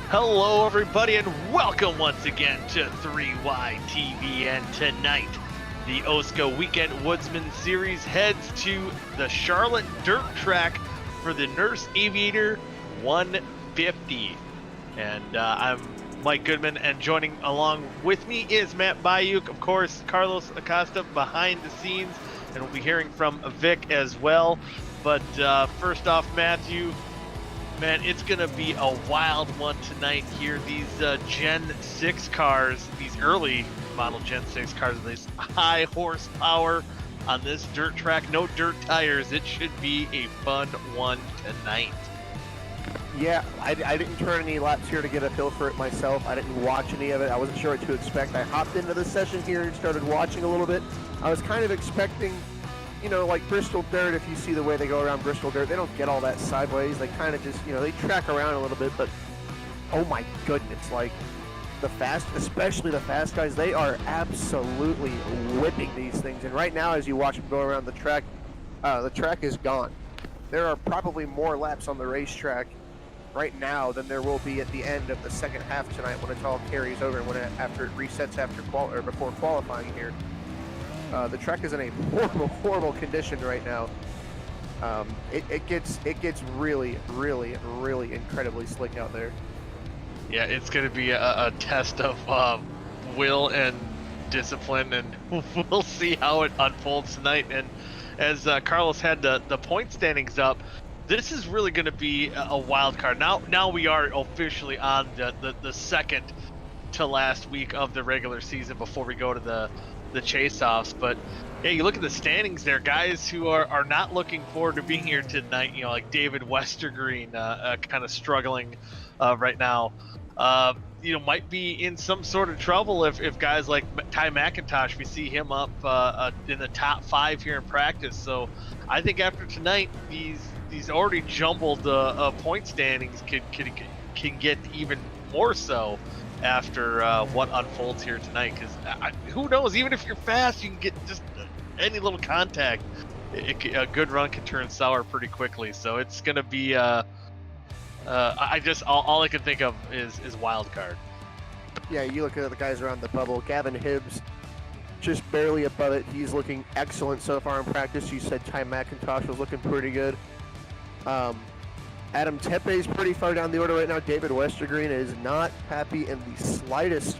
Hello, everybody, and welcome once again to 3Y TV. And tonight, the OSCA Weekend Woodsman Series heads to the Charlotte Dirt Track for the NurseAviator 150. And I'm Mike Goodman, and joining along with me is Matt Bayuk, of course, Carlos Acosta behind the scenes, and we'll be hearing from Vic as well. But first off, Matthew, man, it's going to be a wild one tonight here. These Gen 6 cars, these early model Gen 6 cars, these high horsepower on this dirt track, no dirt tires. It should be a fun one tonight. Yeah, I didn't turn any laps here to get a feel for it myself. I didn't watch any of it. I wasn't sure what to expect. I hopped into the session here and started watching a little bit. I was kind of expecting, you know, like Bristol Dirt, if you see the way they go around Bristol Dirt, they don't get all that sideways. They kind of just, you know, they track around a little bit, but oh my goodness, like the fast, especially the fast guys, they are absolutely whipping these things. And right now, as you watch them go around the track is gone. There are probably more laps on the racetrack right now than there will be at the end of the second half tonight when it all carries over and after it resets before qualifying here. The track is in a horrible condition right now. It gets really incredibly slick out there. Yeah, it's going to be a test of will and discipline, and we'll see how it unfolds tonight. And as Carlos had the point standings up, this is really going to be a wild card. Now we are officially on the second to last week of the regular season before we go to the chase-offs. But yeah, you look at the standings there, guys who are not looking forward to being here tonight, you know, like David Westergreen, kind of struggling right now, you know, might be in some sort of trouble if guys like Ty McIntosh, we see him up in the top 5 here in practice. So I think after tonight, these already jumbled point standings can get even more so after what unfolds here tonight, because who knows, even if you're fast, you can get just any little contact, a good run can turn sour pretty quickly. So it's gonna be I just all I can think of is wild card. Yeah, you look at the guys around the bubble. Gavin Hibbs just barely above it. He's looking excellent so far in practice. You said Ty McIntosh was looking pretty good. Adam Tepe is pretty far down the order right now. David Westergreen is not happy in the slightest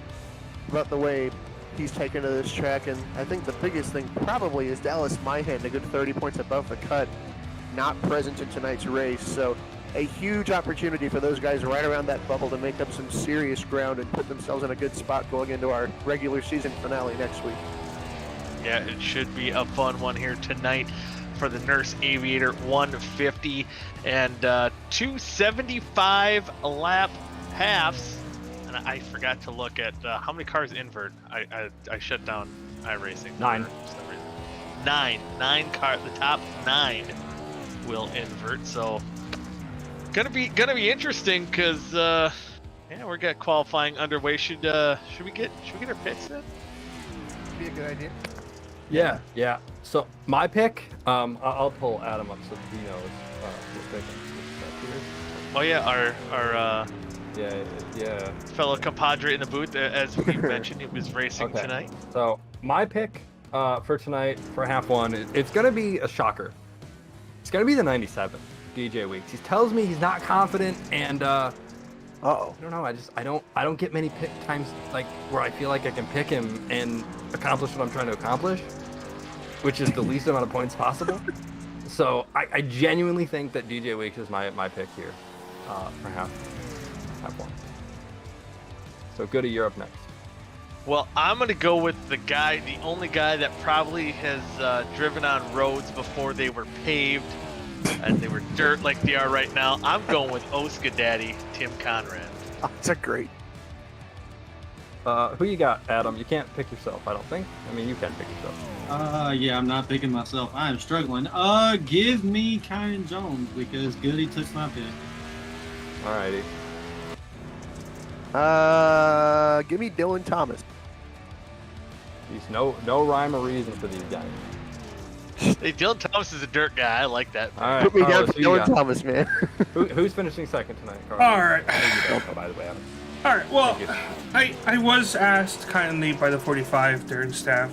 about the way he's taken to this track. And I think the biggest thing probably is Dallas Myhan, a good 30 points above the cut, not present in tonight's race. So a huge opportunity for those guys right around that bubble to make up some serious ground and put themselves in a good spot going into our regular season finale next week. Yeah, it should be a fun one here tonight for the NurseAviator 150 and 275 lap halves. And I forgot to look at how many cars invert. I shut down iRacing. 9. 9 cars. The top 9 will invert. So gonna be interesting because yeah, we're got qualifying underway. Should we get our picks in? Be a good idea. Yeah. So my pick, I'll pull Adam up so he knows who's picking. Oh yeah, our Yeah. fellow compadre in the booth, as we mentioned, he was racing tonight. So my pick for tonight for half one, it's gonna be a shocker. It's gonna be the 97 DJ Weeks. He tells me he's not confident, and I don't know. I don't get many pick times like where I feel like I can pick him and accomplish what I'm trying to accomplish, which is the least amount of points possible. So I genuinely think that DJ Weeks is my pick here for half one. So Goody, you're up next. Well, I'm going to go with the only guy that probably has driven on roads before they were paved and they were dirt like they are right now. I'm going with OSCA Daddy, Tim Conrad. Oh, that's a great. Who you got, Adam? You can't pick yourself, I don't think. I mean, you can pick yourself. Yeah, I'm not picking myself. I am struggling. Give me Kyron Jones because Goody took my pick. Alrighty. Give me Dylan Thomas. There's no rhyme or reason for these guys. Hey, Dylan Thomas is a dirt guy. I like that. All right, Put me down Carlos, for who you Dylan got? Thomas, man. Who's finishing second tonight, Carlos? All right. I know you don't know, by the way, Adam. All right. Well, Thank I was asked kindly by the 45 during staff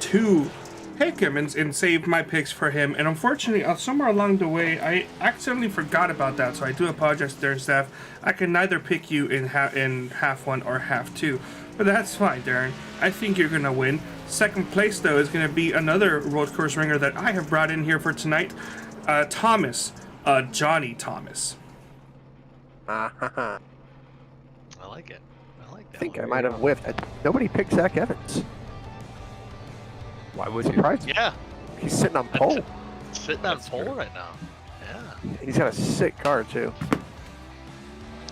to pick him and save my picks for him, and unfortunately, somewhere along the way, I accidentally forgot about that. So I do apologize to Darren staff. I can neither pick you in half one or half two, but that's fine, Darren. I think you're gonna win. Second place though is gonna be another road course ringer that I have brought in here for tonight, Thomas, Johnny Thomas. I I like it. I like that. think one. I might have whiffed. Nobody picked Zach Evans. Why would you? Surprised. Yeah, He's sitting on pole. sitting on pole right now. Yeah. He's got a sick car too.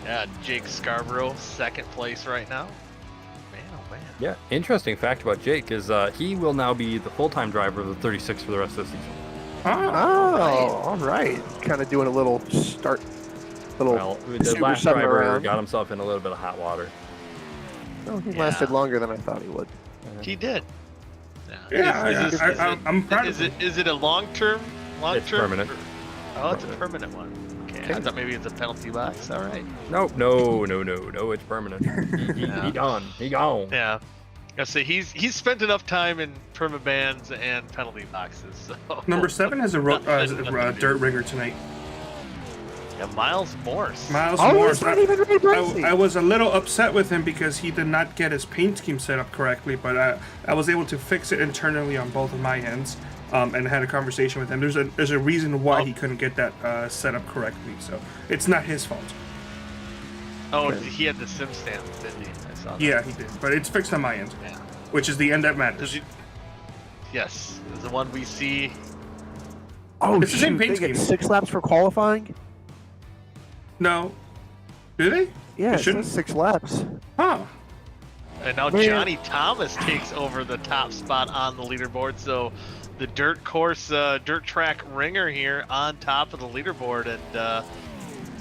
Yeah, Jake Scarborough, second place right now. Man, oh man. Yeah, interesting fact about Jake is he will now be the full-time driver of the 36 for the rest of the season. Oh, all right. Kind of doing a little start, Well, the super last summer driver round. got himself in a little bit of hot water. Oh, he Yeah. lasted longer than I thought he would. He did. Yeah, Is I'm proud of him. Is it a long-term? It's permanent. Oh, it's a permanent one. Okay, I thought maybe it's a penalty box. All right. Nope, no, it's permanent. He gone. He gone. Yeah. I say he's spent enough time in permabans and penalty boxes. So. Number 7 has a Nothing to do. dirt ringer tonight. Yeah, Miles Morse. Miles Oh, Morris. it's not even Ray Bracey. I was a little upset with him because he did not get his paint scheme set up correctly, but I was able to fix it internally on both of my ends, and had a conversation with him. There's a reason why he couldn't get that set up correctly, so it's not his fault. Oh, he had the sim stamp, didn't he? I saw that. Yeah, he did, but it's fixed on my end, Yeah. which is the end that Does matters. he? Yes, is the one we see. Oh, It's the same shoot, paint they get scheme. 6 laps for qualifying? No, do they? Yeah, They it shouldn't. says 6 laps. Huh? And now Man. Johnny Thomas takes over the top spot on the leaderboard. So the dirt track ringer here on top of the leaderboard. And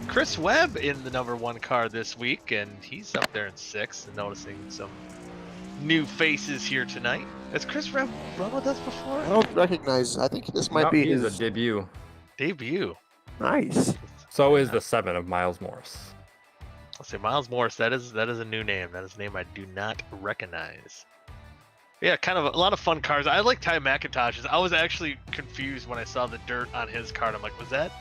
Chris Webb in the number 1 car this week. And he's up there in 6th and noticing some new faces here tonight. Has Chris Webb run with us before? I don't recognize. I think this might No, be he's his a debut. Debut. nice. So is the 7 of Miles Morris. I'll say Miles Morris. That is a new name. That is a name I do not recognize. Yeah, kind of a lot of fun cars. I like Ty McIntosh's. I was actually confused when I saw the dirt on his car. I'm like, was that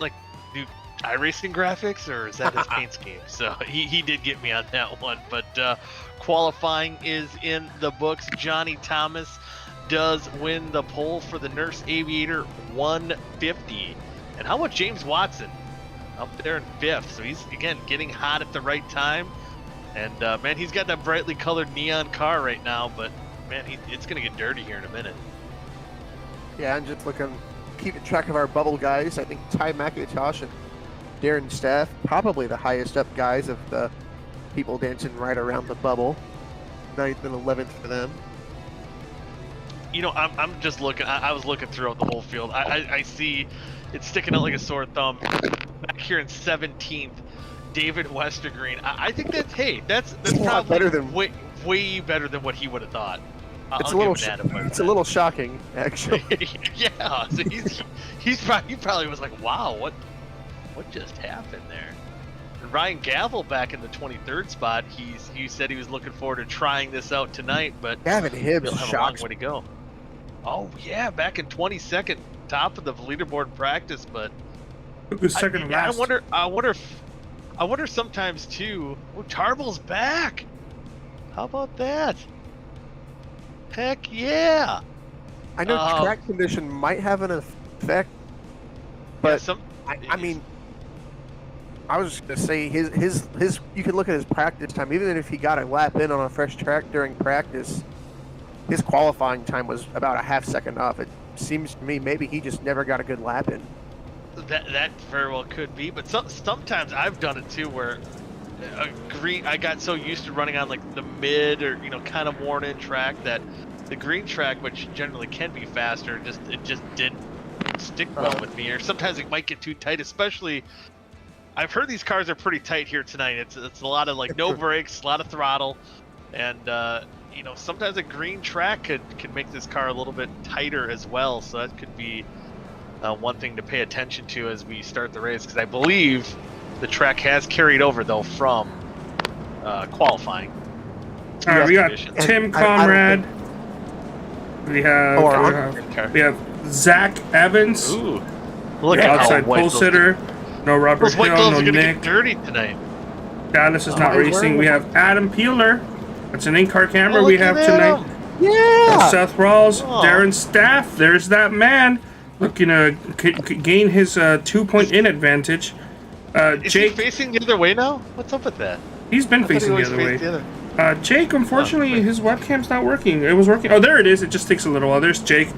like new iRacing graphics or is that his paint scheme? So he did get me on that one. But qualifying is in the books. Johnny Thomas does win the pole for the NurseAviator 150. And how about James Watson? Up there in 5th. So he's, again, getting hot at the right time. And, man, he's got that brightly colored neon car right now. But, man, it's going to get dirty here in a minute. Yeah, I'm just keeping track of our bubble guys. I think Ty McIntosh and Darren Staff, probably the highest up guys of the people dancing right around the bubble. 9th and 11th for them. You know, I'm just looking. I was looking throughout the whole field. I see it's sticking out like a sore thumb. Back here in 17th, David Westergreen. I think that's a lot probably better than- way better than what he would have thought. It's I'll a little, give him that, it's a little shocking, actually. yeah. So he probably was like, wow, what just happened there? And Ryan Gavel back in the 23rd spot. He said he was looking forward to trying this out tonight, but Gavin Hibbs he'll have a long shocks way to go. Oh yeah, back in 22nd, top of the leaderboard practice, but Second last. I wonder sometimes too. Oh, Tarbell's back. How about that? Heck yeah! I know track condition might have an effect, but I mean, I was just gonna say his you can look at his practice time. Even if he got a lap in on a fresh track during practice, his qualifying time was about a half second off. It seems to me maybe he just never got a good lap in. That very well could be, but sometimes I've done it too, where I got so used to running on like the mid or kind of worn in track that the green track, which generally can be faster, it just didn't stick well with me. Or sometimes it might get too tight, especially. I've heard these cars are pretty tight here tonight. It's a lot of like no brakes, a lot of throttle, and you know, sometimes a green track could make this car a little bit tighter as well. So that could be one thing to pay attention to as we start the race, because I believe the track has carried over though from qualifying. All right, we got conditions. Tim I don't Conrad. We have Zach Evans. Ooh, look Yeah, at how outside white pole those- sitter. No Robert Those white Hill. gloves No are gonna Nick. get dirty tonight. Dallas is not he's racing. wearing We the- have Adam Peeler. That's an in-car camera Oh, we look have at tonight. him. Yeah. Seth Rawls, Oh. Darren Staff. There's that man looking to gain his 2-point in advantage. Is he Jake, facing the other way now? What's up with that? he's been I thought he facing the always other way. faced the other. Jake, unfortunately, wait. his webcam's not working. It was working. Oh, there it is. It just takes a little while. There's Jake.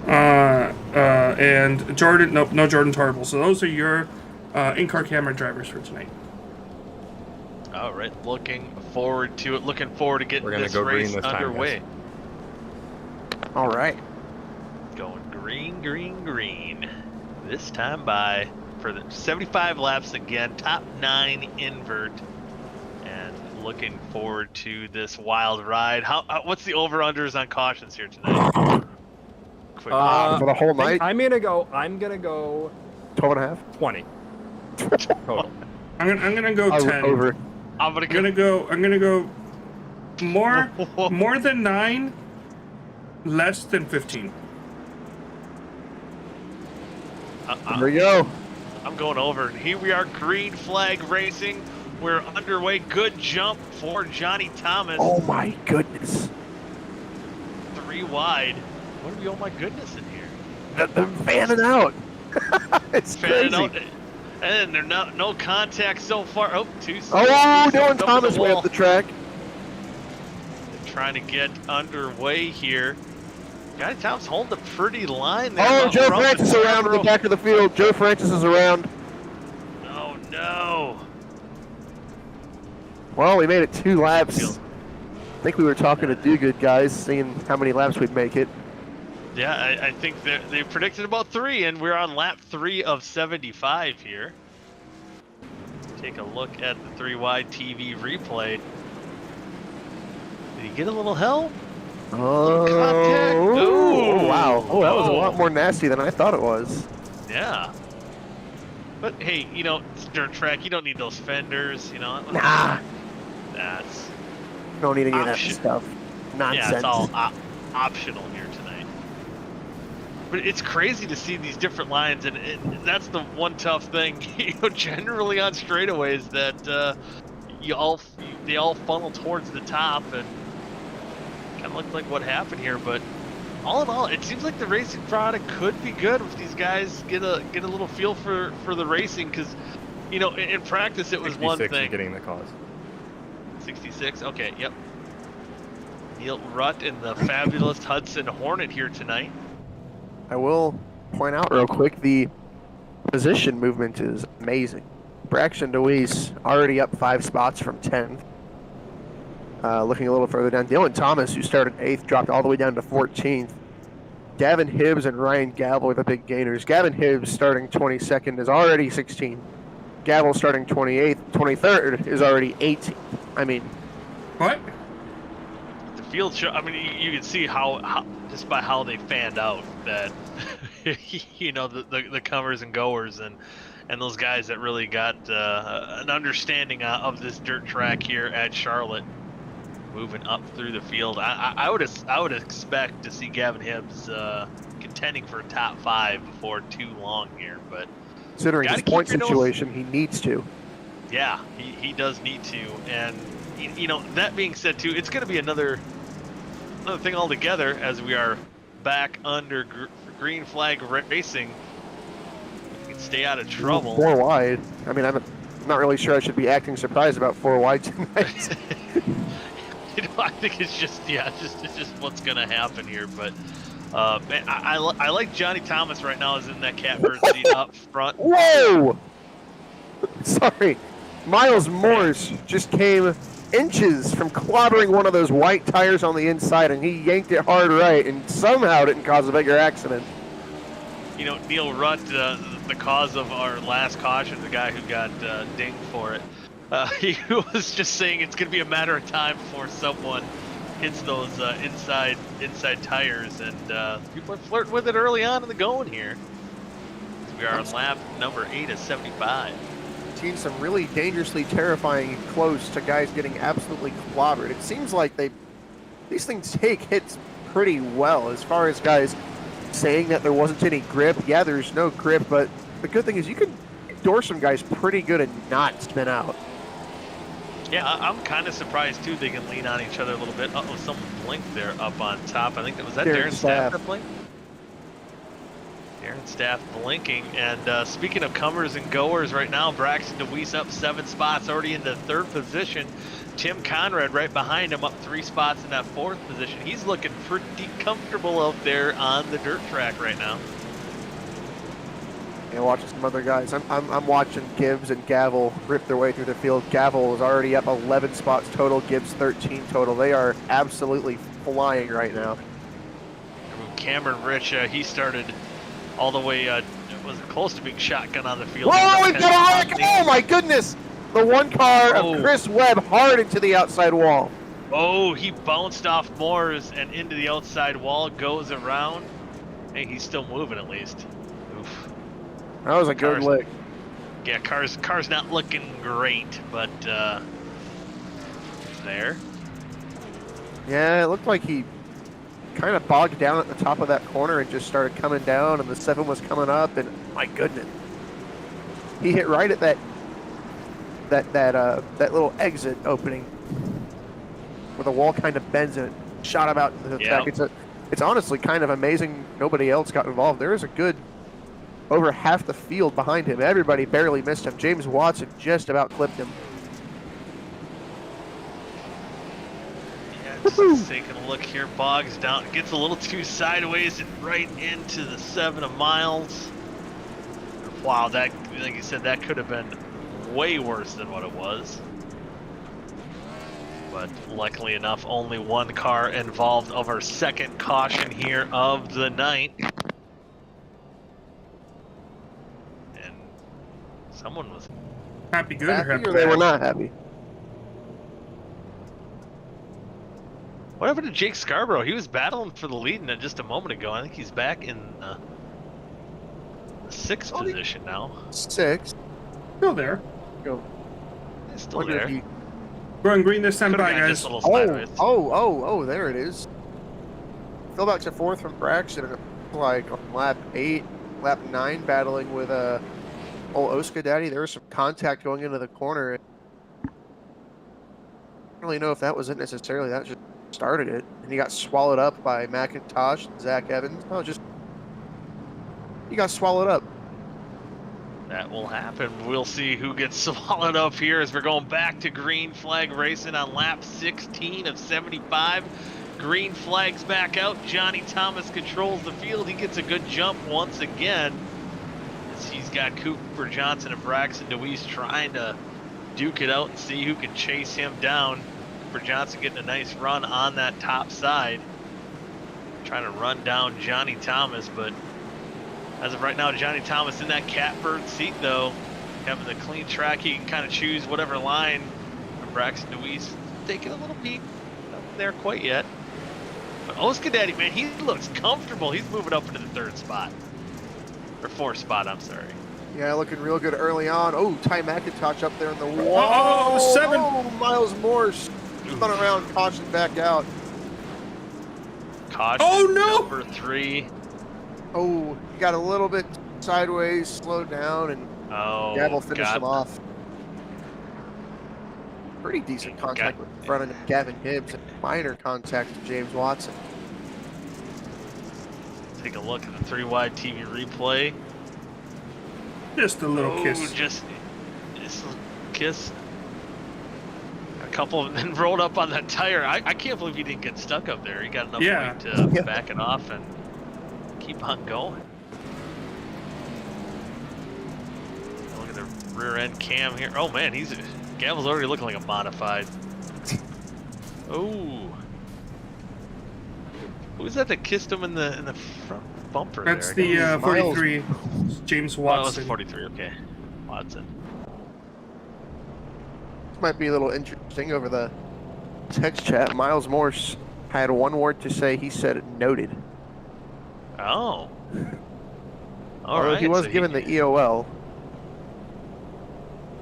And Jordan. Nope, no Jordan Tarble. So those are your in-car camera drivers for tonight. All right, looking forward to it. Looking forward to getting We're gonna this go green race this time, underway. All right. Going green, green, green. This time by for the 75 laps again, top 9 invert, and looking forward to this wild ride. What's the over/unders on cautions here tonight? Quick. For the whole night? I'm gonna go 12 and a half? 20 total. I'm gonna go 10. Over. I'm gonna I'm gonna go more than 9, less than 15. Here we go. I'm going over. And here we are, green flag racing. We're underway. Good jump for Johnny Thomas. Oh my goodness. 3 wide. What are we? Oh my goodness in here. They're fanning out. It's Fanning crazy. out. And there's no contact so far. Oh, two. Oh, Dylan Thomas way up the track. Trying to get underway here. Johnny Thomas holding a pretty line there. Oh, up Joe front Francis with around in the Scarborough. back of the field. Joe Francis is around. Oh no. Well, we made it 2 laps. I think we were talking to Do Good guys, seeing how many laps we'd make it. Yeah, I think they predicted about 3, and we're on lap 3 of 75 here. Take a look at the 3 wide TV replay. Did he get a little help? Contact. Oh, wow. Oh, that was a Oh. lot more nasty than I thought it was. Yeah. But hey, you know, it's dirt track. You don't need those fenders, you know. Nah, That's don't need any of that Option. stuff. Nonsense. yeah, it's all optional here tonight. But it's crazy to see these different lines, and that's the one tough thing. You know, generally on straightaways that they all funnel towards the top, and kind of looked like what happened here. But all in all, it seems like the racing product could be good if these guys get a little feel for the racing, because you know, in practice it was one 66 thing. is getting the cause. 66. Okay, yep. Neil Rutt and the fabulous Hudson Hornet here tonight. I will point out real quick, the position movement is amazing. Braxton DeWeese already up 5 spots from 10th. Looking a little further down, Dylan Thomas, who started 8th, dropped all the way down to 14th. Gavin Hibbs and Ryan Gavel are the big gainers. Gavin Hibbs, starting 22nd, is already 16th. Gavel, starting 28th, 23rd, is already 18th. I mean, What? The field show. I mean, you can see how just by how they fanned out that you know the comers and goers and those guys that really got an understanding of this dirt track here at Charlotte, moving up through the field. I would expect to see Gavin Hibbs contending for top 5 before too long here, but considering his Gotta point keep your nose- situation, he needs to. yeah, he does need to. And you know, that being said too, it's going to be another thing altogether as we are back under green flag racing. We can stay out of trouble. 4 wide. I mean, I'm not really sure I should be acting surprised about 4 wide tonight. You know, I think it's just it's just what's going to happen here. But man, I like Johnny Thomas right now is in that catbird seat up front. Whoa! Sorry. Miles Morse just came inches from clobbering one of those white tires on the inside, and he yanked it hard right, and somehow didn't cause a bigger accident. You know, Neil Rutt, the cause of our last caution, the guy who got dinged for it, he was just saying it's going to be a matter of time before someone hits those inside tires, and people are flirting with it early on in the going here. We are on lap number 8 of 75. Seen some really dangerously terrifying close to guys getting absolutely clobbered. It seems like these things take hits pretty well. As far as guys saying that there wasn't any grip, yeah, there's no grip, but the good thing is you can door some guys pretty good and not spin out. Yeah, I'm kind of surprised too. They can lean on each other a little bit. Uh-oh, someone blinked there up on top. I think that Darren Staff that blinked. Darren Staff blinking. And speaking of comers and goers, right now Braxton DeWeese up 7 spots, already in the 3rd position. Tim Conrad right behind him, up 3 spots in that 4th position. He's looking pretty comfortable out there on the dirt track right now. And watching some other guys. I'm watching Gibbs and Gavel rip their way through the field. Gavel is already up 11 spots total. Gibbs 13 total. They are absolutely flying right now. Cameron Rich, he started all the way, was close to being shotgun on the field. Whoa, we've got a wreck! Oh my goodness! The one car of Chris Webb hard into the outside wall. Oh, he bounced off Moore's and into the outside wall, goes around. Hey, he's still moving at least. Oof. That was a good lick. Yeah, car's not looking great, but there. Yeah, it looked like he kind of bogged down at the top of that corner and just started coming down, and the 7 was coming up, and my goodness, he hit right at that little exit opening where the wall kind of bends and it shot him out into the track. It's honestly kind of amazing nobody else got involved. There is a good over half the field behind him. Everybody barely missed him. James Watson just about clipped him. Yeah, just taking a look here. Bogs down, gets a little too sideways and right into the 7 of Miles. Wow, that, like you said, that could have been way worse than what it was. But luckily enough, only one car involved of our 2nd caution here of the night. And someone was happy good happy or happy or they were not happy. What happened to Jake Scarborough? He was battling for the lead in just a moment ago. I think he's back in the 6th position now. 6. Still there. Go. He's still there. Going green this time, bye guys. Oh, there it is. Fell back to 4th from Braxton, like on lap 8, lap 9, battling with old OSCA Daddy. There was some contact going into the corner. I don't really know if that was it necessarily. That just started it, and he got swallowed up by McIntosh and Zach Evans. No, just he got swallowed up. That will happen. We'll see who gets swallowed up here as we're going back to green flag racing on lap 16 of 75. Green flag's back out. Johnny Thomas controls the field. He gets a good jump once again. As he's got Cooper Johnson and Braxton DeWeese trying to duke it out and see who can chase him down. Cooper Johnson getting a nice run on that top side. Trying to run down Johnny Thomas, but as of right now, Johnny Thomas in that catbird seat, though. Having the clean track, he can kind of choose whatever line. And Braxton DeWeese taking a little peek. Not there quite yet. But OSCA Daddy, man, he looks comfortable. He's moving up into the 3rd spot. Or 4th spot, I'm sorry. Yeah, looking real good early on. Oh, Ty McIntosh up there in the wall. Oh, 7. Oh, Miles Morse spun around, caution back out. Caution number 3. Oh, he got a little bit sideways, slowed down, and Gavel finished him off. Pretty decent contact with the front end of Gavin Gibbs and minor contact with James Watson. Take a look at the 3-wide TV replay. Just a little kiss. Just a kiss. A couple of them rolled up on that tire. I can't believe he didn't get stuck up there. He got enough weight to back it off and keep on going. Look at the rear end cam here. Oh man, Gavel's already looking like a modified. Oh, who's that kissed him in the front bumper? That's there? The 43, James Watson. Oh, 43. Okay, Watson. This might be a little interesting over the text chat. Miles Morse had one word to say. He said noted. Oh. All Although right. he was so given the EOL.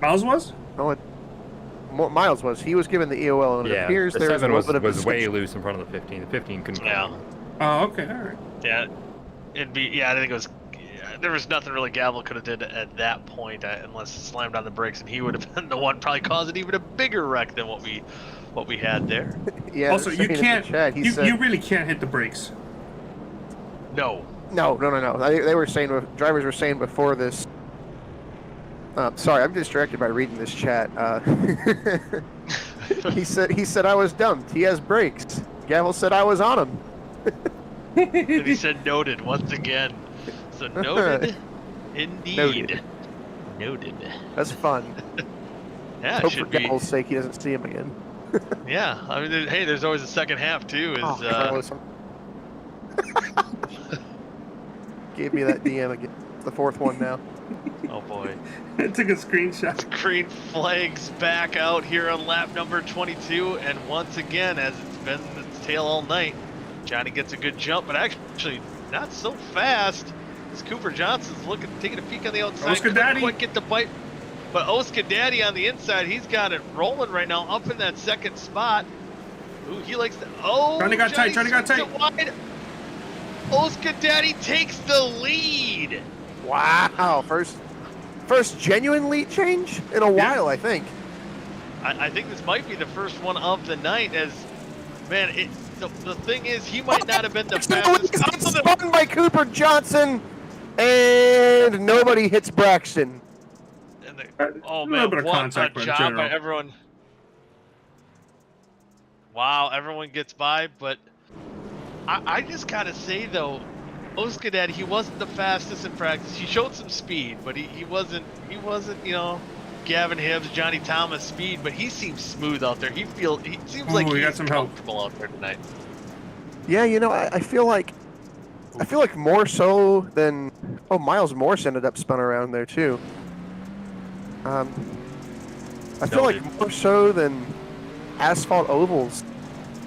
Miles was? No, Miles was. He was given the EOL, and it Yeah, appears the there's a 7 little bit of was way distinction. loose in front of the 15. The 15 couldn't. Yeah. Oh, okay, all right. Yeah. It'd be. Yeah, I think it was. There was nothing really Gavel could have did at that point, unless he slammed on the brakes, and he would have been the one probably causing even a bigger wreck than what we had there. Yeah. Also, you saying in the can't. chat, he You said, really can't hit the brakes. No. No. They were saying, drivers were saying before this. Sorry, I'm distracted by reading this chat. He said I was dumped. He has brakes. Gavel said I was on him. And he said noted once again. So noted, indeed. Noted. That's fun. Yeah, it Hope for should be. Gavel's sake he doesn't see him again. Yeah, I mean, hey, there's always a second half too. Carlos. Gave me that DM again. The fourth one now. Oh boy. I took a screenshot. Green flags back out here on lap number 22, and once again, as it's been its tail all night, Johnny gets a good jump, but actually not so fast. As Cooper Johnson's taking a peek on the outside. OSCA Daddy. Quite get the bite, but OSCA Daddy on the inside, he's got it rolling right now, up in that second spot. Ooh, he likes the. Oh, Johnny got tight. swings it wide. OSCA Daddy takes the lead. Wow, first genuine lead change in a while, I think. I think this might be the first one of the night. As man, the thing is, he might not have been the fastest. It's spun by Cooper Johnson, and nobody hits Braxton. Oh A little man, bit of what a contact, but job general. by everyone! Wow, everyone gets by, but I just gotta say though, OSCA Daddy, he wasn't the fastest in practice. He showed some speed, but he wasn't Gavin Hibbs, Johnny Thomas speed, but he seems smooth out there. He seems like he got he's some help. comfortable out there tonight. Yeah, I feel like more so than Miles Morse ended up spun around there too. I feel like more so than asphalt ovals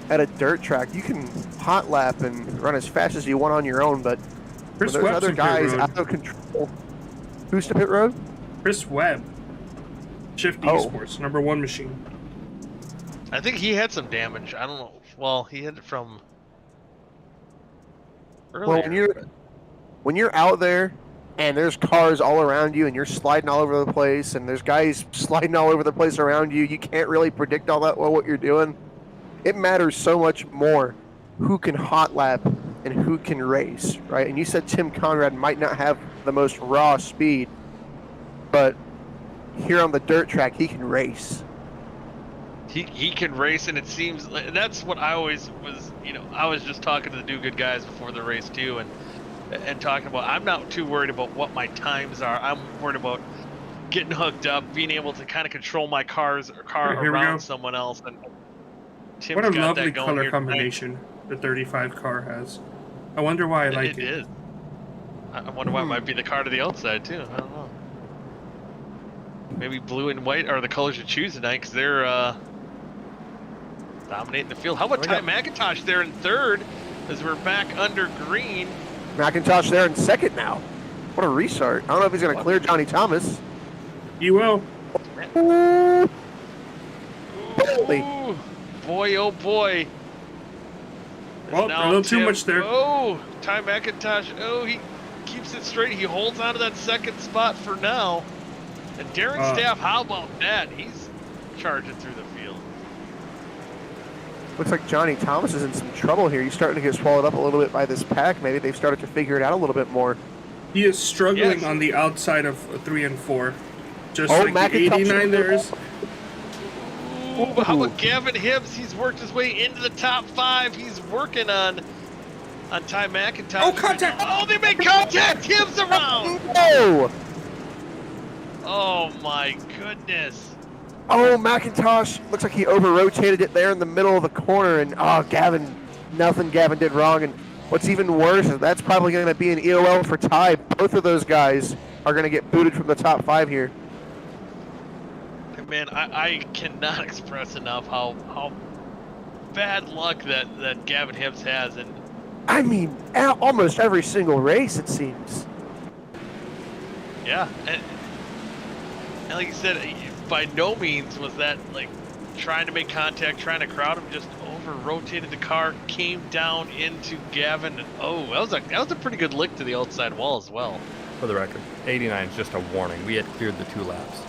at a dirt track. You can hot lap and run as fast as you want on your own, but Chris when there's Webb's other in pit guys road. out of control. Who's to pit road? Chris Webb. Shift Oh. Esports, #1 machine. I think he had some damage. I don't know. Well, he had it from earlier. Well, when you're out there and there's cars all around you and you're sliding all over the place and there's guys sliding all over the place around you, you can't really predict all that well what you're doing. It matters so much more who can hot lap and who can race, right? And you said Tim Conrad might not have the most raw speed, but here on the dirt track, he can race. He can race, and it seems and that's what I always was. I was just talking to the Do Good guys before the race too, and talking about. I'm not too worried about what my times are. I'm worried about getting hooked up, being able to kind of control my car Here we around go. someone else. And Tim's What a got lovely that going color here tonight. combination the 35 car has. I wonder why I like It is. I wonder why it might be the car to the outside too. I don't know. Maybe blue and white are the colors you choose tonight because they're dominating the field. How about Ty McIntosh there in third as we're back under green? McIntosh there in second now. What a restart. I don't know if he's going to clear Johnny Thomas. You will. Ooh. Holy. Ooh, boy, oh boy. Well, Now a little too Tim- much there. Oh, Ty McIntosh. Oh, he keeps it straight. He holds on to that second spot for now. And Darren Staff, how about that? He's charging through the field. Looks like Johnny Thomas is in some trouble here. He's starting to get swallowed up a little bit by this pack. Maybe they've started to figure it out a little bit more. He is struggling Yes. on the outside of 3 and 4. Just Oh, like the McIntosh 89 there is. Ooh, but how about Gavin Hibbs? He's worked his way into the top 5. He's working on Ty McIntosh. Oh, contact! Oh, they make contact! Hibbs around! Oh! Oh my goodness. Oh, McIntosh. Looks like he over-rotated it there in the middle of the corner. And, nothing Gavin did wrong. And what's even worse is that's probably going to be an EOL for Ty. Both of those guys are going to get booted from the top 5 here. Man, I cannot express enough how bad luck that Gavin Hibbs has, and I mean, almost every single race, it seems. yeah, and like you said, by no means was that like trying to make contact, trying to crowd him, just over rotated the car, came down into Gavin, and that was a pretty good lick to the outside wall as well. For the record, 89 is just a warning. We had cleared the 2 laps.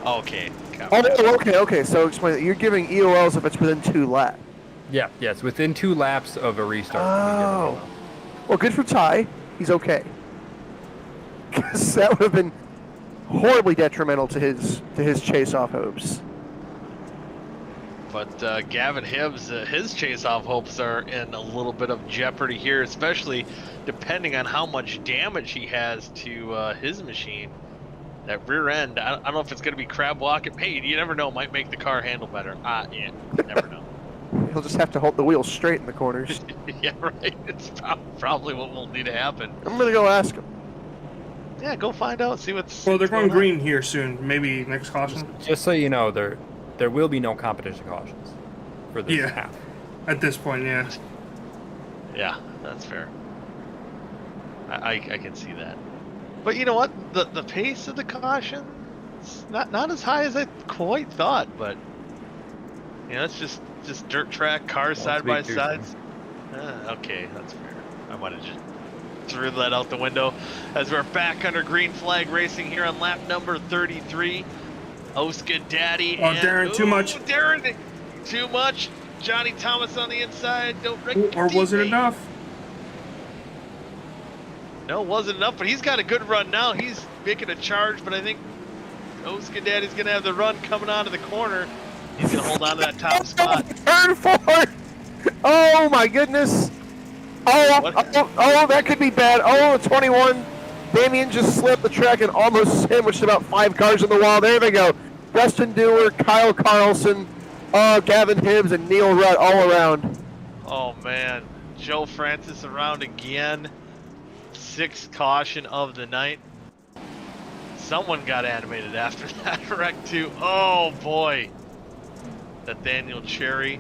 Okay. Okay. So explain that. You're giving EOLs if it's within 2 laps. Yeah, it's within 2 laps of a restart. Oh. Well, good for Ty. He's okay. Because that would have been horribly detrimental to his chase-off hopes. But Gavin Hibbs, his chase-off hopes are in a little bit of jeopardy here, especially depending on how much damage he has to his machine. That rear end, I don't know if it's going to be crab walking. Hey, you never know, might make the car handle better. Yeah, never know. He'll just have to hold the wheels straight in the corners. Yeah, right. It's probably what will need to happen. I'm going to go ask him. Yeah, go find out, see what's... Well, they're going green here soon. Maybe next caution. Just so you know, there will be no competition cautions for this half. At this point, yeah. Yeah, that's fair. I can see that. But you know what? The pace of the caution is not as high as I quite thought, but you know, it's just dirt track, cars side by sides. Okay, that's fair. I might have just threw that out the window as we're back under green flag racing here on lap number 33. OSCA Daddy. Oh, Darren, too much. Darren, too much. Johnny Thomas on the inside. Don't wreck Or was it enough? No, it wasn't enough, but he's got a good run now. He's making a charge, but I think OSCA Daddy's going to have the run coming out of the corner. He's going to hold on to that top spot. Turn 4! Oh, my goodness. Oh, that could be bad. Oh, 21. Damien just slipped the track and almost sandwiched about 5 cars in the wall. There they go. Dustin Dewar, Kyle Carlson, Gavin Hibbs, and Neil Rutt all around. Oh, man. Joe Francis around again. 6th caution of the night. Someone got animated after that wreck too. Oh boy. Nathaniel Cherry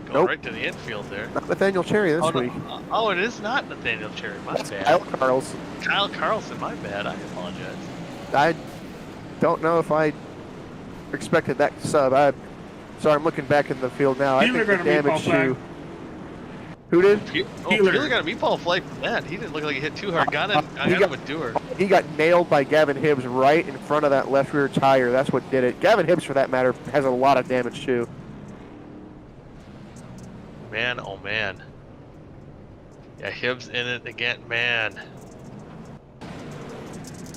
going right to the infield there. Not Nathaniel Cherry this week. Oh, it is not Nathaniel Cherry. My bad. Kyle Carlson. Kyle Carlson, my bad. I apologize. I don't know if I expected that sub. Sorry, I'm looking back in the field now. I think the damage to... Who did? Peeler got a meatball flag from that. He didn't look like he hit too hard. Got him with Dewar. He got nailed by Gavin Hibbs right in front of that left rear tire. That's what did it. Gavin Hibbs, for that matter, has a lot of damage too. Man, oh man. Yeah, Hibbs in it again, man.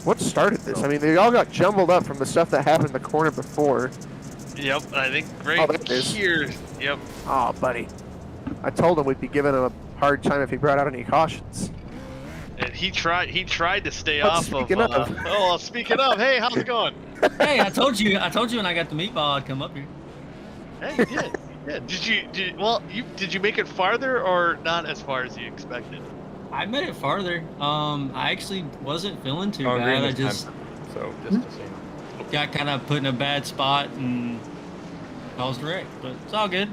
What started this? I mean, they all got jumbled up from the stuff that happened in the corner before. Yep, I think right here. Yep. Oh, buddy. I told him we'd be giving him a hard time if he brought out any cautions. And he tried to stay off of. Speaking of. Speaking of, hey, how's it going? Hey, I told you when I got the meatball I'd come up here. Hey, you did. Yeah. Did you make it farther or not as far as you expected? I made it farther. I actually wasn't feeling too bad. I just got kind of put in a bad spot and caused a wreck, but it's all good.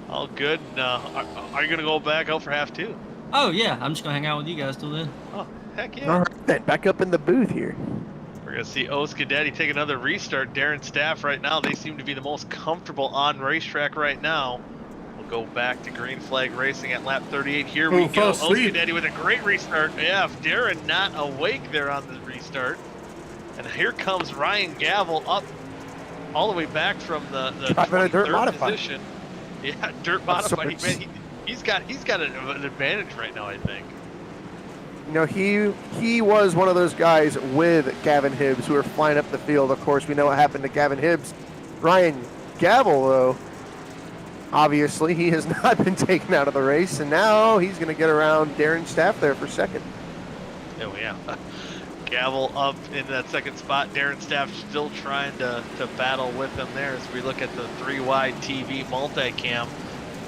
All good. Are you gonna go back out for half 2? Oh yeah, I'm just gonna hang out with you guys till then. Oh, heck yeah. All right, then, back up in the booth here. We're gonna see OSCA Daddy take another restart. Darren Staff right now, they seem to be the most comfortable on racetrack right now. We'll go back to green flag racing at lap 38. Here we go. OSCA Daddy with a great restart. Yeah, Darren not awake there on the restart. And here comes Ryan Gavel up all the way back from the 23rd position. Yeah, dirt modified. He's got an advantage right now, I think. You know, he was one of those guys with Gavin Hibbs who were flying up the field. Of course, we know what happened to Gavin Hibbs. Ryan Gavel, though, obviously, he has not been taken out of the race, and now he's going to get around Darren Staff there for second. Oh, yeah. Gavel up in that second spot. Darren Staff still trying to battle with him there as we look at the 3-wide TV multicam.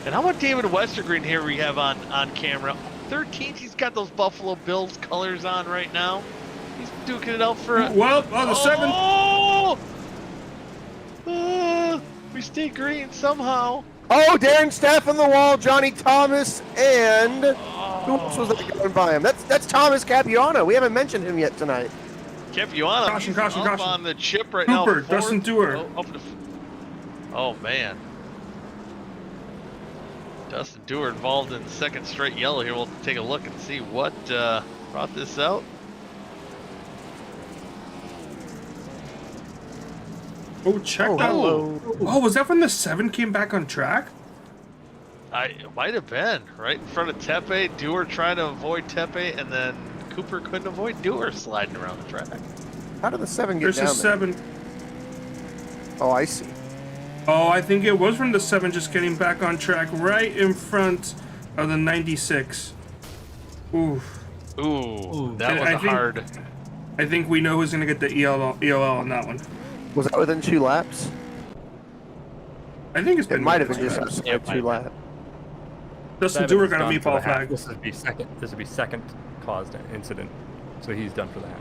And how about David Westergreen here we have on camera? 13th, he's got those Buffalo Bills colors on right now. He's duking it out for a... Well, on the 7th. Oh! we stay green somehow. Oh, Darren Staff on the wall, Johnny Thomas, and who else was that going by him? That's Thomas Capuano. We haven't mentioned him yet tonight. Capuano, Caution, he's caution, up caution. on the chip right Cooper, now. Dustin Dewar. Oh, man. Dustin Dewar involved in the second straight yellow here. We'll take a look and see what brought this out. Oh, check that. Hello. Oh, was that when the 7 came back on track? It might have been right in front of Tepe. Dewar trying to avoid Tepe, and then Cooper couldn't avoid Dewar sliding around the track. How did the 7 get There's down a there? 7. Oh, I see. Oh, I think it was from the 7 just getting back on track right in front of the 96. Oof. Ooh, that was I think- hard. I think we know who's going to get the ELL on that one. Was that within 2 laps? I think it's It been. might have been just outside It might 2 laps. Dustin Seven Dewar is got a done for meatball the half. flag. This would be second. This would be second caused incident, so he's done for the half.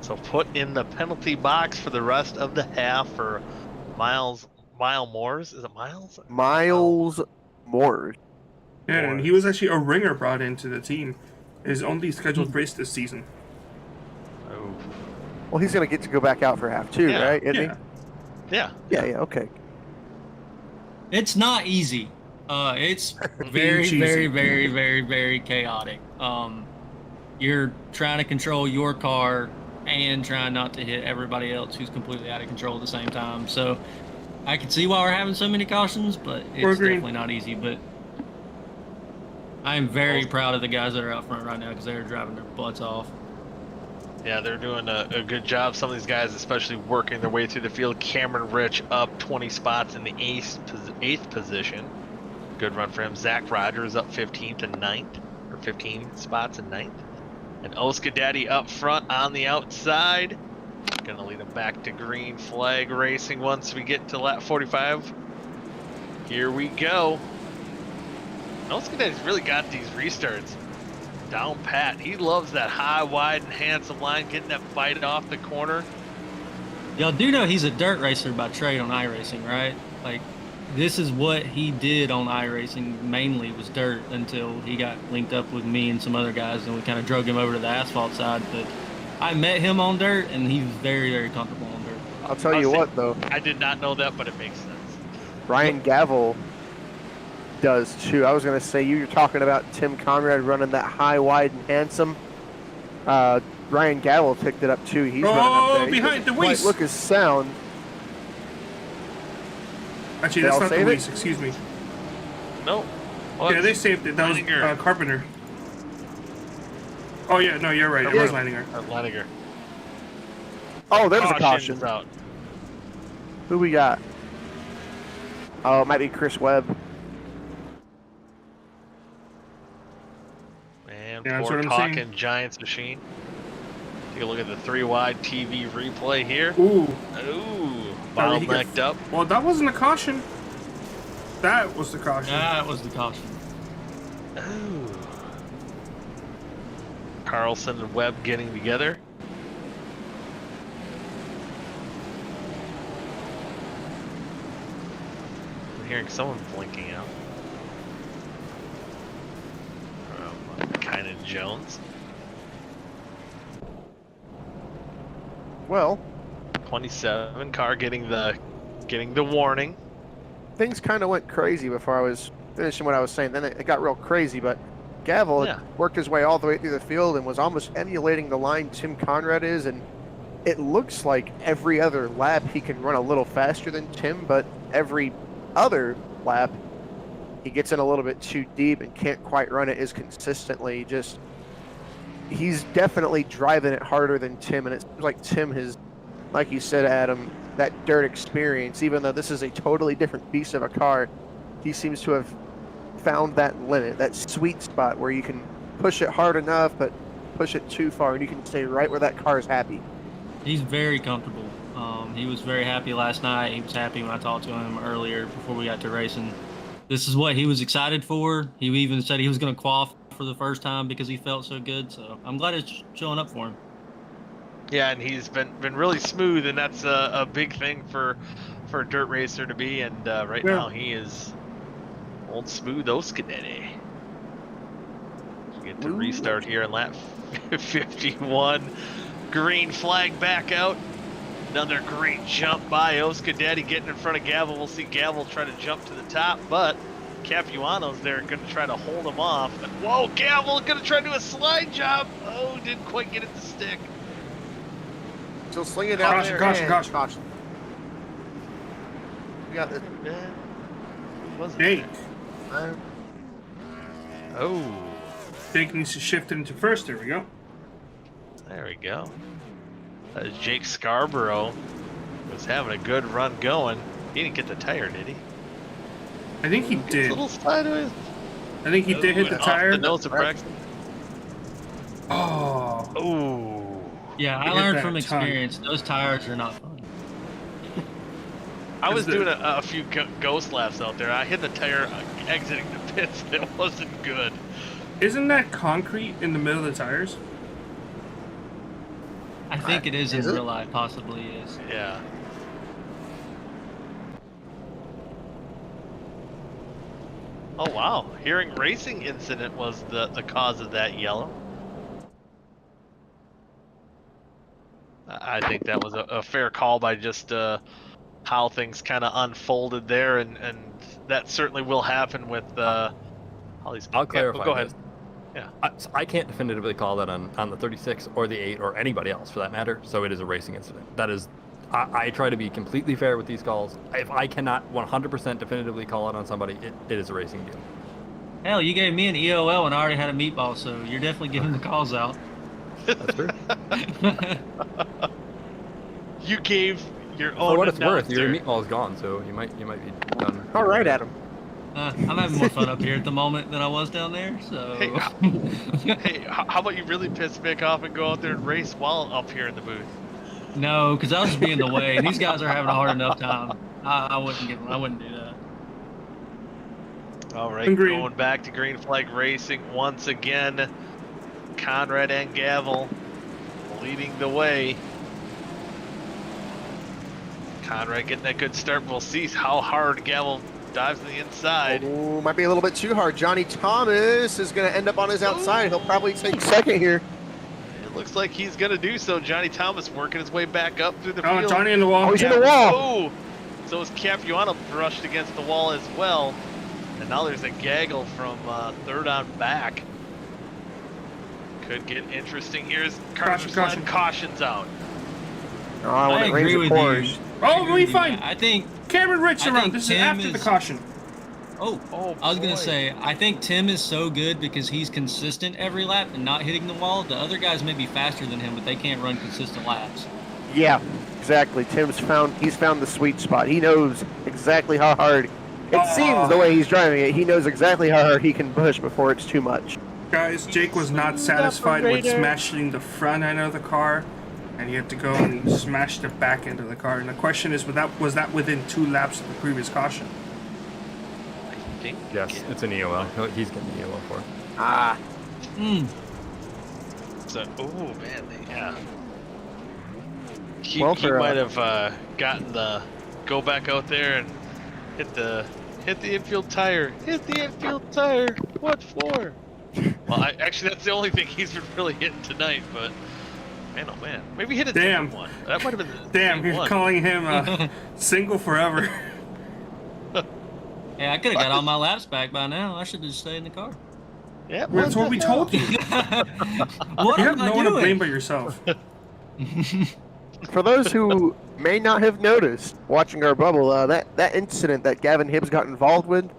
So put in the penalty box for the rest of the half for Mile Moores. Is it Miles? Miles Moore. Yeah, and he was actually a ringer brought into the team. His only scheduled race this season. Oh. Well, he's going to get to go back out for half 2, Yeah, right? Isn't Yeah. Yeah. he? Yeah, okay. It's not easy. It's very, cheesy. very, very, very, very chaotic. You're trying to control your car and trying not to hit everybody else who's completely out of control at the same time. So I can see why we're having so many cautions, but it's green. definitely not easy. But I am very proud of the guys that are out front right now because they're driving their butts off. Yeah, they're doing a good job. Some of these guys, especially working their way through the field. Cameron Rich up 20 spots in the eighth position. Good run for him. Zach Rogers up 15th and 9th, or 15 spots in 9th. And OSCA Daddy up front on the outside. Gonna lead him back to green flag racing once we get to lap 45. Here we go. OSCA Daddy's really got these restarts down pat. He loves that high, wide, and handsome line, getting that bite off the corner. Y'all do know he's a dirt racer by trade on iRacing, right? Like, this is what he did on iRacing, mainly was dirt until he got linked up with me and some other guys, and we kind of drug him over to the asphalt side. But I met him on dirt, and he was very, very comfortable on dirt. I'll tell you what, though. I did not know that, but it makes sense. Ryan Gavel does, too. I was going to say, you're talking about Tim Conrad running that high, wide, and handsome. Ryan Gavel picked it up, too. He's running up there. Behind the He doesn't quite Weiss. look as sound. Actually, They that's all not the save it? Weiss, excuse me. No. Well, Yeah, they saved it. That was Leininger. Carpenter. Oh, yeah, no, you're right. It was Leininger. Leininger. Oh, there's a Caution caution. is out. Who we got? Oh, it might be Chris Webb. Man, Yeah, that's poor what I'm talking saying. Giants machine. Take a look at the 3-wide TV replay here. Ooh. Ooh, Sorry, he got- bottlenecked up. Well, that wasn't a caution. That was the caution. That was the caution. Ooh. Carlson and Webb getting together. I'm hearing someone blinking out. Kynan Jones. Well, 27 car getting the warning. things kind of went crazy before I was finishing what I was saying. Then it got real crazy, but Gavel Yeah. worked his way all the way through the field and was almost emulating the line Tim Conrad is, and it looks like every other lap he can run a little faster than Tim, but every other lap he gets in a little bit too deep and can't quite run it as consistently. Just, he's definitely driving it harder than Tim, and it seems like Tim has, like you said, Adam, that dirt experience, even though this is a totally different piece of a car, he seems to have found that limit, that sweet spot where you can push it hard enough, but push it too far, and you can stay right where that car is happy. He's very comfortable. He was very happy last night. He was happy when I talked to him earlier before we got to racing. This is what he was excited for. He even said he was going to qualify for the first time because he felt so good. So I'm glad it's showing up for him. Yeah, and he's been really smooth, and that's a big thing for for a dirt racer to be, and right now he is old smooth Oscadetti. Get to restart here in lap 51. Green flag back out. Another great jump by Oscadetti getting in front of Gavel. We'll see Gavel try to jump to the top, but Capuano's there going to try to hold him off. Whoa, Gavel going to try to do a slide job. Oh, didn't quite get it to stick. Still slinging down there. Caution. We got this. Jake. Oh. Jake needs to shift it into first. There we go. There we go. Jake Scarborough was having a good run going. He didn't get the tire, did he? I think he did. A little sideways. I think he did hit the tire. The nose of Braxton. Oh. Ooh. Yeah, I learned from experience. Those tires are not fun. I was doing a few ghost laps out there. I hit the tire exiting the pits, and it wasn't good. Isn't that concrete in the middle of the tires? I think it is in real life, possibly is. Yeah. Oh wow, hearing racing incident was the cause of that yellow. I think that was a fair call by just how things kind of unfolded there, and that certainly will happen with all these. I'll clarify. Go ahead. Yeah. I can't definitively call that on the 36 or the 8 or anybody else for that matter. So it is a racing incident. That is, I try to be completely fair with these calls. If I cannot 100% definitively call it on somebody, it is a racing deal. Hell, you gave me an EOL and I already had a meatball, so you're definitely giving the calls out. That's true. You gave your own. For what it's worth, announcer. your meatball's gone, so you might be done. All right, Adam. I'm having more fun up here at the moment than I was down there, so... Hey, how about you really piss Vic off and go out there and race while up here in the booth? No, because I'll just be in the way. These guys are having a hard enough time. I wouldn't do that. All right, going back to green flag racing once again. Conrad and Gavel leading the way. Conrad getting that good start. We'll see how hard Gavel dives to the inside. Oh, might be a little bit too hard. Johnny Thomas is going to end up on his outside. He'll probably take second here. It looks like he's going to do so. Johnny Thomas working his way back up through the field. Johnny in the wall. Oh, he's in the wall. Oh, so is Capuano brushed against the wall as well. And now there's a gaggle from third on back. Could get interesting here as caution's out. Oh, I agree with you. Oh, we fine. I think Cameron Rich around. This is after the caution. Oh, I was gonna say, I think Tim is so good because he's consistent every lap and not hitting the wall. The other guys may be faster than him, but they can't run consistent laps. Yeah, exactly. He's found the sweet spot. He knows exactly how hard. It seems the way he's driving it, he knows exactly how hard he can push before it's too much. Guys, Jake was not satisfied with smashing the front end of the car, and he had to go and smash the back end of the car. And the question is, was that within 2 laps of the previous caution? I think. Yes, it's an EOL. He's getting the EOL for it. Ah. So, oh man, yeah. He Well, might have gotten the go back out there and hit the infield tire. Hit the infield tire. What for? Well, actually, that's the only thing he's been really hitting tonight. But man, oh man, maybe hit a different one. That might have been the Damn, you're calling him single forever. Hey, I could have got all my laps back by now. I should just stay in the car. Yeah, that's what we told you. What You am have I no one to doing? blame but yourself. For those who may not have noticed, watching our bubble, that incident that Gavin Hibbs got involved with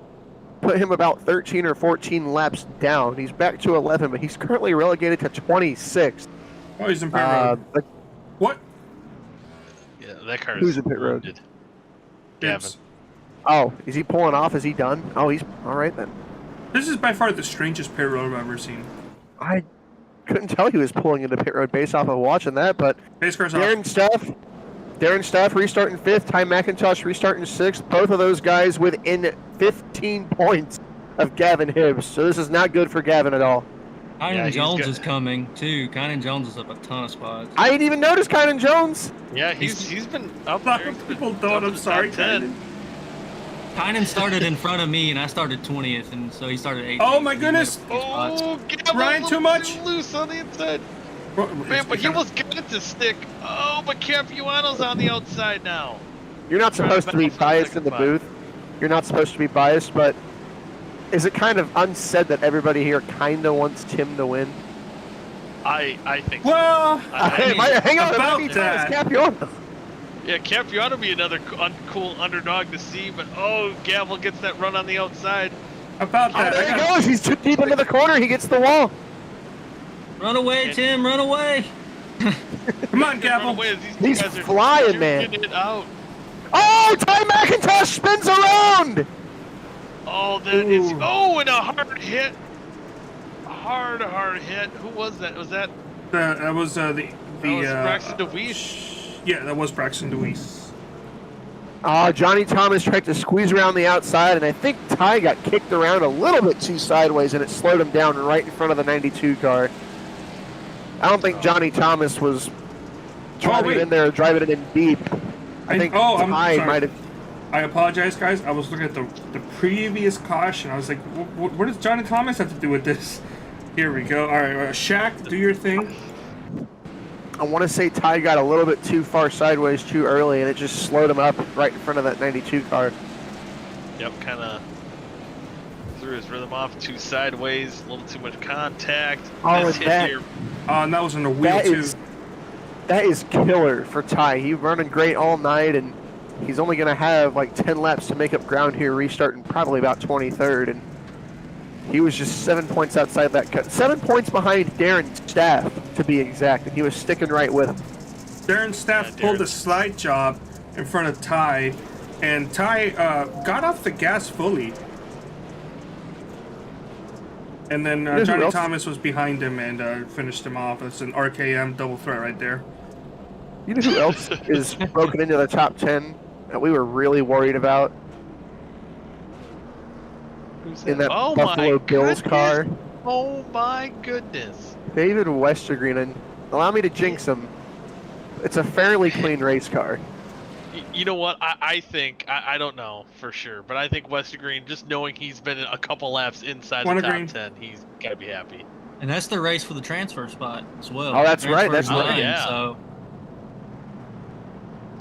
put him about 13 or 14 laps down. He's back to 11, but he's currently relegated to 26. Oh, he's in pit road. What? Yeah, that car Who's is in pit road? wounded. Gavin. Oh, is he pulling off? Is he done? Oh, he's all right then. This is by far the strangest pit road I've ever seen. I couldn't tell he was pulling into pit road based off of watching that, but Pace car's off. Darren Staff restarting 5th, Ty McIntosh restarting 6th. Both of those guys within 15 points of Gavin Hibbs. So this is not good for Gavin at all. Kynan he's Jones got- is coming too. Kynan Jones is up a ton of spots. I didn't even notice Kynan Jones. Yeah, he's been up A lot there. of He's people been thought up in I'm the sorry, top 10. Kynan started in front of me, and I started 20th, and so he started 18th. Oh my He made goodness! a few spots. Oh, Gavel Ryan, a little too much? Too loose on the inside. Bro, Man, but he almost got it to stick. Oh, but Capuano's on the outside now. You're not Trying to supposed to be battle for the biased in second the spot. booth. You're not supposed to be biased, but is it kind of unsaid that everybody here kind of wants Tim to win? I think so. Well, Hey, hang on, about maybe that. Capuano. Yeah, Capuano would be another cool underdog to see, but oh, Gavel gets that run on the outside. about Oh, that. there I he got- goes. He's too deep into the corner. He gets the wall. Run away, Tim! Run away! Come on, Run Gavel. away as these He's guys are flying, man. shooting it out. Oh, Ty McIntosh spins around. Oh, that is. Ooh. Oh, and a hard hit. Hard hit. Who was that? Was that? That was the That was Braxton DeWeese. Yeah, that was Braxton DeWeese. Johnny Thomas tried to squeeze around the outside, and I think Ty got kicked around a little bit too sideways, and it slowed him down right in front of the 92 car. I don't think Johnny Thomas was driving wait. it in there, driving it in deep. I think I'm Ty sorry. might have. I apologize, guys. I was looking at the previous caution. I was like, what does Johnny Thomas have to do with this? Here we go. All right, Shaq, do your thing. I want to say Ty got a little bit too far sideways too early, and it just slowed him up right in front of that 92 car. Yep, kind of threw his rhythm off. Too sideways, a little too much contact. Oh, This and hit that- here. And that was on the wheel That too. is killer for Ty. He's running great all night, and he's only going to have like 10 laps to make up ground here, restarting probably about 23rd. And he was just 7 points outside that cut. 7 points behind Darren Staff, to be exact, and he was sticking right with him. Darren Staff Yeah, pulled Darren. a slide job in front of Ty, and Ty got off the gas fully. And then who Johnny else? Thomas was behind him and finished him off. It's an RKM double threat right there. You know who else is broken into the top 10 that we were really worried about Who's in that Oh Buffalo my Bills goodness. car? Oh my goodness. David Westergreen, and allow me to jinx him. It's a fairly clean race car. You know what? I think I don't know for sure, but I think Westergreen, just knowing he's been a couple laps inside the top Green. 10, he's gotta be happy. And that's the race for the transfer spot as well. Oh, that's right, Transfer's that's right. mine, Yeah. So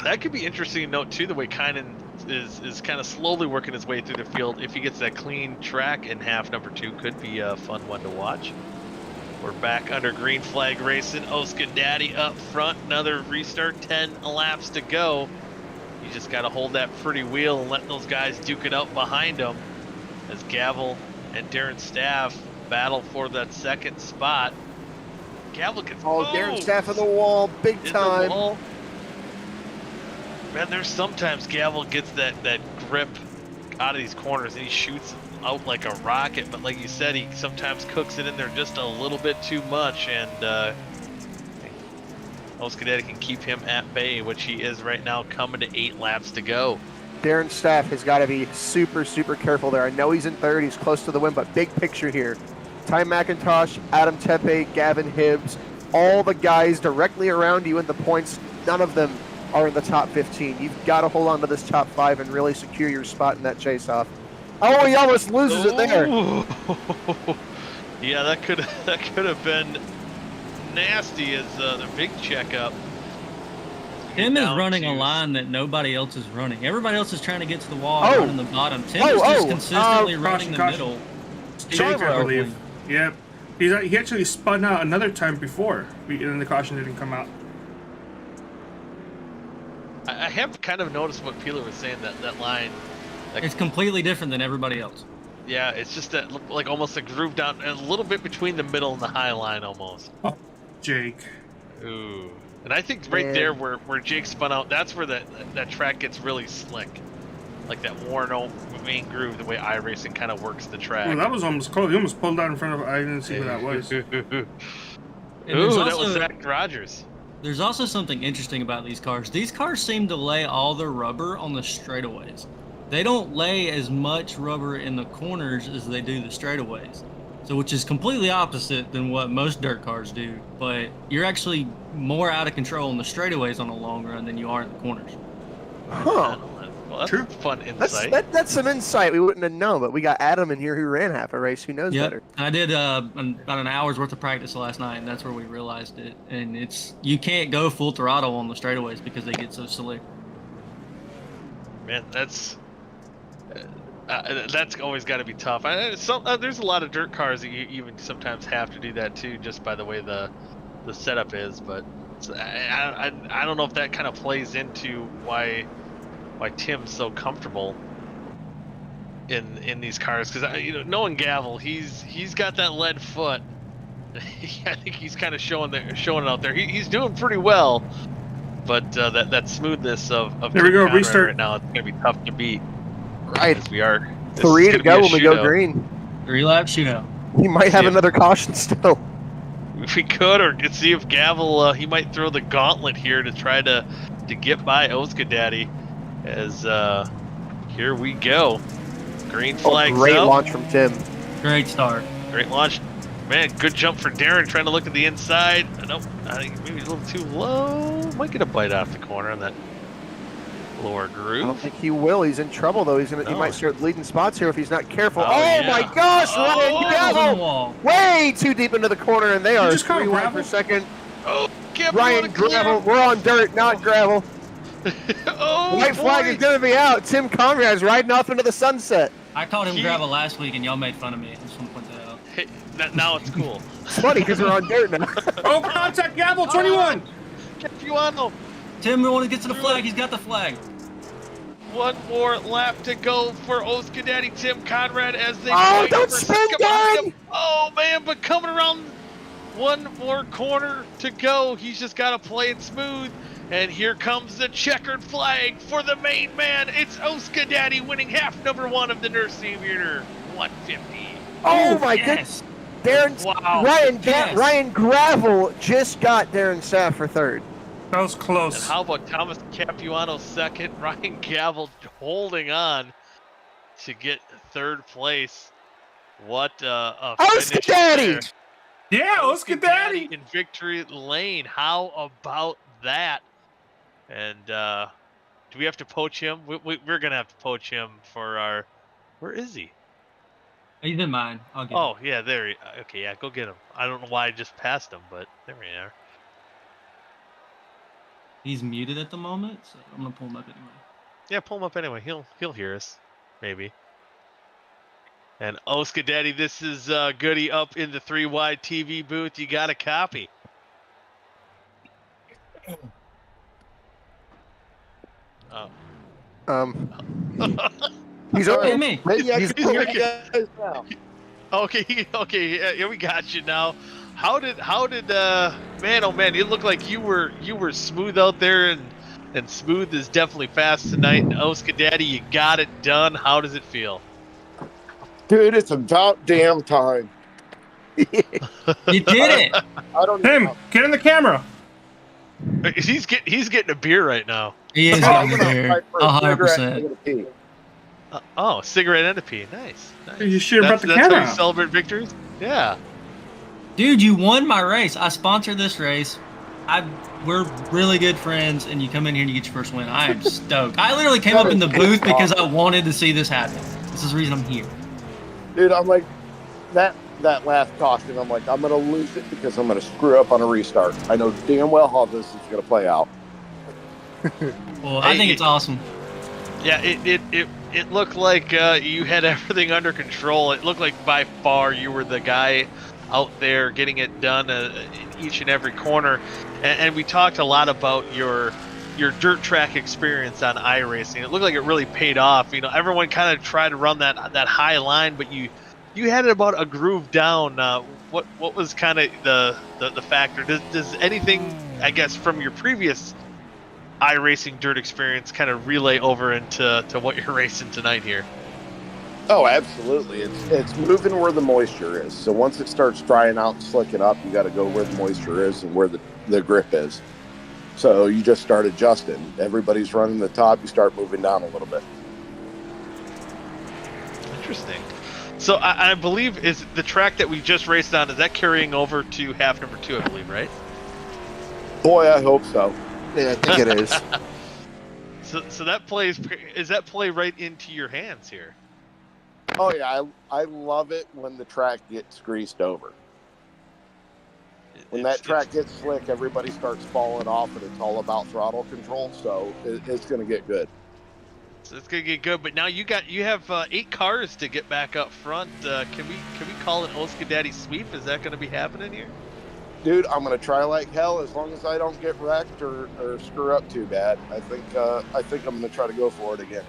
That could be interesting to note too. The way Kynan is kind of slowly working his way through the field. If he gets that clean track in half number 2, could be a fun one to watch. We're back under green flag racing. OSCA Daddy up front. Another restart. 10 laps to go. You just got to hold that pretty wheel and let those guys duke it out behind him as Gavel and Darren Staff battle for that second spot. Gavel gets Darren Staff in the wall, big in the time. wall. Man, there's sometimes Gavel gets that grip out of these corners and he shoots out like a rocket, but like you said, he sometimes cooks it in there just a little bit too much, and OSCA Daddy can keep him at bay, which he is right now, coming to 8 laps to go. Darren Staff has got to be super, super careful there. I know he's in third, he's close to the win, but big picture here. Ty McIntosh, Adam Tepe, Gavin Hibbs, all the guys directly around you in the points, none of them are in the top 15. You've got to hold on to this top 5 and really secure your spot in that chase-off. Oh, he almost loses it there. Ooh. Yeah, that could have been nasty as the big checkup. Tim is Down running to- a line that nobody else is running. Everybody else is trying to get to the wall, Oh. running the bottom. Tim Oh, is just oh, consistently caution, running the caution. middle. Jake, I Charles believe. Oakland. Yep. He actually spun out another time before, and the caution didn't come out. I have kind of noticed what Peeler was saying, that line. It's completely different than everybody else. Yeah, it's just that like almost a groove down a little bit between the middle and the high line almost. Jake. Ooh. And I think right Man. there where Jake spun out, that's where that track gets really slick. Like that worn out main groove, the way iRacing kind of works the track. Well, that was almost close. He almost pulled out in front of. I didn't see who that was. Ooh, And there's that was also- Zach Rogers. There's also something interesting about these cars. These cars seem to lay all their rubber on the straightaways. They don't lay as much rubber in the corners as they do the straightaways. So, which is completely opposite than what most dirt cars do. But you're actually more out of control in the straightaways on a long run than you are in the corners. Huh. Well, that's True. fun insight. That's some insight we wouldn't have known, but we got Adam in here who ran half a race. Who knows better? I did about an hour's worth of practice last night, and that's where we realized it. And you can't go full throttle on the straightaways because they get so slick. Man, that's always got to be tough. There's a lot of dirt cars that you even sometimes have to do that too, just by the way the setup is. But I don't know if that kind of plays into why Tim's so comfortable in these cars, because knowing Gavel, he's got that lead foot. I think he's kind of showing it out there. He's doing pretty well, but that smoothness of there we go, Conrad restart right now, it's gonna be tough to beat. Right. As we are 3 to go when we go green. 3-lap shootout. We might have another caution still. If we could, or could see if Gavel he might throw the gauntlet here to try to get by OSCA Daddy. As here we go, green flags great out. launch from Tim. Great start. Great launch, man. Good jump for Darren, trying to look at the inside. Nope, I think maybe a little too low. Might get a bite off the corner on that lower I don't groove. think he will. He's in trouble though. He might start leading spots here if he's not careful. Oh, yeah. My gosh, Ryan Gavel! Wall. Way too deep into the corner, and they are just call 3 gravel? per second. Oh, Gavel Ryan on a clear. Gravel. We're on dirt, not gravel. Oh, White flag is going to be out. Tim Conrad's riding off into the sunset. I called him gravel last week, and y'all made fun of me. I just want to point that out. Hey, now it's cool. It's funny because we're on dirt now. Oh, contact Gavel 21. Capuano. Tim, we want to get to the flag. He's got the flag. One more lap to go for OSCA Daddy Tim Conrad as they Oh, fight don't for spin, second behind Darren! him. Oh man, but coming around one more corner to go. He's just got to play it smooth. And here comes the checkered flag for the main man. It's OSCA Daddy winning half number 1 of the NurseAviator 150. Oh my goodness. Darren, Wow. Ryan Gravel just got Darren Saff for 3rd. That was close. And how about Thomas Capuano 2nd? Ryan Gavel holding on to get 3rd place. What a OSCA finish Daddy! there. Yeah, OSCA Daddy. In victory lane. How about that? And do we have to poach him? We're gonna have to poach him for our. Where is he? He's in mine. I'll get him. Oh yeah, there he. Okay, yeah, go get him. I don't know why I just passed him, but there we are. He's muted at the moment, so I'm gonna pull him up anyway. Yeah, pull him up anyway. He'll hear us, maybe. And OSCA Daddy, this is Goody up in the 3 wide TV booth. You got a copy. He's Hey, over. me. He's over. Okay, yeah, we got you now. How did man, oh man, it looked like you were smooth out there, and smooth is definitely fast tonight. And OSCA Daddy, you got it done. How does it feel? Dude, it's about damn time. You did it. I don't Tim, know. get in the camera. He's getting a beer right now. He is I'm getting gonna there. fight for a cigarette and 100%. get a pee. Oh, cigarette and a pee. Nice. You should have brought the That's camera how you out. celebrate victories. Yeah. Dude, you won my race. I sponsored this race. We're really good friends, and you come in here and you get your first win. I am stoked. I literally came up in the booth because I wanted to see this happen. This is the reason I'm here. Dude, I'm like, that last caution, I'm like, I'm going to lose it because I'm going to screw up on a restart. I know damn well how this is going to play out. Well, I think it's awesome. Yeah, it looked like you had everything under control. It looked like by far you were the guy out there getting it done in each and every corner. And we talked a lot about your dirt track experience on iRacing. It looked like it really paid off. You know, everyone kind of tried to run that high line, but you had it about a groove down. What was kind of the factor? Does anything, I guess, from your previous iRacing dirt experience kind of relay over into what you're racing tonight here? Oh, absolutely. It's moving where the moisture is. So once it starts drying out and slicking up, you got to go where the moisture is and where the grip is. So you just start adjusting. Everybody's running the top. You start moving down a little bit. Interesting. So I believe is the track that we just raced on, is that carrying over to half number 2, I believe, right? Boy, I hope so. Yeah, I think it is. So that play right into your hands here? Oh yeah, I love it when the track gets greased over. When that track gets slick, everybody starts falling off, and it's all about throttle control. So it's going to get good. So it's gonna get good, but now you have 8 cars to get back up front. Can we call an OSCA Daddy sweep? Is that gonna be happening here? Dude, I'm going to try like hell as long as I don't get wrecked or screw up too bad. I think I'm going to try to go for it again.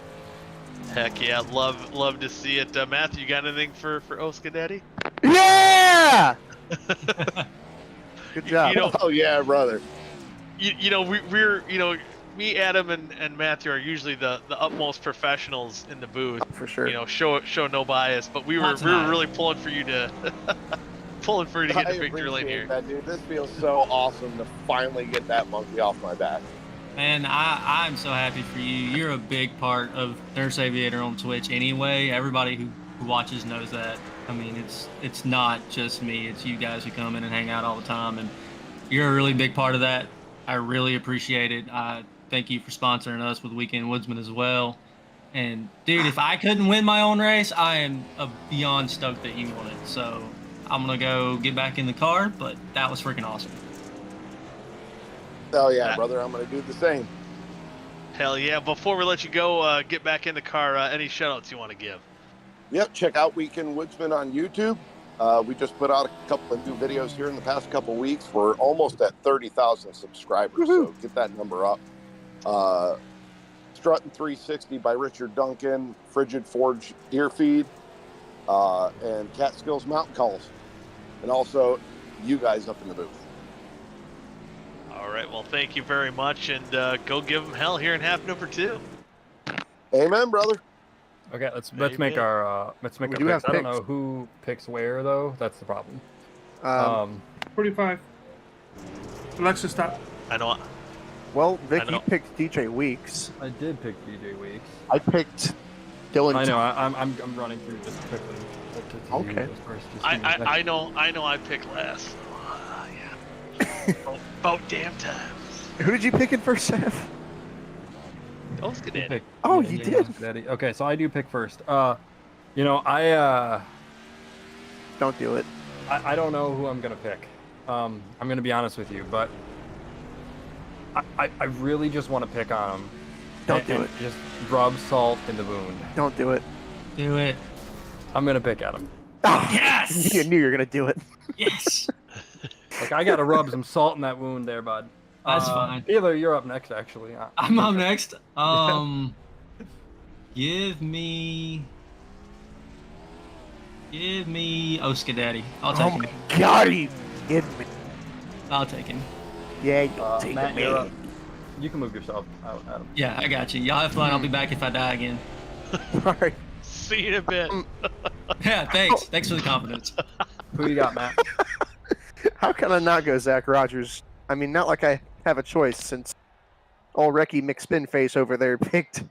Heck yeah, love to see it. Matthew, you got anything for OSCA Daddy? Yeah! Good job. Oh yeah, brother. We're me, Adam, and Matthew are usually the utmost professionals in the booth. For sure. Show no bias, but we were really pulling for you to get the victory lane here. That, dude. This feels so awesome to finally get that monkey off my back. Man, I'm so happy for you. You're a big part of NurseAviator on Twitch anyway. Everybody who watches knows that. I mean, it's not just me. It's you guys who come in and hang out all the time, and you're a really big part of that. I really appreciate it. Thank you for sponsoring us with Weekend Woodsmen as well. And dude, if I couldn't win my own race, I am beyond stoked that you won it. So I'm gonna go get back in the car, but that was freaking awesome. Oh yeah, brother, I'm gonna do the same. Hell yeah! Before we let you go, get back in the car. Any shoutouts you want to give? Yep, check out Weekend Woodsman on YouTube. We just put out a couple of new videos here in the past couple of weeks. We're almost at 30,000 subscribers, so get that number up. Strutting 360 by Richard Duncan, Frigid Forge Deer Feed, and Catskills Mountain Calls, and also you guys up in the booth. All right, well, thank you very much, and go give them hell here in half number 2. Amen, brother. Okay, let's make our picks. I don't know who picks where though. That's the problem. 45. Alexa, stop. I know. Well, Vic, you picked DJ Weeks. I did pick DJ Weeks. I picked Dylan. I know. I'm running through just quickly. Okay. I know. I picked last. Yeah. About damn time. Who did you pick in first, Seth? OSCA Daddy. Oh, you did? Daddy. Okay, so I do pick first. I don't do it. I don't know who I'm gonna pick. I'm gonna be honest with you, but I really just want to pick on him. Don't do it. Just rub salt in the wound. Don't do it. Do it. I'm gonna pick Adam. Oh, Yes! You knew you were gonna do it. Yes. Like I gotta rub some salt in that wound there, bud. That's fine. Either you're up next, actually. I'm up next. Give me OSCA Daddy. I'll take him. Oh my God, you kidding me? I'll take him. Yeah, you take Matt, me. you're up. You can move yourself out, Adam. Yeah, I got you. Y'all have fun. I'll be back if I die again. All right. See you in a bit. Yeah, thanks. Thanks for the confidence. Who you got, Matt? How can I not go Zach Rogers? I mean, not like I have a choice since old Recky McSpinface over there picked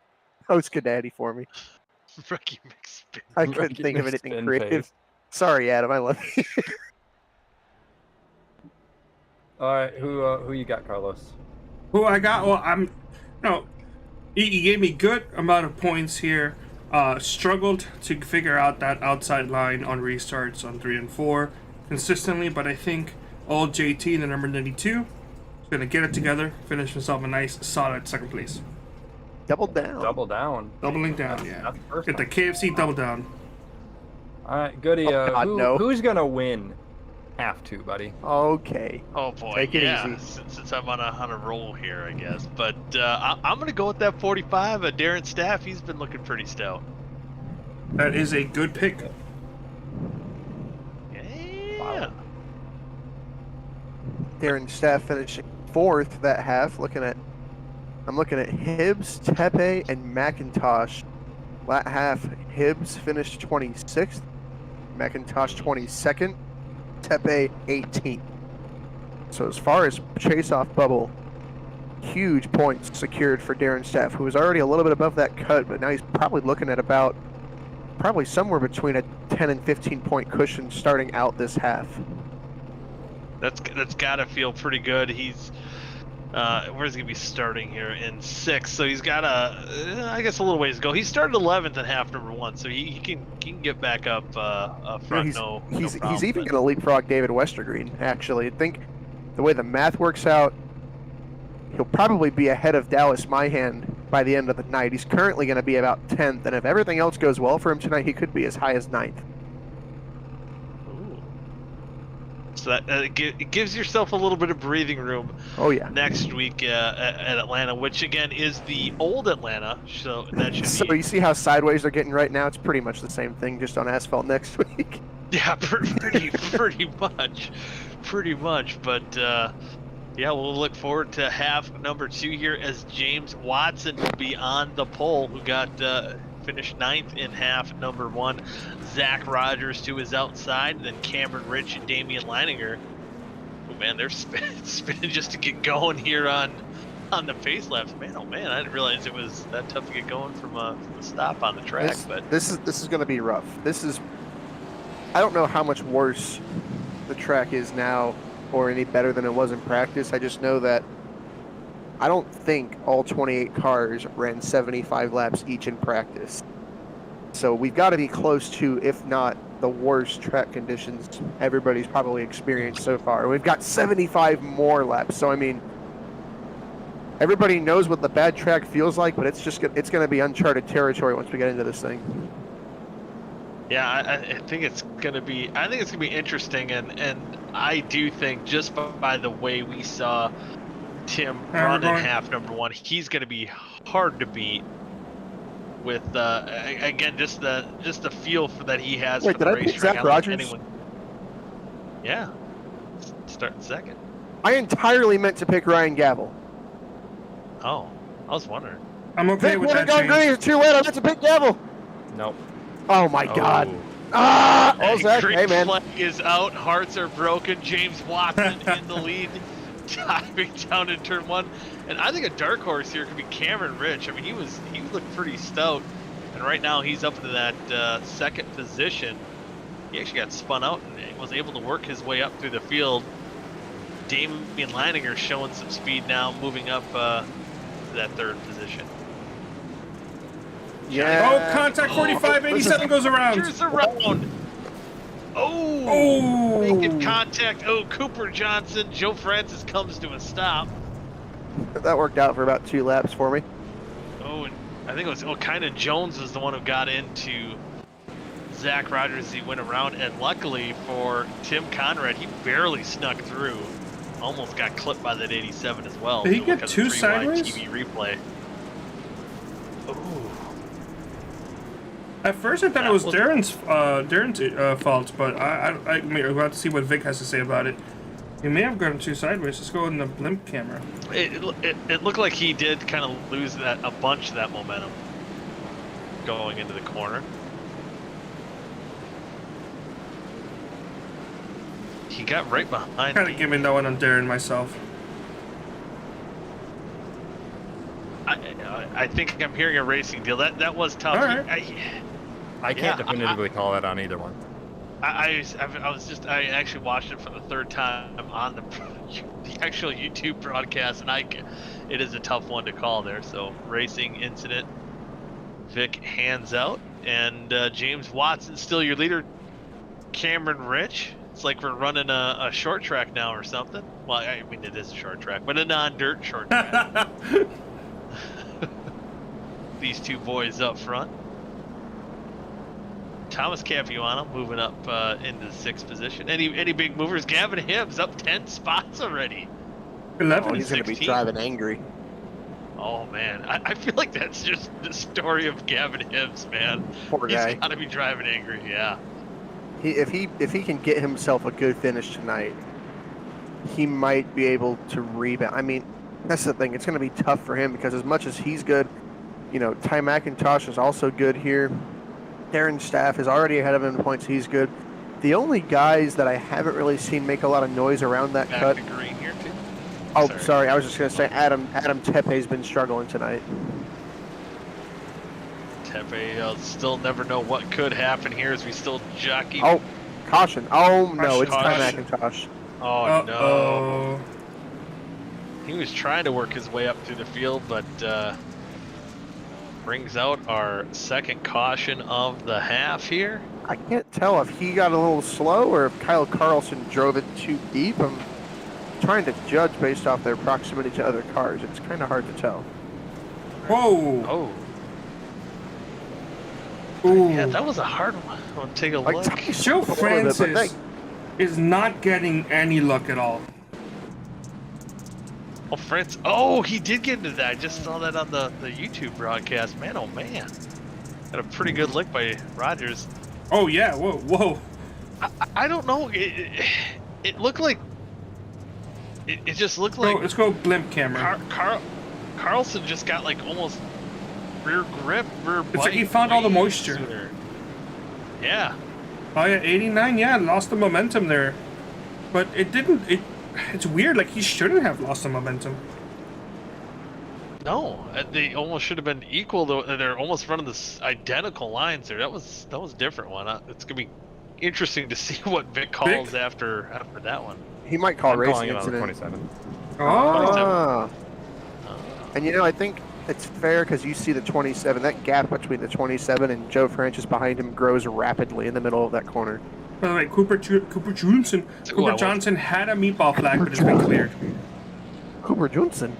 OSCA Daddy for me. Rookie McSpin. I couldn't think of anything creative. Sorry, Adam. I love you. All right, who you got, Carlos? Who I got? Well, he gave me good amount of points here. Struggled to figure out that outside line on restarts on 3 and 4 consistently, but I think old JT, the number 92, is gonna get it together, finish himself a nice, solid second place. Double down. Double down. Doubling down, yeah. That's the first Get the one. KFC double down. All right, Goody. God, no. Who's gonna win? Have to, buddy. Okay. Oh boy, Take it yeah. easy. Since I'm on a roll here, I guess. But I'm gonna go with that 45. Darren Staff, he's been looking pretty stout. That is a good pick. Yeah. Darren Staff finishing 4th that half. I'm looking at Hibbs, Tepe, and McIntosh. That half, Hibbs finished 26th, McIntosh 22nd, Tepe 18th. So as far as chase-off bubble, huge points secured for Darren Staff, who was already a little bit above that cut, but now he's probably looking at probably somewhere between a 10 and 15 point cushion starting out this half. That's got to feel pretty good. He's where's he gonna be starting here in 6th? So he's got I guess a little ways to go. He started 11th in half number 1, so he can get back up front. He's even going to leapfrog David Westergreen. Actually, I think the way the math works out, he'll probably be ahead of Dallas Myhan by the end of the night. He's currently going to be about 10th, and if everything else goes well for him tonight, he could be as high as 9th. So that it gives yourself a little bit of breathing room. Oh yeah. Next week at Atlanta, which again is the old Atlanta, so that should. So you see how sideways they're getting right now? It's pretty much the same thing, just on asphalt next week. Yeah, pretty much. But yeah, we'll look forward to half number 2 here as James Watson will be on the pole, who got finished 9th in half number 1. Zach Rogers to his outside, then Cameron Rich and Damian Leininger. Oh man, they're spinning just to get going here on the pace laps. Man, oh man, I didn't realize it was that tough to get going from a stop on the track. This is going to be rough. I don't know how much worse the track is now or any better than it was in practice. I just know that I don't think all 28 cars ran 75 laps each in practice. So we've got to be close to, if not the worst track conditions everybody's probably experienced so far. We've got 75 more laps. So, I mean, everybody knows what the bad track feels like, but it's going to be uncharted territory once we get into this thing. Yeah, I think it's gonna be interesting, and I do think just by the way we saw Tim run in half number 1, he's gonna be hard to beat. With again, just the feel for that he has. Wait, for the did I pick Zach Rogers? Yeah, starting 2nd. I entirely meant to pick Ryan Gavel. Oh, I was wondering. I'm okay with that change. Green, too late. I meant to pick Gavel. Nope. Oh my God. Zach, hey man. Flag is out. Hearts are broken. James Watson in the lead, diving down in turn 1. And I think a dark horse here could be Cameron Rich. I mean, he looked pretty stout, and right now he's up into that 2nd position. He actually got spun out and was able to work his way up through the field. Damian Leininger showing some speed now, moving up to that 3rd position. Yeah. Oh, contact 45, 87 goes around. Here's around. Oh, making contact. Oh, Cooper Johnson. Joe Francis comes to a stop. That worked out for about 2 laps for me. Oh, and I think it was kind of Jones was the one who got into Zach Rogers as he went around, and luckily for Tim Conrad, he barely snuck through. Almost got clipped by that 87 as well. Did he get 2 sideways? TV replay. Oh. At first, I thought it was Darren's fault, but we're about to see what Vic has to say about it. He may have gone 2 sideways. Let's go in the blimp camera. It looked like he did kind of lose a bunch of that momentum going into the corner. He got right behind. Kind of giving that one on Darren myself. I think I'm hearing a racing deal. That was tough. All right. I can't definitively call that on either one. I actually watched it for the 3rd time on the actual YouTube broadcast, and it is a tough one to call there. So racing incident. Vic hands out, and James Watson still your leader. Cameron Rich. It's like we're running a short track now or something. Well, I mean it is a short track, but a non-dirt short track. These 2 boys up front. Thomas Capuano moving up into the 6th position. Any big movers? Gavin Hibbs up 10 spots already. 11. He's going to be driving angry. Oh man, I feel like that's just the story of Gavin Hibbs, man. Poor guy. He's got to be driving angry. Yeah. If he can get himself a good finish tonight, he might be able to rebound. I mean, that's the thing. It's going to be tough for him because as much as he's good, you know, Ty McIntosh is also good here. Darren Staff is already ahead of him in points. He's good. The only guys that I haven't really seen make a lot of noise around that Back cut. to green here too. Oh, sorry. I was just going to say Adam Tepe's been struggling tonight. Tepe still never know what could happen here as we still jockey. Oh, caution. Oh, no, it's Ty Caution. McIntosh. Oh, no. Uh-oh. He was trying to work his way up through the field, but brings out our second caution of the half here. I can't tell if he got a little slow or if Kyle Carlson drove it too deep. I'm trying to judge based off their proximity to other cars. It's kind of hard to tell. Whoa. Oh. Ooh. Yeah, that was a hard one. I'll take a Like, look. Joe Francis is not getting any luck at all. Oh, France. Oh, he did get into that. I just saw that on the YouTube broadcast. Man, oh, man. Got a pretty good lick by Rogers. Oh, yeah. Whoa. I don't know. It looked like... It just looked like... Let's go blimp camera. Carlson just got, like, almost rear grip, rear bite. It's like he found all the way moisture. sooner. Yeah. Oh, yeah, 89, yeah, lost the momentum there. But it didn't... It's weird, like, he shouldn't have lost the momentum. No, they almost should have been equal, though. They're almost running this identical lines there. That was a different one. It's gonna be interesting to see what Vic calls after that one. He might call I'm racing calling it on the incident. 27. Ah. And you know, I think it's fair because you see the 27. That gap between the 27 and Joe Francis behind him grows rapidly in the middle of that corner. By the way, Cooper Johnson had a meatball flag, but it's been cleared. Cooper Johnson.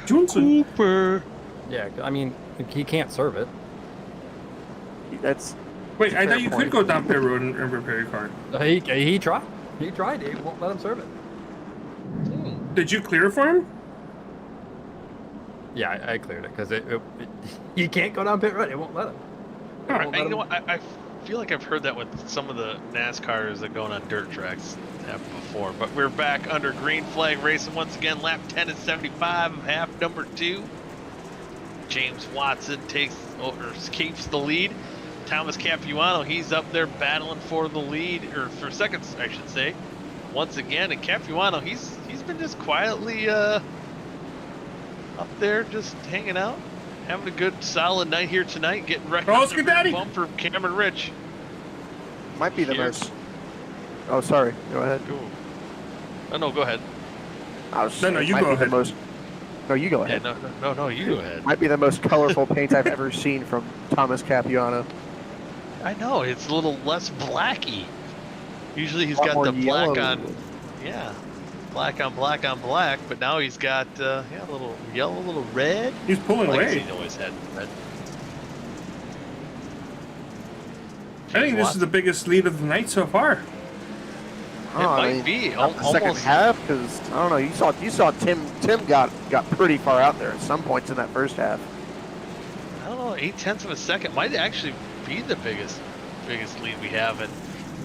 Cooper. Yeah, I mean, he can't serve it. That's. Wait, I fair thought you point. could go down pit road and repair your car. He tried. He tried. He won't let him serve it. Did you clear it for him? Yeah, I cleared it because he can't go down pit road. It won't let him. You know what? I feel like I've heard that with some of the NASCARs that going on dirt tracks before. But we're back under green flag racing once again. Lap 10 and 75 of half number 2. James Watson keeps the lead. Thomas Capuano, he's up there battling for the lead, or for seconds, I should say. Once again, and Capuano, he's been just quietly up there, just hanging out, having a good, solid night here tonight, getting wrecked on the rear bump for Cameron Rich. Might be the most. Oh, sorry. Go ahead. Oh no, go ahead. No, you go ahead. No, you go ahead. Yeah, no, you go ahead. Might be the most colorful paint I've ever seen from Thomas Capuano. I know, it's a little less blacky. Usually he's got the black on, black on black on black, but now he's got a little yellow, a little red. He's pulling away. He always had red. I think this is the biggest lead of the night so far. It might be the second half, because I don't know. You saw Tim got pretty far out there at some points in that first half. I don't know. 0.8 of a second might actually be the biggest lead we have. And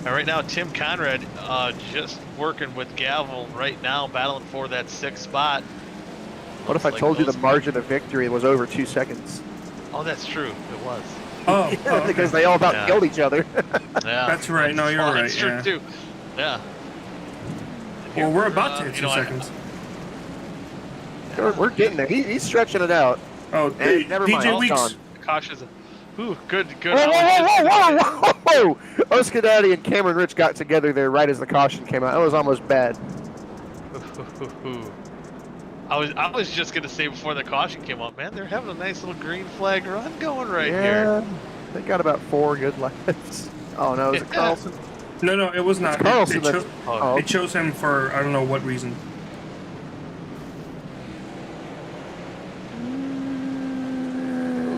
right now, Tim Conrad just working with Gavel right now, battling for that 6th spot. What if I told you the margin of victory was over 2 seconds? Oh, that's true. It was. Oh, okay. Because they all about killed each other. Yeah, that's right. No, you're right. That's true too. Yeah. Well, we're about to hit 2 seconds. We're getting there. He's stretching it out. Oh, never mind. DJ Weeks. Cautious. Ooh, good. Whoa! OSCA Daddy and Cameron Rich got together there right as the caution came out. That was almost bad. I was just gonna say before the caution came out, man, they're having a nice little green flag run going right here. They got about 4 good laps. Oh no, is it Carlson? No, it was not. Carlson. It chose him for I don't know what reason.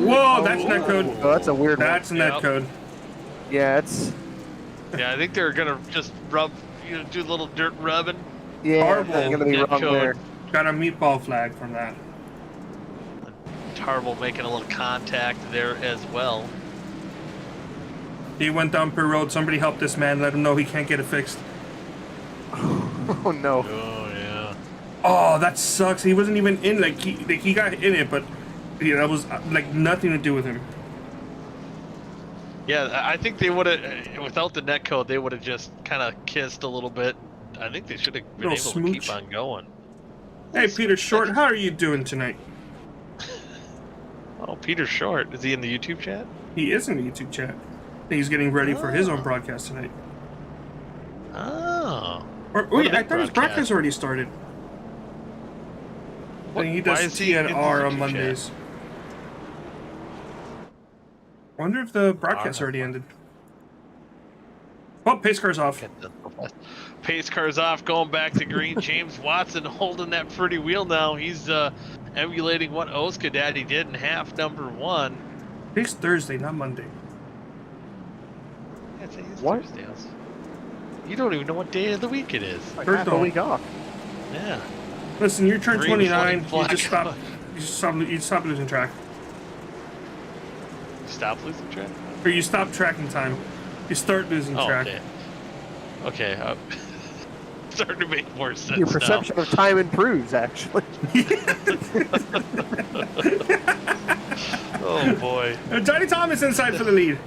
Whoa, that's netcode. Oh, that's a weird one. That's netcode. Yeah, it's. Yeah, I think they're gonna just do a little dirt rubbing. Yeah, Horrible. they're gonna be wrong there. Got a meatball flag from that. Tarble making a little contact there as well. He went down per road. Somebody help this man. Let him know he can't get it fixed. Oh no. Oh yeah. Oh, that sucks. He wasn't even in. Like he got in it, but that was like nothing to do with him. Yeah, I think they would have, without the netcode, they would have just kind of kissed a little bit. I think they should have been able to keep on going. Hey, Peter Short, how are you doing tonight? Oh, Peter Short. Is he in the YouTube chat? He is in the YouTube chat. He's getting ready for his own broadcast tonight. Oh. Or wait, I thought his broadcast already started. What, He does TNR on Mondays. I wonder if the broadcast already ended. Oh, pace car's off. Pace car's off, going back to green. James Watson holding that pretty wheel now. He's emulating what OSCA Daddy did in half number 1. It's Thursday, not Monday. Yeah, it's What? Thursday. You don't even know what day of the week it is. Like half a week off. Yeah. Listen, you turned Green 29. You flag. just stop losing track. Stop losing track? Or you stop tracking time. You start losing track. Okay. Starting to make more sense. Your perception of time improves, actually. Oh boy. Johnny Thomas inside for the lead.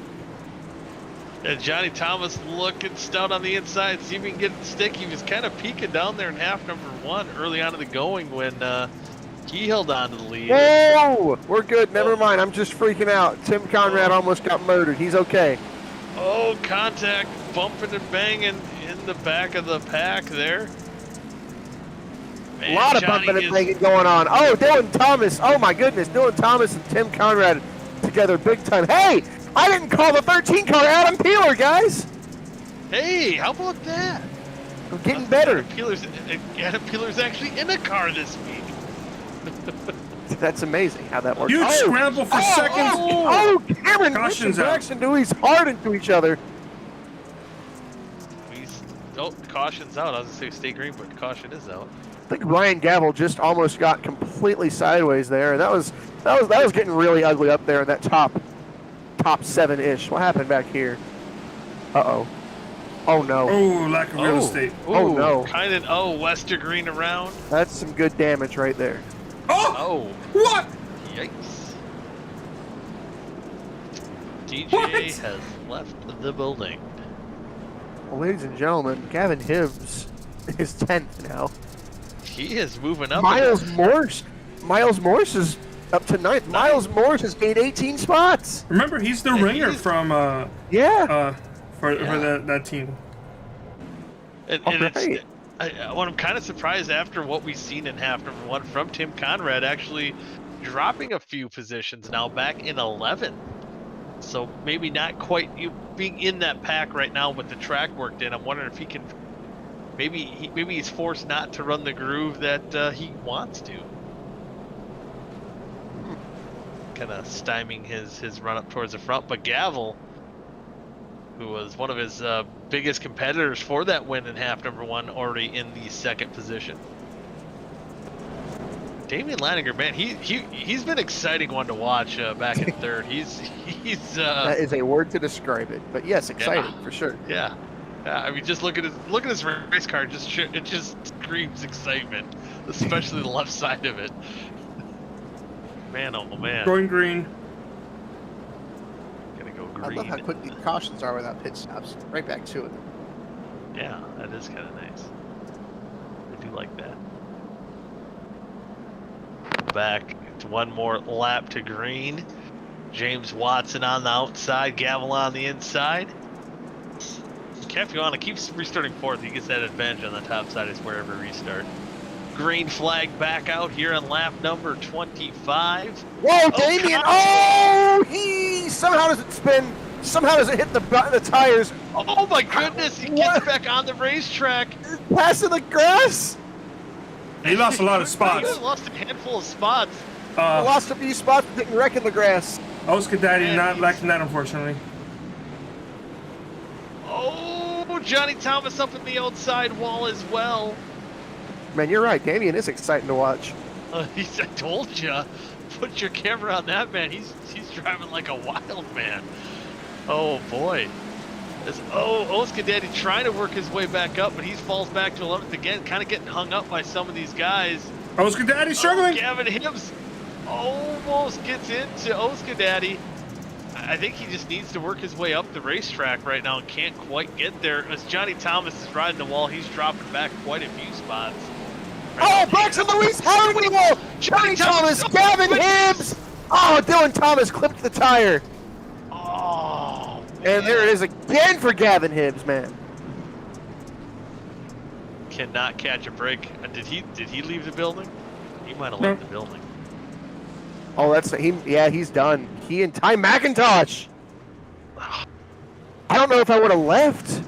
And Johnny Thomas looking stout on the inside. See if he can get it to stick. He was kind of peeking down there in half number 1 early on in the going when he held on to the lead. Whoa! We're good. Never mind. I'm just freaking out. Tim Conrad almost got murdered. He's okay. Oh, contact, bumping and banging in the back of the pack there. A lot of bumping and banging going on. Oh, Dylan Thomas. Oh, my goodness. Dylan Thomas and Tim Conrad together big time. Hey! I didn't call the 13 car Adam Peeler, guys! Hey, how about that? I'm getting better. Adam Peeler's actually in a car this week. That's amazing how that works. Huge scramble for seconds. Oh, Cameron and Braxton Dewey's hard into each other. Caution's out. I was going to say stay green, but caution is out. I think Ryan Gavel just almost got completely sideways there. That was getting really ugly up there in that top 7-ish. What happened back here? Uh-oh. Oh, no. Oh, lack of real estate. Oh, no. Wester Green around. That's some good damage right there. Oh! What? Yikes. DJ has left the building. Well, ladies and gentlemen, Gavin Hibbs is 10th now. He is moving up. Miles Morse is up to 9th. Miles Morse has gained 18 spots. Remember, he's the ringer from for that team. And it's, what I'm kind of surprised after what we've seen in half number 1 from Tim Conrad, actually dropping a few positions now, back in 11th. So maybe not quite being in that pack right now with the track worked in. I'm wondering if he can. Maybe he's forced not to run the groove that he wants to. Kind of stymieing his run up towards the front. But Gavel, who was one of his biggest competitors for that win in half number 1, already in the 2nd position. Damian Leinemann, man, he's been an exciting one to watch back in 3rd. He's that is a word to describe it, but yes, exciting for sure. Yeah. I mean, just look at his race car. It just screams excitement, especially the left side of it. Man, oh man. Going green. Gonna go green. I love how quick the cautions are without pit stops. Right back to it. Yeah, that is kind of nice. I do like that. Back to one more lap to green. James Watson on the outside, Gavel on the inside. Capuana keeps restarting 4th. He gets that advantage on the top side is wherever restart. Green flag back out here on lap number 25. Whoa, Damian! Oh, he somehow doesn't spin. Somehow doesn't hit the tires. Oh my goodness! He gets back on the racetrack. Passing the grass. He lost a lot of spots. He lost a handful of spots. Lost a few spots, but didn't wreck in the grass. OSCA Daddy not lacking that, unfortunately. Oh, Johnny Thomas up in the outside wall as well. Man, you're right. Damian is exciting to watch. I told you. Put your camera on that man. He's driving like a wild man. Oh boy. OSCA Daddy trying to work his way back up, but he falls back to 11th again, kind of getting hung up by some of these guys. OSCA Daddy struggling. Gavin Hibbs almost gets into OSCA Daddy. I think he just needs to work his way up the racetrack right now and can't quite get there. As Johnny Thomas is riding the wall, he's dropping back quite a few spots. Oh, Braxton Luis, how do we go? Johnny Thomas, Gavin Hibbs, Oh, Dylan Thomas clipped the tire. Oh, And there it is again for Gavin Hibbs, man. cannot catch a break. Did he leave the building? He might have left the building. Oh, that's he. Yeah, he's done. He and Ty McIntosh. I don't know if I would have left.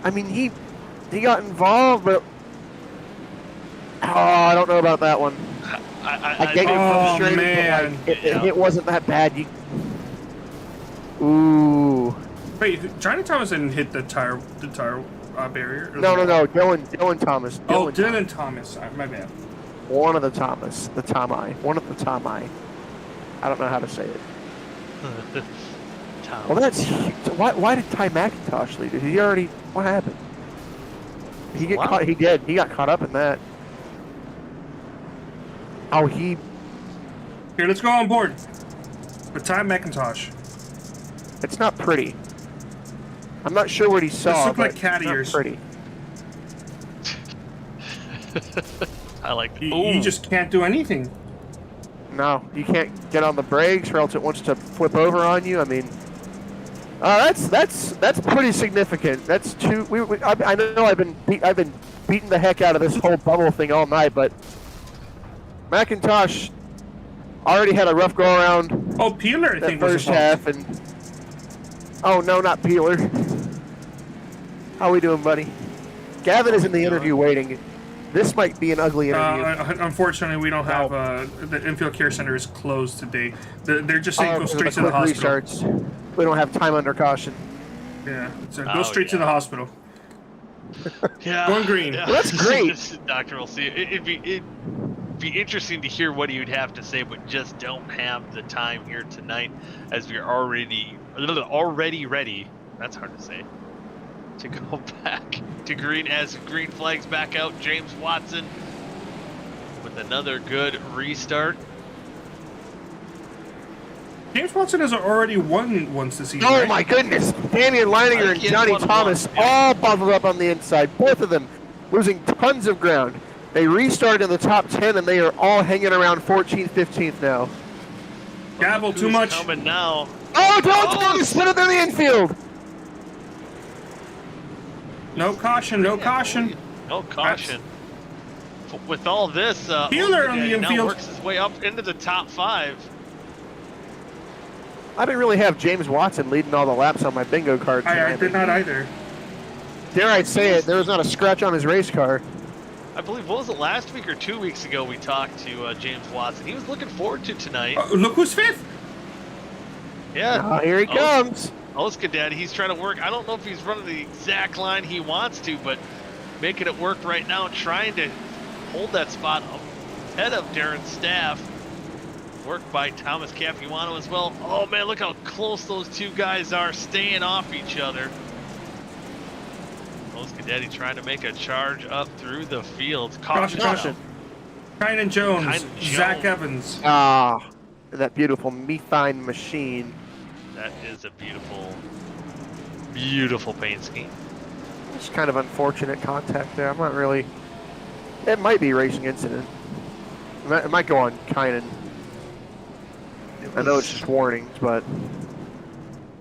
I mean, he got involved, but I don't know about that one. I get you frustrated, man. but like, it wasn't that bad. Ooh. Wait, Johnny Thomas didn't hit the tire barrier? Or No. Dylan Thomas. Dylan Thomas. My bad. One of the Thomas. The Tomai. One of the Tomai. I don't know how to say it. Well, that's why did Ty McIntosh leave? Did he already? What happened? He get caught. He did. He got caught up in that. Oh, he. Here, let's go on board. With Ty McIntosh. It's not pretty. I'm not sure what he saw. This look like cat it's not ears. pretty. I like. You just can't do anything. No, you can't get on the brakes, or else it wants to flip over on you. I mean, that's pretty significant. That's two. I know I've been beating the heck out of this whole bubble thing all night, but McIntosh already had a rough go around. Oh, Peeler, I that think was first half, and oh no, not Peeler. How we doing, buddy? Gavin is in the interview waiting. This might be an ugly interview. Unfortunately, we don't have the infield care center is closed today. They're just saying go straight to the hospital. Restarts. We don't have time under caution. Yeah, so go straight to the hospital. Yeah, going green. Yeah. Well, that's great. Doctor will see. It'd be interesting to hear what he would have to say, but just don't have the time here tonight, as we're already ready. That's hard to say. To go back to green as green flags back out. James Watson with another good restart. James Watson has already won once this season. Oh right? my goodness! Damian Leininger and Johnny Thomas all buckled up on the inside. Both of them losing tons of ground. They restarted in the top 10, and they are all hanging around 14th, 15th now. Gavel, too much. Coming now. Oh, don't Thomas split it in the infield. No caution, no caution. No caution. With all this, Peeler on the now infield works his way up into the top 5. I didn't really have James Watson leading all the laps on my bingo card tonight. I did not either. Dare I say it, there was not a scratch on his race car. I believe, what was it, last week or 2 weeks ago we talked to James Watson. He was looking forward to tonight. Look who's 5th. Yeah. Here he comes. OSCA Daddy, he's trying to work. I don't know if he's running the exact line he wants to, but making it work right now, trying to hold that spot ahead of Darren's staff. Work by Thomas Capuano as well. Oh man, look how close those two guys are, staying off each other. OSCA Daddy trying to make a charge up through the field. Caution. Kynan Jones, Zach Evans. Ah, that beautiful methine machine. That is a beautiful paint scheme. It's kind of unfortunate contact there. I'm not really. It might be a racing incident. It might go on Kynan. I know it's just warnings, but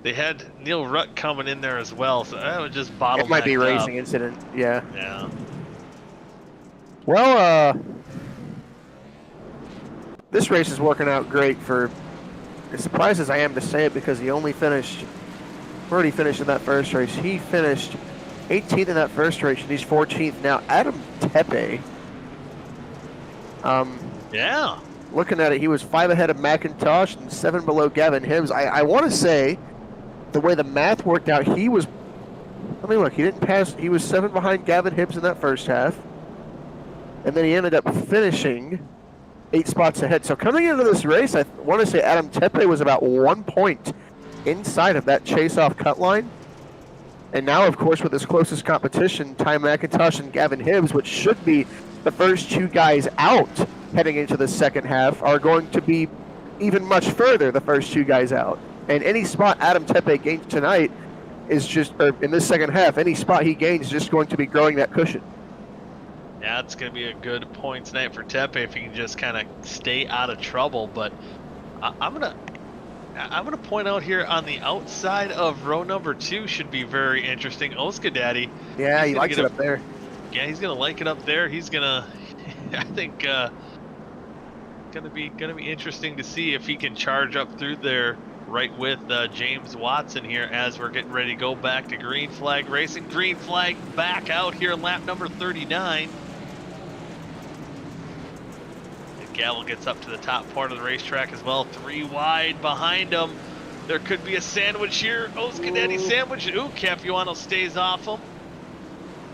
they had Neil Rutt coming in there as well, so that would just bottle. It might be a racing incident. Yeah. Yeah. Well, this race is working out great for. As surprised as I am to say it, because he already finished in that first race. He finished 18th in that first race, and he's 14th now. Adam Tepe. Yeah. Looking at it, he was 5 ahead of McIntosh and 7 below Gavin Hibbs. I want to say, the way the math worked out, he was. Let me look. He didn't pass. He was 7 behind Gavin Hibbs in that first half, and then he ended up finishing 8 spots ahead. So coming into this race, I want to say Adam Tepe was about 1 point inside of that chase-off cut line. And now, of course, with his closest competition, Ty McIntosh and Gavin Hibbs, which should be the first 2 guys out heading into the second half, are going to be even much further, the first 2 guys out. And any spot Adam Tepe gains tonight is just, or in this second half, any spot he gains is just going to be growing that cushion. Yeah, it's going to be a good points night for Tepe if he can just kind of stay out of trouble. But I'm gonna point out here on the outside of row number 2 should be very interesting. OSCA Daddy. Yeah, he's he gonna likes get it up there. Yeah, he's gonna like it up there. He's gonna, I think, gonna be interesting to see if he can charge up through there right with James Watson here as we're getting ready to go back to green flag racing. Green flag back out here in lap number 39. And Gavel gets up to the top part of the racetrack as well. 3 wide behind him. There could be a sandwich here. OSCA Daddy sandwich. Ooh, Capuano stays off him.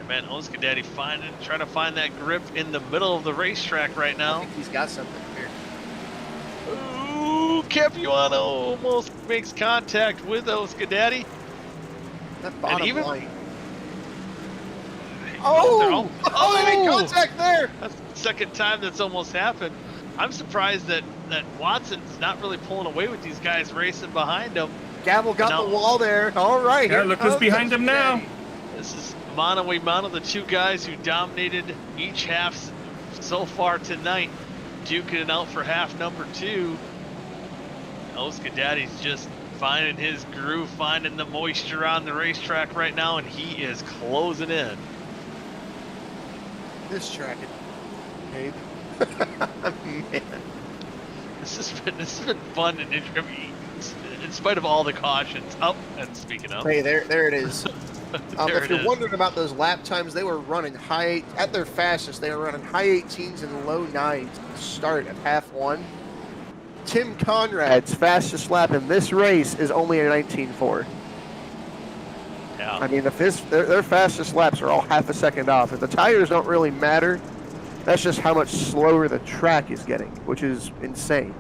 Man, OSCA Daddy trying to find that grip in the middle of the racetrack right I now. think he's got something here. Ooh, Capuano almost makes contact with OSCA Daddy. That bottom even- line. Oh, They made contact there. That's the second time that's almost happened. I'm surprised that Watson's not really pulling away with these guys racing behind him. Gavel got No. the wall there. All right. Yeah, here look who's comes behind him now. Daddy. This is mano a mano, the 2 guys who dominated each half so far tonight, duking it out for half number 2. OSCA Daddy's just finding his groove, finding the moisture on the racetrack right now, and he is closing in. This track. Hey, Man. This has been fun and interesting, in spite of all the cautions. Oh, and speaking of, Hey, there it is. there If it you're is. wondering about those lap times, they were running high at their fastest. They were running high 18s and low 9s at the start of half 1. Tim Conrad's fastest lap in this race is only a 19.4. Yeah. I mean, if their fastest laps are all half a second off. If the tires don't really matter, that's just how much slower the track is getting, which is insane.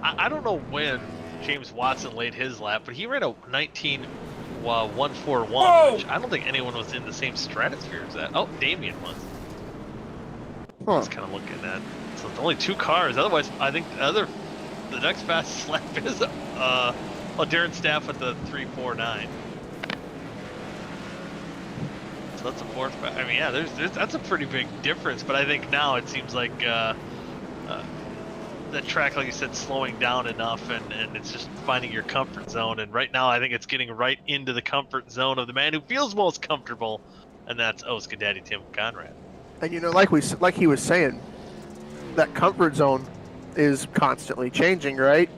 I don't know when James Watson laid his lap, but he ran a 19.141, Whoa! which I don't think anyone was in the same stratosphere as that. Oh, Damien was. I Huh. was kind of looking at. So it's only 2 cars. Otherwise, I think the next fastest lap is Darren Staff with the 3.49. So that's a 4th. I mean, yeah, that's a pretty big difference. But I think now it seems like the track, like you said, slowing down enough, and it's just finding your comfort zone. And right now, I think it's getting right into the comfort zone of the man who feels most comfortable, and that's OSCA Daddy Tim Conrad. And like he was saying, that comfort zone is constantly changing, right?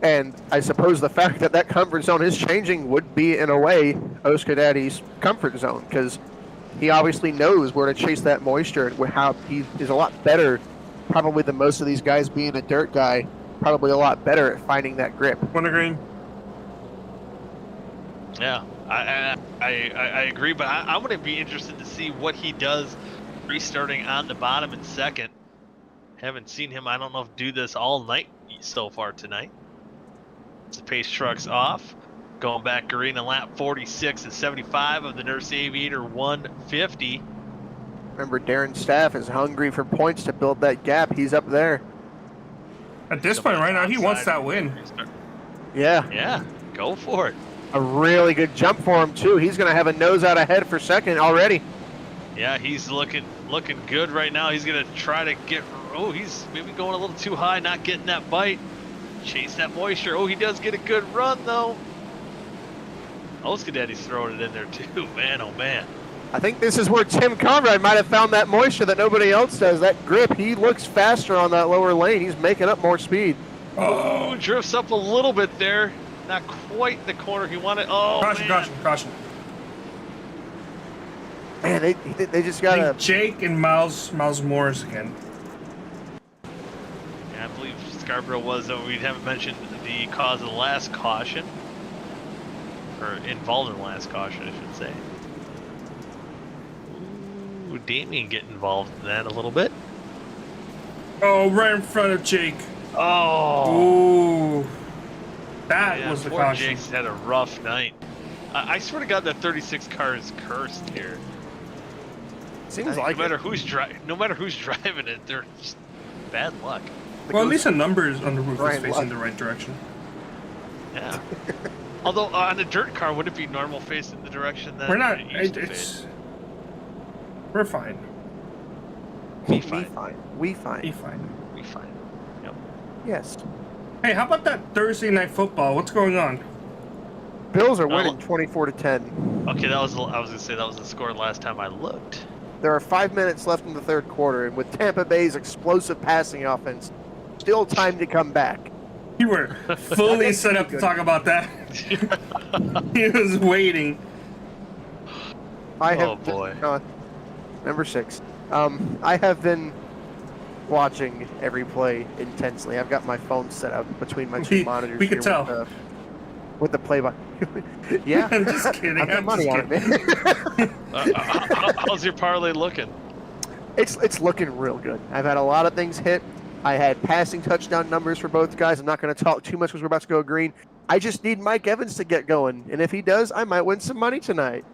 And I suppose the fact that comfort zone is changing would be, in a way, OSCA Daddy's comfort zone, because he obviously knows where to chase that moisture, and how he is a lot better, probably than most of these guys, being a dirt guy, probably a lot better at finding that grip. Winter green. Yeah, I agree, but I'm going to be interested to see what he does restarting on the bottom in second. Haven't seen him, I don't know, do this all night so far tonight. The pace truck's off. Going back green in lap 46 and 75 of the NurseAviator 150. Remember, Darren Staff is hungry for points to build that gap. He's up there. At this point right now, he wants that win. Yeah, Yeah, go for it. a really good jump for him, too. He's going to have a nose out ahead for second already. Yeah, he's looking good right now. He's going to try to get... Oh, he's maybe going a little too high, not getting that bite. Chase that moisture. Oh, he does get a good run, though. OSCA Daddy's throwing it in there, too. Man, oh, man. I think this is where Tim Conrad might have found that moisture that nobody else does. That grip, he looks faster on that lower lane. He's making up more speed. Oh, drifts up a little bit there. Not quite the corner he wanted. Oh, Caution, man. caution. Man, they just I got think to... Jake and Miles Morris again. Yeah, I believe Scarborough was, we haven't mentioned the cause of the last caution. Or involved in the last caution, I should say. Ooh, Damien get involved in that a little bit. Oh, right in front of Jake. Oh. Ooh. That Yeah, was the poor caution. Jake's had a rough night. I swear to God, that 36 car is cursed here. Seems No like matter it. who's driving it, they're just bad luck. Well, at least the numbers on the roof is Brian facing Luck. the right direction. Yeah. Although on a dirt car, would it be normal facing the direction that We're not. it used to face? It's. We're fine. Be We fine. fine. We Be fine. fine. Be fine. Yep. Yes. Hey, how about that Thursday night football? What's going on? Bills are winning 24-10. Okay, I was gonna say that was the score last time I looked. There are 5 minutes left in the third quarter, and with Tampa Bay's explosive passing offense, still time to come back. You were fully set up to talk about that. He was waiting. Oh boy. Number 6. I have been watching every play intensely. I've got my phone set up between my two monitors. We could tell. With the play by. Yeah. I'm just kidding. I've got money on it. How's your parlay looking? It's looking real good. I've had a lot of things hit. I had passing touchdown numbers for both guys. I'm not going to talk too much because we're about to go green. I just need Mike Evans to get going, and if he does, I might win some money tonight.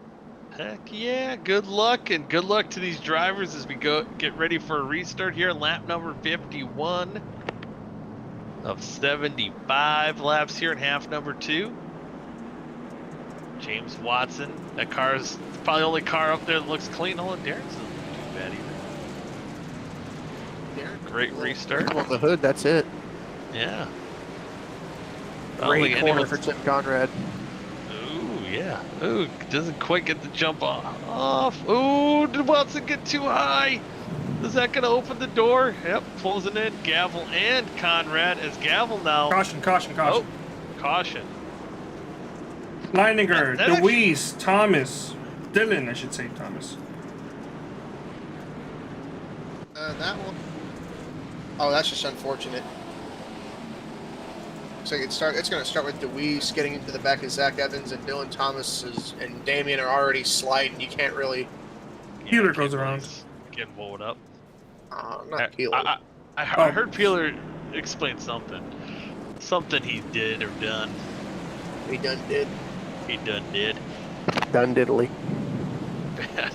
Heck yeah, good luck, and good luck to these drivers as we get ready for a restart here in lap number 51 of 75 laps here in half number 2. James Watson, that car's probably the only car up there that looks clean. Oh, Darren's not too bad either. Great restart. On the hood, that's it. Yeah. Great corner for Tim Conrad. Ooh, yeah. Ooh, doesn't quite get the jump off. Ooh, did Watson get too high? Is that going to open the door? Yep, closing in. Gavel and Conrad as Gavel now. Caution, caution, caution. Oh, caution. Leininger, DeWeese, Thomas. Dylan, I should say Thomas. That one. Oh, that's just unfortunate. So it's going to start with DeWeese getting into the back of Zach Evans, and Dylan Thomas and Damian are already sliding. You can't really. Peeler goes around. Getting blowed up. Not Peeler. I heard Peeler explain something. Something he did or done. He done did. He done did. Done diddly.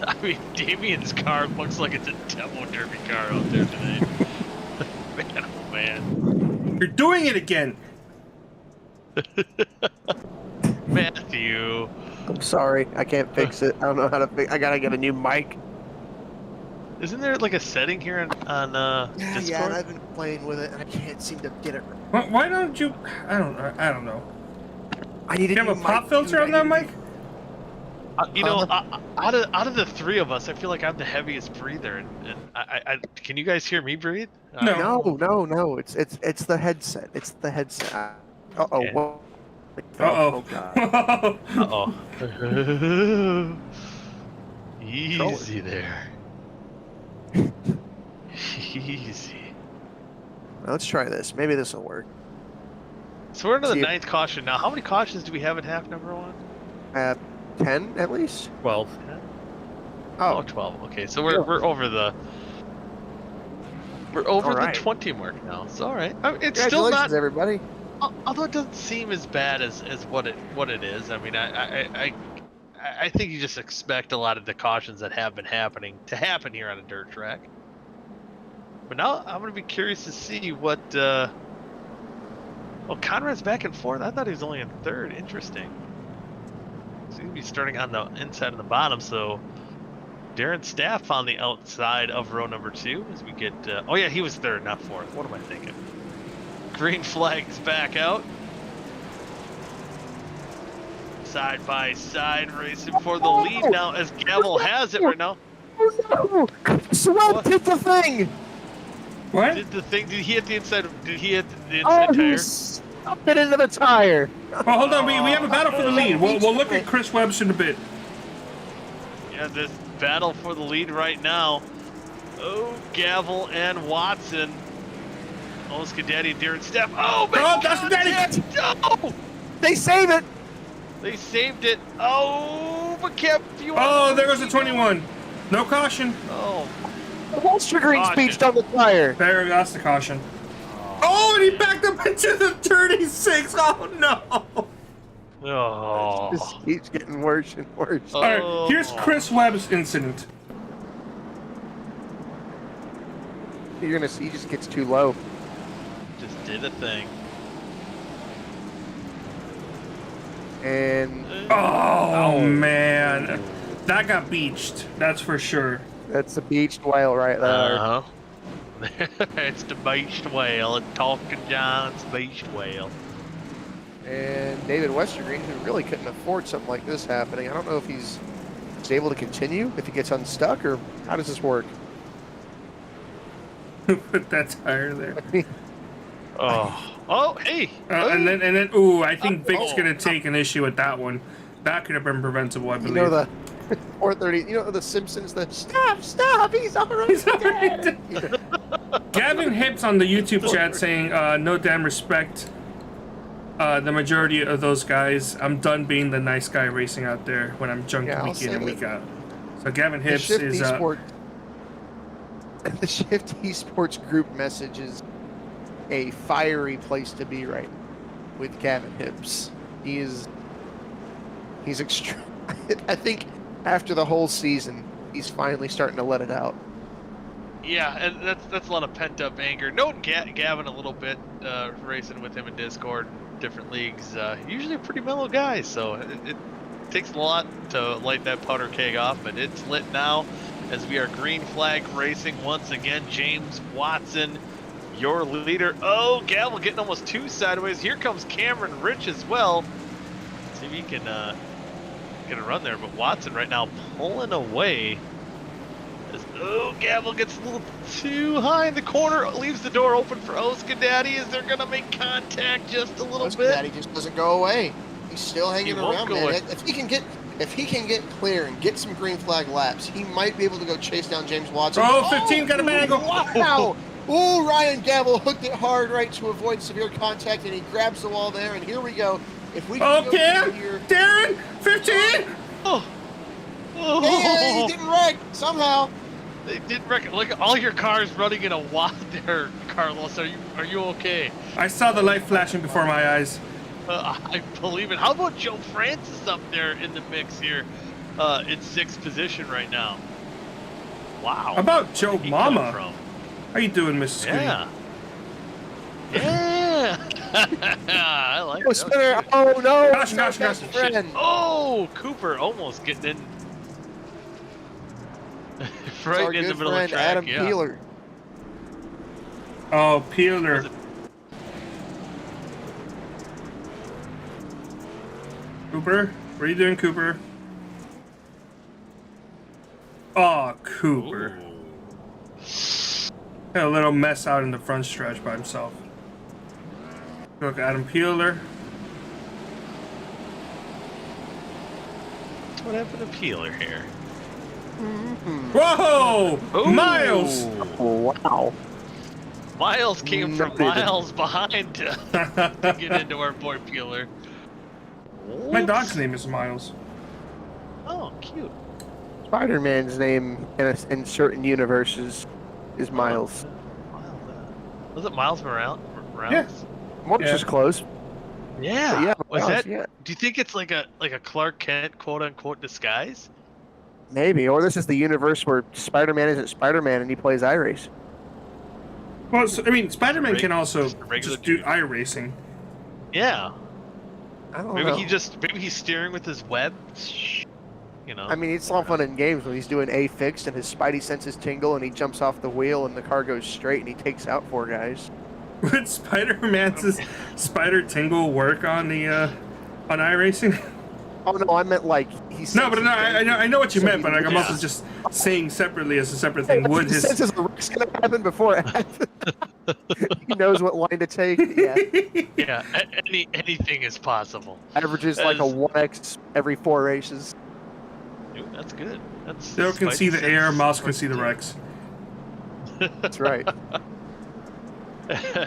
I mean, Damian's car looks like it's a demo derby car out there today. Man, oh man. You're doing it again. Matthew. I'm sorry, I can't fix it. I don't know how to fix. I gotta get a new mic. Isn't there like a setting here on Discord? Yeah, and I've been playing with it, and I can't seem to get it right. Why don't you? I don't know. I need. Do you have a pop filter on that mic? You know, out of the three of us, I feel like I'm the heaviest breather, and I can you guys hear me breathe? No. It's the headset. It's the headset. Uh-oh. Yeah. Whoa. Uh-oh. God. Uh-oh. Easy there. Easy. Let's try this. Maybe this will work. So we're into the 9th caution now. How many cautions do we have in half number 1? 10 at least. 12. 10? Oh, 12. Okay, so we're over the the 20 mark now. It's all right. I mean, it's still not everybody. Although it doesn't seem as bad as what it is. I mean, I think you just expect a lot of the cautions that have been happening to happen here on a dirt track. But now I'm going to be curious to see what. Well, Conrad's back and forth. I thought he was only in 3rd. Interesting. So he's going to be starting on the inside of the bottom. So Darren Staff on the outside of row number 2 as we get. Oh yeah, he was 3rd, not 4th. What am I thinking? Green flag's back out. Side by side racing for the lead now as Gavel has it right now. Oh no! Swap did the thing! What? Did the thing? Did he hit the inside? Did he hit the inside tire? He stuffed it into the tire. Well, hold on. We have a battle for the lead. We'll look at Chris Webster in a bit. Yeah, this battle for the lead right now. Oh, Gavel and Watson. OSCA Daddy and Darren Staff. Oh, man! Oh, that's the Daddy! No! They save it. They saved it. Oh, but kept you. Oh, there goes the 21. No caution. Oh. The Holster Green Caution. speech on the tire. That's the caution. Oh, and he backed up into the 36. Oh, no. Oh. This keeps getting worse and worse. All right, here's Chris Webb's incident. You're gonna see he just gets too low. Just did a thing. And Oh, man. That got beached. That's for sure. that's a beached whale right there. Uh-huh. It's the beached whale. It's Talking John's beached whale. And David Westergreen, who really couldn't afford something like this happening. I don't know if he's able to continue, if he gets unstuck, or how does this work? Put that tire there. Oh, hey. And then, ooh, I think Vic's gonna take an issue with that one. That could have been preventable, I believe. You know the 430. You know the Simpsons. The stop. He's already dead. Gavin Hips on the YouTube chat saying, "No damn respect." The majority of those guys, I'm done being the nice guy racing out there when I'm junk week in and week out. So Gavin Hips is the Shift Esports group message is a fiery place to be right now with Gavin Hips. He's extreme. I think after the whole season, he's finally starting to let it out. Yeah, and that's a lot of pent up anger. Noting Gavin a little bit, racing with him in Discord, different leagues. Usually a pretty mellow guy, so it takes a lot to light that powder keg off, but it's lit now as we are green flag racing once again. James Watson, your leader. Oh, Gavel getting almost two sideways. Here comes Cameron Rich as well. See if he can get a run there, but Watson right now pulling away. Oh, Gavel gets a little too high in the corner, leaves the door open for OSCA Daddy. Is they're gonna make contact just a little bit? Daddy just doesn't go away. He's still hanging around, man. If he can get clear and get some green flag laps, he might be able to go chase down James Watson. Oh, 15 got a man angle. Wow! Oh, Ryan Gavel hooked it hard right to avoid severe contact, and he grabs the wall there. And here we go. If we can go here, Darren, 15. Oh. Hey, he didn't wreck somehow. They did wreck. Look at all your cars running in a wad there, Carlos. Are you okay? I saw the light flashing before my eyes. I believe it. How about Joe Francis up there in the mix here, in sixth position right now? Wow. How about Joe Mama? How you doing, Mrs. Yeah. Yeah. I like it. Spinner. Oh no! Gosh. Oh, Cooper almost getting in. Right in the middle of the track. Adam Peeler. Oh, Peeler. Cooper, what are you doing, Cooper? Oh, Cooper. Got a little mess out in the front stretch by himself. Look, Adam Peeler. What happened to Peeler here? Whoa! Ooh. Miles! Oh, wow. Miles came from miles behind to get into our boy Peeler. My dog's name is Miles. Oh, cute. Spider-Man's name in certain universes is Miles. Was it Miles Morales? Yeah. Morris is close. Yeah. Yeah. Was Miles, that? yeah. Do you think it's like a Clark Kent quote unquote disguise? Maybe, or this is the universe where Spider-Man isn't Spider-Man and he plays iRace. Well, so, I mean, Spider-Man can also just do iRacing. Yeah. I don't maybe know. maybe he's steering with his web. You know. I mean, it's all fun in games when he's doing A fixed and his spidey senses tingle and he jumps off the wheel and the car goes straight and he takes out four guys. Would Spider-Man's Spider Tingle work on the on iRacing? Oh no, I meant like he's. No, but no, I know what you meant, but like, I'm also just saying separately as a separate thing. Would his senses the risk's gonna happen before it happens? He knows what line to take. Yeah. Yeah. Anything is possible. Averages like a 1x every 4 races. Dude, that's good. That's. Dale can see the air, Mouse can see the Rex. That's right.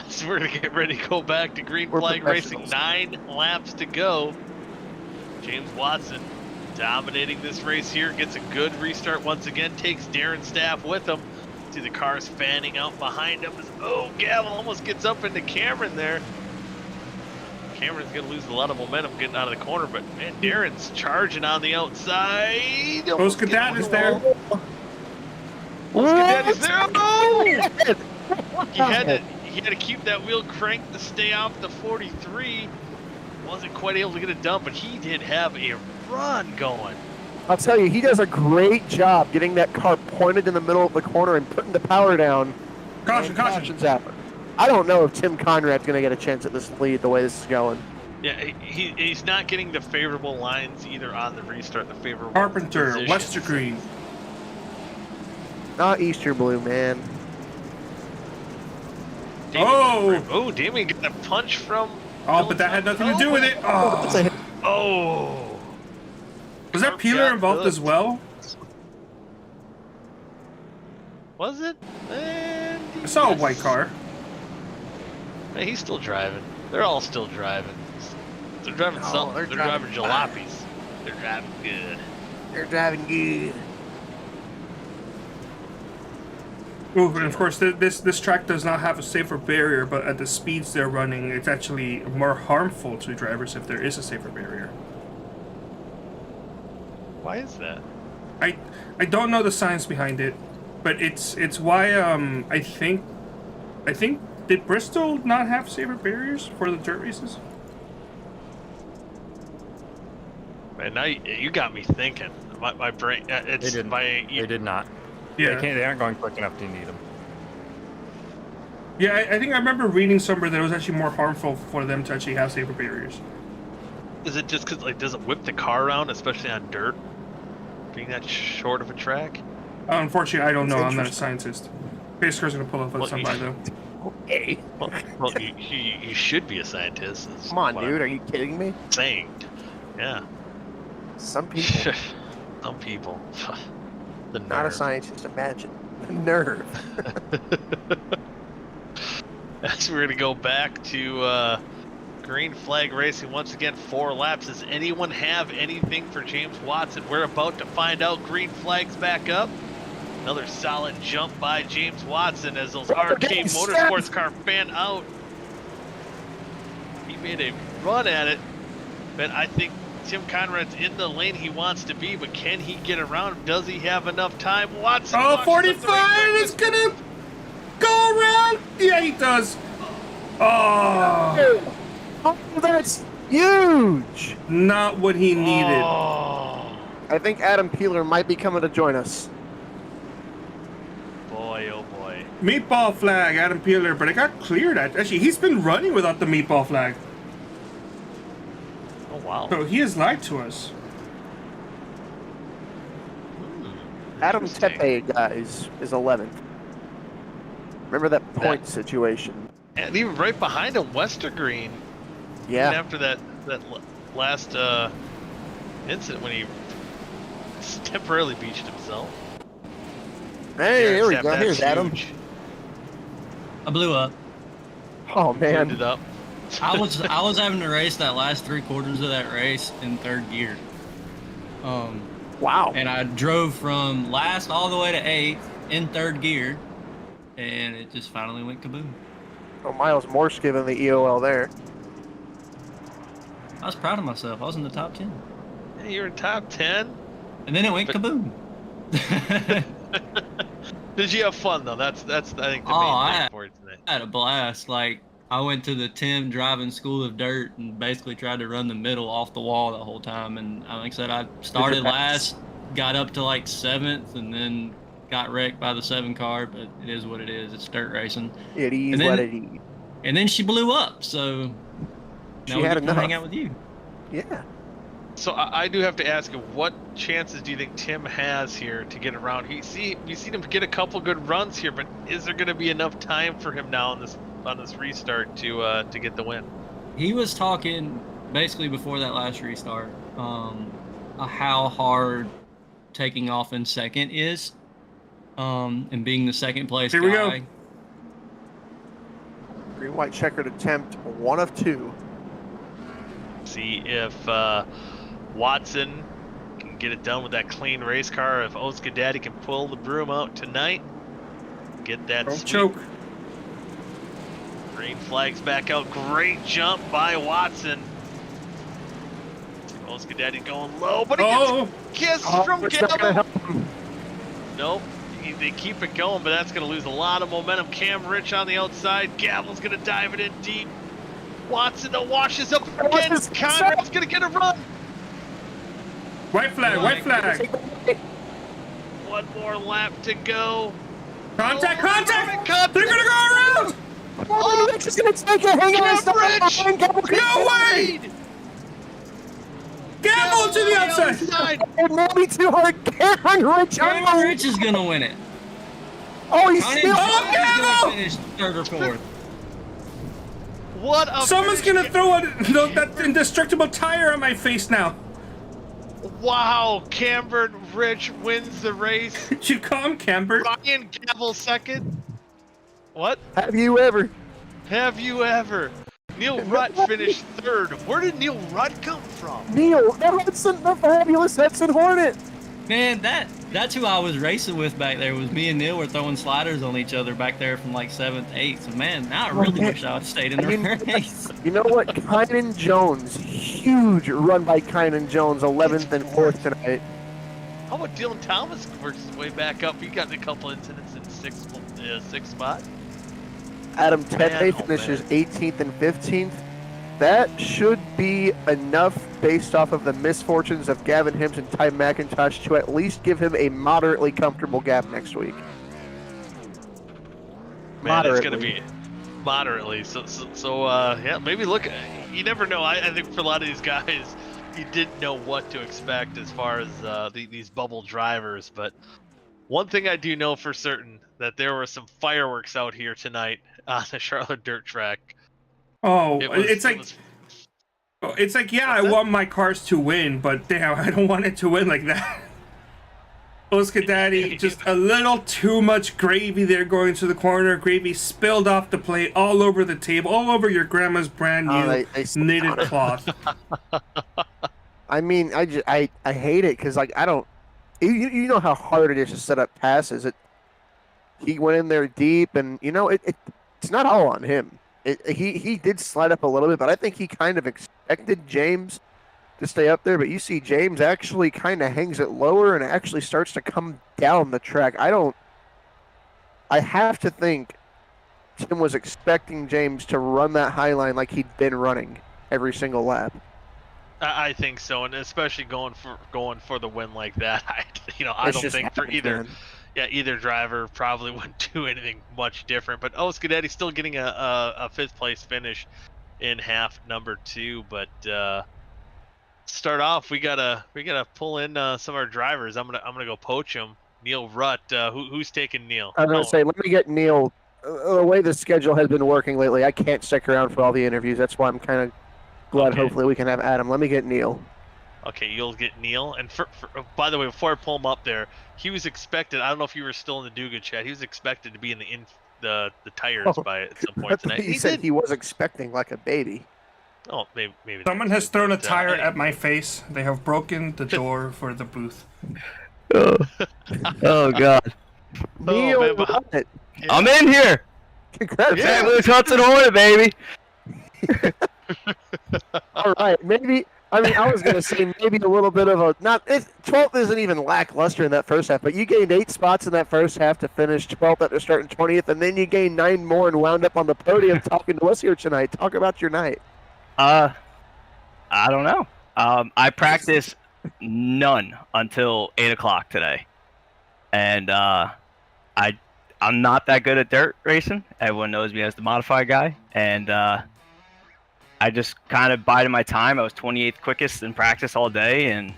So we're gonna get ready to go back to green flag racing. 9 laps to go. James Watson dominating this race here, gets a good restart once again, takes Darren Staff with him. See the cars fanning out behind him. Oh, Gavel almost gets up into Cameron there. Cameron's gonna lose a lot of momentum getting out of the corner, but man, Darren's charging on the outside. OSCA Dad is there. OSCA Daddy's there. Oh! He had to keep that wheel cranked to stay off the 43. Wasn't quite able to get it done, but he did have a run going. I'll tell you, he does a great job getting that car pointed in the middle of the corner and putting the power down Caution, And caution. caution's out. I don't know if Tim Conrad's going to get a chance at this lead the way this is going. Yeah, he's not getting the favorable lines either on the restart, the favorable Carpenter, positions. Wester Green. Not Easter Blue, man. Oh! Damien got a punch from... Oh, but that had nothing to do with it. That's a Oh. hit. Oh! Was that Peeler got involved as hooked. well? Was it? I saw a white car. Hey, he's still driving. They're all still driving. They're driving No, something. they're They're driving driving jalopies. They're driving good. They're driving good. Ooh, and of course, this track does not have a safer barrier, but at the speeds they're running, it's actually more harmful to drivers if there is a safer barrier. Why is that? I don't know the science behind it, but it's why I think did Bristol not have safer barriers for the dirt races? Man, now you got me thinking. My brain. It's They didn't. my. They did not. Yeah. They aren't going quick enough to need them. Yeah, I think I remember reading somewhere that it was actually more harmful for them to actually have safer barriers. Is it just because does it whip the car around, especially on dirt, being that short of a track? Unfortunately, I don't know. That's I'm not a interesting. scientist. Space car's gonna pull up Well, at somebody though. Okay. Well, you should be a scientist. is Come on, what dude. I'm Are you kidding me? saying. Yeah. Some people. Some people. The Not a nerve. scientist. Imagine. The nerve. As we're gonna go back to green flag racing once again, 4 laps. Does anyone have anything for James Watson? We're about to find out. Green flag's back up. Another solid jump by James Watson as those arcade motorsports car fan out. He made a run at it, but I think Tim Conrad's in the lane he wants to be, but can he get around? Does he have enough time? Watson. Oh, watches the 45 is gonna go around. Yeah, he does. Oh, Oh, that's huge. not what he needed. Oh, I think Adam Peeler might be coming to join us. boy, oh boy. Meatball flag, Adam Peeler, but it got cleared. Actually, he's been running without the meatball flag, Oh, wow. so he has lied to us. Adam Interesting. Tepe, guys, is 11th. Remember that point situation. And even right behind him, Westergreen. Even Yeah. after that last incident when he temporarily beached himself. Hey, here we Staff, go. that's Here's Adam. huge. I blew up. Oh, man. Cleaned it up. I was having to race that last 3/4 of that race in 3rd gear. Wow. And I drove from last all the way to 8th in 3rd gear, and it just finally went kaboom. Oh, Miles Morse giving the EOL there. I was proud of myself. I was in the top 10, Yeah, you're in top 10. and then it went kaboom. Did you have fun though? That's I think the Oh, main I thing for it tonight. I had a blast. Like, I went to the Tim Driving School of Dirt and basically tried to run the middle off the wall the whole time. And like I said, I started last, got up to like 7th, and then got wrecked by the 7 car. But it is what it is. It's dirt racing. It is And then- what it is. And then she blew up. So She now we had get to enough. hang out with you. Yeah. So I do have to ask you, what chances do you think Tim has here to get around? We've seen him get a couple good runs here, but is there going to be enough time for him now on this restart to get the win? He was talking basically before that last restart, how hard taking off in second is, and being the second place Here guy. we go. Green white checkered attempt, 1 of 2. See if Watson can get it done with that clean race car. If OSCA Daddy can pull the broom out tonight, get that Don't sweep. choke. Green flag's back out. Great jump by Watson. OSCA Daddy going low, but he Oh, gets kiss Oh, from it's not gonna Gavel. help him. Nope. They keep it going, but that's going to lose a lot of momentum. Cam Rich on the outside. Gavel's going to dive it in deep. Watson that washes up again. Watson's- Conrad's going to get a run. white flag, white flag. One more lap to go. Contact! They're gonna go around! Oh, Rich is gonna take it. Hang on, stop. No way! Gamble to the outside! Maybe too hard. Cameron Rich. Cameron Rich is gonna win it. Oh, he's Connie still. Jones is Gamble! gonna finish third or fourth. What a Someone's finish. gonna throw that indestructible tire on my face now. Wow, Cameron Rich wins the race. You call him Camber? Ryan Gavel second. What? Have you ever? Have you ever? Neil Rutt finished third. Where did Neil Rutt come from? Neil, the fabulous Hudson Hornet. Man, that's who I was racing with back there. Was me and Neil were throwing sliders on each other back there from like 7th to 8th. So man, now I really wish I would have stayed in the race. You know what? Kynan Jones, huge run by Kynan Jones, 11th and 4th tonight. How about Dylan Thomas works his way back up? He got in a couple incidents in sixth spot. Adam Tete Man, finishes man. 18th and 15th. That should be enough based off of the misfortunes of Gavin Hims and Ty McIntosh to at least give him a moderately comfortable gap next week. Man, it's gonna be moderately. So yeah, maybe look. You never know. I think for a lot of these guys, you didn't know what to expect as far as these bubble drivers. But one thing I do know for certain, that there were some fireworks out here tonight on the Charlotte dirt track. Oh, It's like, yeah, I want my cars to win, but damn, I don't want it to win like that. OSCA Daddy, just a little too much gravy there going to the corner. Gravy spilled off the plate all over the table, all over your grandma's brand new knitted cloth. I mean, I hate it because like I don't. You know how hard it is to set up passes. He went in there deep, and you know it's not all on him. He did slide up a little bit, but I think he kind of expected James to stay up there. But you see James actually kind of hangs it lower and actually starts to come down the track. I have to think Tim was expecting James to run that high line like he'd been running every single lap. I think so, and especially going for the win like that. I don't think for either. Man. Yeah, either driver probably wouldn't do anything much different. But Scadetti still getting a 5th place finish in half number 2. But start off, we gotta pull in some of our drivers. I'm gonna go poach them. Neil Rutt, who's taking Neil? I'm gonna say, let me get Neil. The way the schedule has been working lately, I can't stick around for all the interviews. That's why I'm kind of glad. Okay. Hopefully we can have Adam. Let me get Neil. Okay, you'll get Neil. And by the way, before I pull him up there, he was expected. I don't know if you were still in the Duga chat. He was expected to be in the tires by at some point tonight. He said he was expecting like a baby. Oh, maybe. Someone has thrown a tire at my face. They have broken the door for the booth. Oh God. Neil, man, I'm in here. Congrats. Fabulous Hudson Hornet, baby. All right, maybe. I mean, I was going to say maybe a little bit of a 12th isn't even lackluster in that first half, but you gained 8 spots in that first half to finish 12th after starting 20th, and then you gained 9 more and wound up on the podium talking to us here tonight. Talk about your night. I don't know. I practiced none until 8 o'clock today, and I'm not that good at dirt racing. Everyone knows me as the modified guy, and I just kind of bided my time. I was 28th quickest in practice all day, and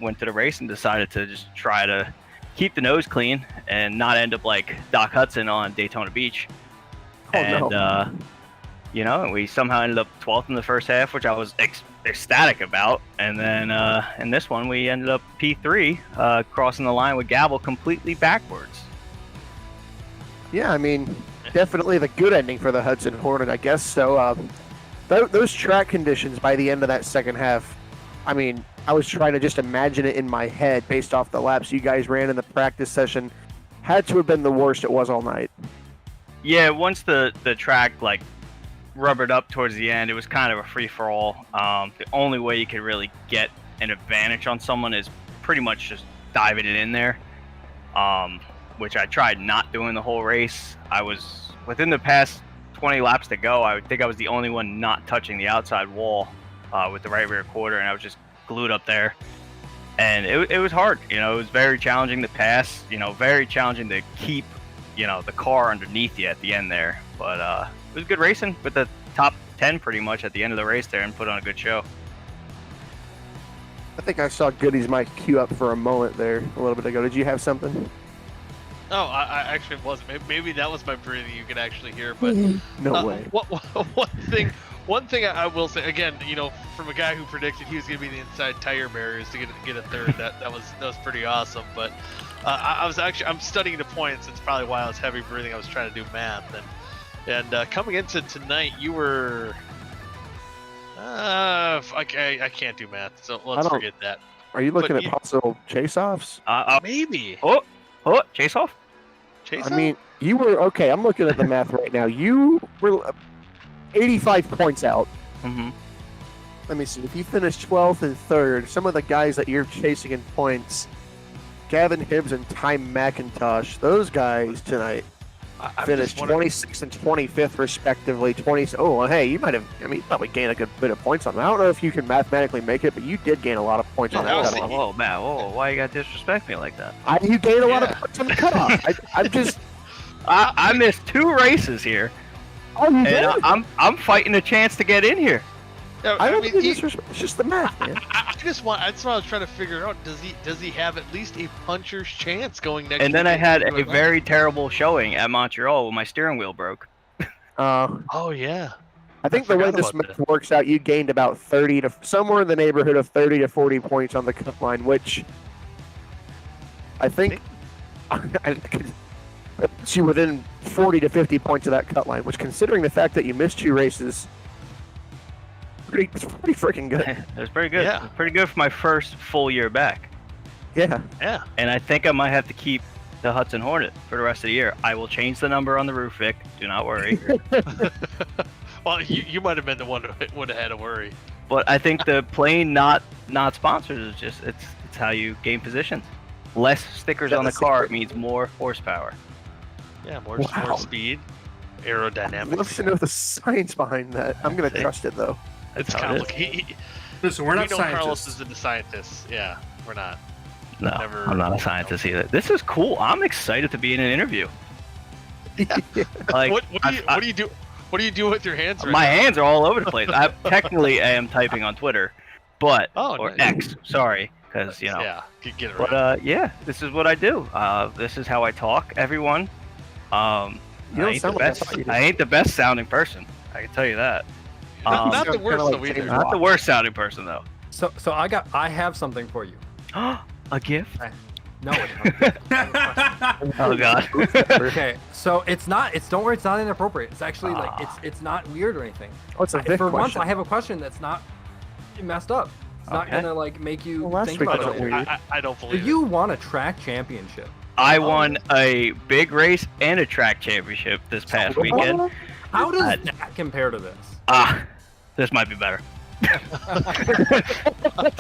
went to the race and decided to just try to keep the nose clean and not end up like Doc Hudson on Daytona Beach. And we somehow ended up 12th in the first half, which I was ecstatic about. And then in this one, we ended up P3, crossing the line with Gavel completely backwards. Yeah, I mean, definitely the good ending for the Hudson Hornet, I guess. So those track conditions by the end of that second half, I mean, I was trying to just imagine it in my head based off the laps you guys ran in the practice session. Had to have been the worst it was all night. Yeah, once the track rubbered up towards the end, it was kind of a free-for-all. The only way you could really get an advantage on someone is pretty much just diving it in there, which I tried not doing the whole race. I was within the past 20 laps to go. I think I was the only one not touching the outside wall with the right rear quarter, and I was just glued up there. and it was hard. It was very challenging to pass. Very challenging to keep, the car underneath you at the end there. But it was good racing with the top 10 pretty much at the end of the race there, and put on a good show. I think I saw Goody's mic queue up for a moment there a little bit ago. Did you have something? Oh, I actually wasn't. Maybe that was my breathing you could actually hear, but No way. One thing I will say again, from a guy who predicted he was going to be the inside tire barriers to get a third, that was pretty awesome. But I'm studying the points. It's probably why I was heavy breathing. I was trying to do math, and coming into tonight, you were. I can't do math, so let's forget that. Are you looking at possible chase-offs? Maybe. Oh, chase off? Chase I mean, you were okay. I'm looking at the math right now. You were 85 points out. Mm-hmm. Let me see. If you finish 12th and 3rd, some of the guys that you're chasing in points, Gavin Hibbs and Ty McIntosh, those guys tonight finished 26th and 25th respectively. Hey, you might have. Probably gained a good bit of points on them. I don't know if you can mathematically make it, but you did gain a lot of points on that. Whoa, Matt! Whoa, why you got to disrespect me like that? You gained a lot of points on the cutoff. I'm just. I missed 2 races here. Oh, you did? And I'm fighting a chance to get in here. Yeah, I don't think it's just the math, man. That's what I was trying to figure out. Does he have at least a puncher's chance going next? And then I had a very terrible showing at Montreal when my steering wheel broke. Oh yeah. I think the way this math works out, you gained about 30 to somewhere in the neighborhood of 30 to 40 points on the cut line, which I think puts you within 40 to 50 points of that cut line. Which, considering the fact that you missed 2 races. It's pretty freaking good. It's pretty good. Yeah. It's pretty good for my first full year back. Yeah. Yeah. And I think I might have to keep the Hudson Hornet for the rest of the year. I will change the number on the roof, Vic. Do not worry. Well, you might have been the one who would have had to worry. But I think the plane not sponsored is just it's how you gain positions. Less stickers on the car means more horsepower. Yeah, more speed, aerodynamics. I'd love to know the science behind that. I'm gonna trust it though. It's complicated. Listen, we're not scientists. Carlos isn't the scientist. Yeah, we're not. No, I'm not a scientist either. This is cool. I'm excited to be in an interview. Like, what do you do? What do you do with your hands right my now? hands are all over the place. I technically am typing on Twitter, but or nice. X. Sorry, because Yeah, get it right. But yeah, this is what I do. This is how I talk. Everyone. I ain't the best sounding person. I can tell you that. Not the worst though either. Not the worst sounding person though. So I have something for you. A gift? No, it's not. Oh god. Okay, so don't worry, it's not inappropriate. It's actually it's not weird or anything. Oh, it's a Vic for once question. I have a question that's not messed up. It's not gonna make you think week about was it. weird. I don't believe You won a track championship. I won a big race and a track championship this past weekend. How does that compare to this? This might be better. This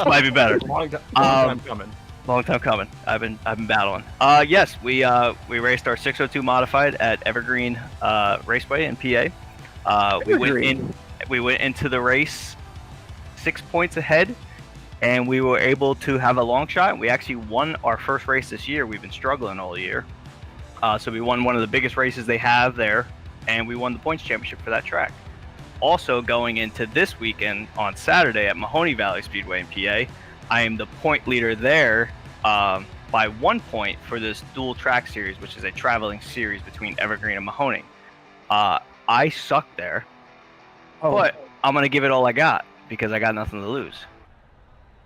might be better. Long time coming. Long time coming. I've been battling. Yes, we raced our 602 modified at Evergreen Raceway in PA. We went into the race 6 points ahead, and we were able to have a long shot. We actually won our first race this year. We've been struggling all year. So we won one of the biggest races they have there, and we won the points championship for that track. Also going into this weekend on Saturday at Mahoney Valley Speedway in PA, I am the point leader there by 1 point for this dual track series, which is a traveling series between Evergreen and Mahoney. I sucked there, but I'm going to give it all I got because I got nothing to lose.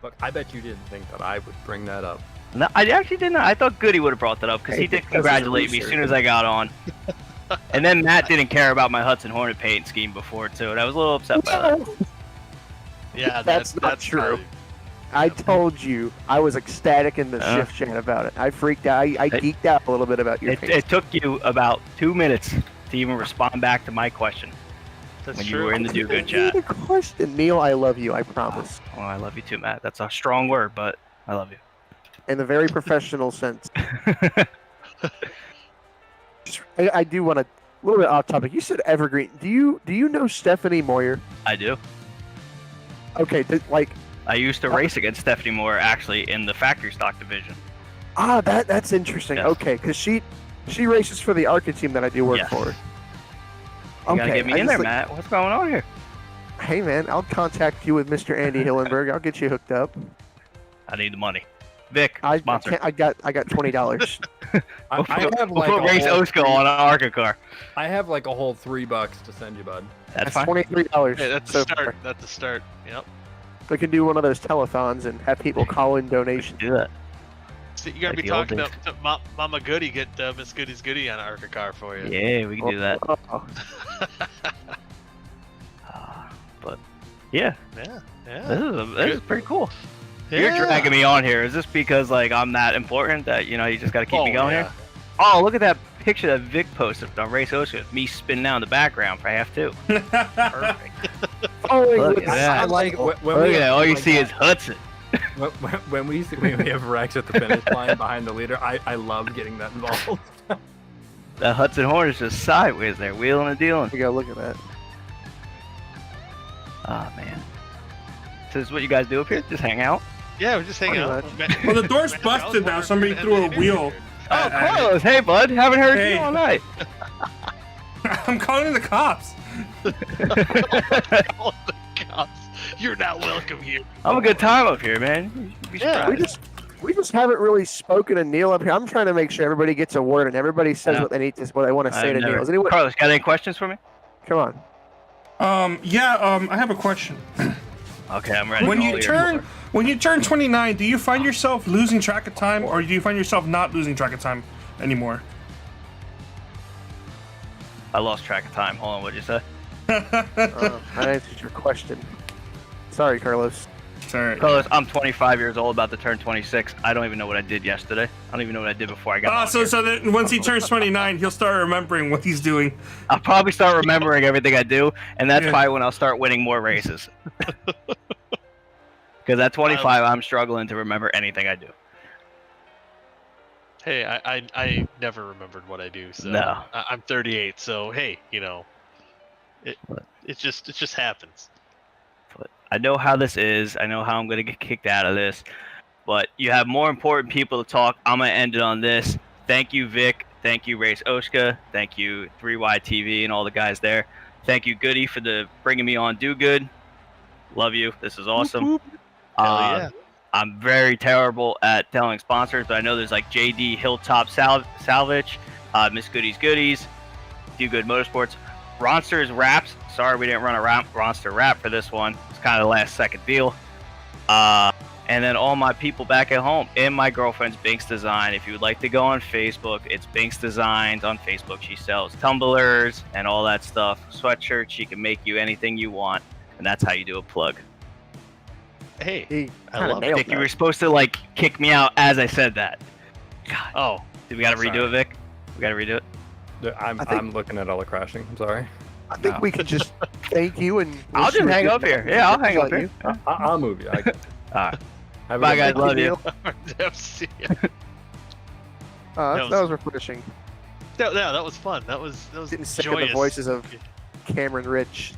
Look, I bet you didn't think that I would bring that up. No, I actually didn't. I thought Goody would have brought that up because he did congratulate me as soon as I got on. And then Matt didn't care about my Hudson Hornet paint scheme before too, and I was a little upset by that. Yeah, that's not true. I told you I was ecstatic in the shift chat about it. I freaked out. I geeked out a little bit about your paint. It took you about 2 minutes to even respond back to my question. That's when true. You were in the do good chat. Question, Neil. I love you. I promise. Oh, I love you too, Matt. That's a strong word, but I love you. In a very professional sense. I do want to, a little bit off topic. You said Evergreen. Do you know Stephanie Moyer? I do. Okay, I used to race against Stephanie Moore actually in the factory stock division. Ah, that's interesting. Yes. Okay, because she races for the ARCA team that I do work Yes. for. You Okay, gotta get me I in just there, Matt. What's going on here? Hey man, I'll contact you with Mr. Andy Hillenberg. I'll get you hooked up. I need the money. Vic, I sponsor. got $20. I We'll have put like a race whole OSCA on an ARCA car. I have like a whole $3 to send you, bud. That's That's fine. $23. Hey, that's so the start. far. That's the start. Yep. We can do one of those telethons and have people call in donations. Do that. So you gotta Like be the old talking days. to Mama Goody, get Miss Goody's Goody on an ARCA car for you. Yeah, we can do that. Oh, But yeah, Yeah. this is pretty cool. Yeah. You're dragging me on here. Is this because like I'm that important that you just got to keep me going yeah. here? Oh, look at that picture that Vic posted on Race OSCA. Me spinning out in the background for half two. Perfect. following Look with at that. I like when Look we at that. have All you like see that- is Hudson. when we have Rex at the finish line behind the leader. I love getting that involved. That Hudson Horn is just sideways there, wheeling and dealing. We go look at that. Oh man. So this is what you guys do up here? Just hang out? Yeah, we're just hanging out. Well, the door's busted now. Somebody threw a wheel. Oh, Carlos, hey bud, haven't heard Hey. you all night. I'm calling the cops. You're not welcome here. I'm a good time up here, man. You should be Yeah, surprised. We just haven't really spoken to Neil up here. I'm trying to make sure everybody gets a word and everybody says Yeah. what they need to, what they want to say I've to never- Neil. Is anyone? Carlos, got any questions for me? Come on. I have a question. Okay, I'm ready. When All you ears. turn 29, do you find yourself losing track of time, or do you find yourself not losing track of time anymore? I lost track of time. Hold on, what'd you say? I answered your question. Sorry, Carlos. Sorry. Carlos, I'm 25 years old, about to turn 26. I don't even know what I did yesterday. I don't even know what I did before I got on here. So that once he turns 29, he'll start remembering what he's doing. I'll probably start remembering everything I do, and that's Yeah. probably when I'll start winning more races. Because at 25, I'm struggling to remember anything I do. Hey, I never remembered what I do. So No. I'm 38. So hey, it just happens. But I know how this is. I know how I'm going to get kicked out of this. But you have more important people to talk. I'm going to end it on this. Thank you, Vic. Thank you, Race OSCA. Thank you, 3Y TV and all the guys there. Thank you, Goody, for bringing me on Do Good. Love you. This is awesome. Whoop, whoop. Hell yeah. I'm very terrible at telling sponsors, but I know there's like JD Hilltop Salvage, Miss Goody's Goodies, Do Good Motorsports, Ronster's Wraps. Sorry we didn't run a Ronster wrap for this one. It's kind of the last second deal. And then all my people back at home and my girlfriend's Binks Design. If you would like to go on Facebook, it's Binks Designs on Facebook. She sells tumblers and all that stuff, sweatshirts. She can make you anything you want, and that's how you do a plug. Hey, He I kinda love nailed Vic, you that. were supposed to like kick me out as I said that. God, oh, do we got to Sorry. redo it, Vic? We got to redo it. I'm I think- I'm looking at all the crashing. I'm sorry. I think we can just thank you and. I'll wish just you a hang good up here. night. Yeah, I'll hang up Let here. you. I'll move you. All right. Have a Bye, good guys. night. Love you. See ya. That was refreshing. that was fun. That was Getting sick joyous. of the voices of Cameron Rich.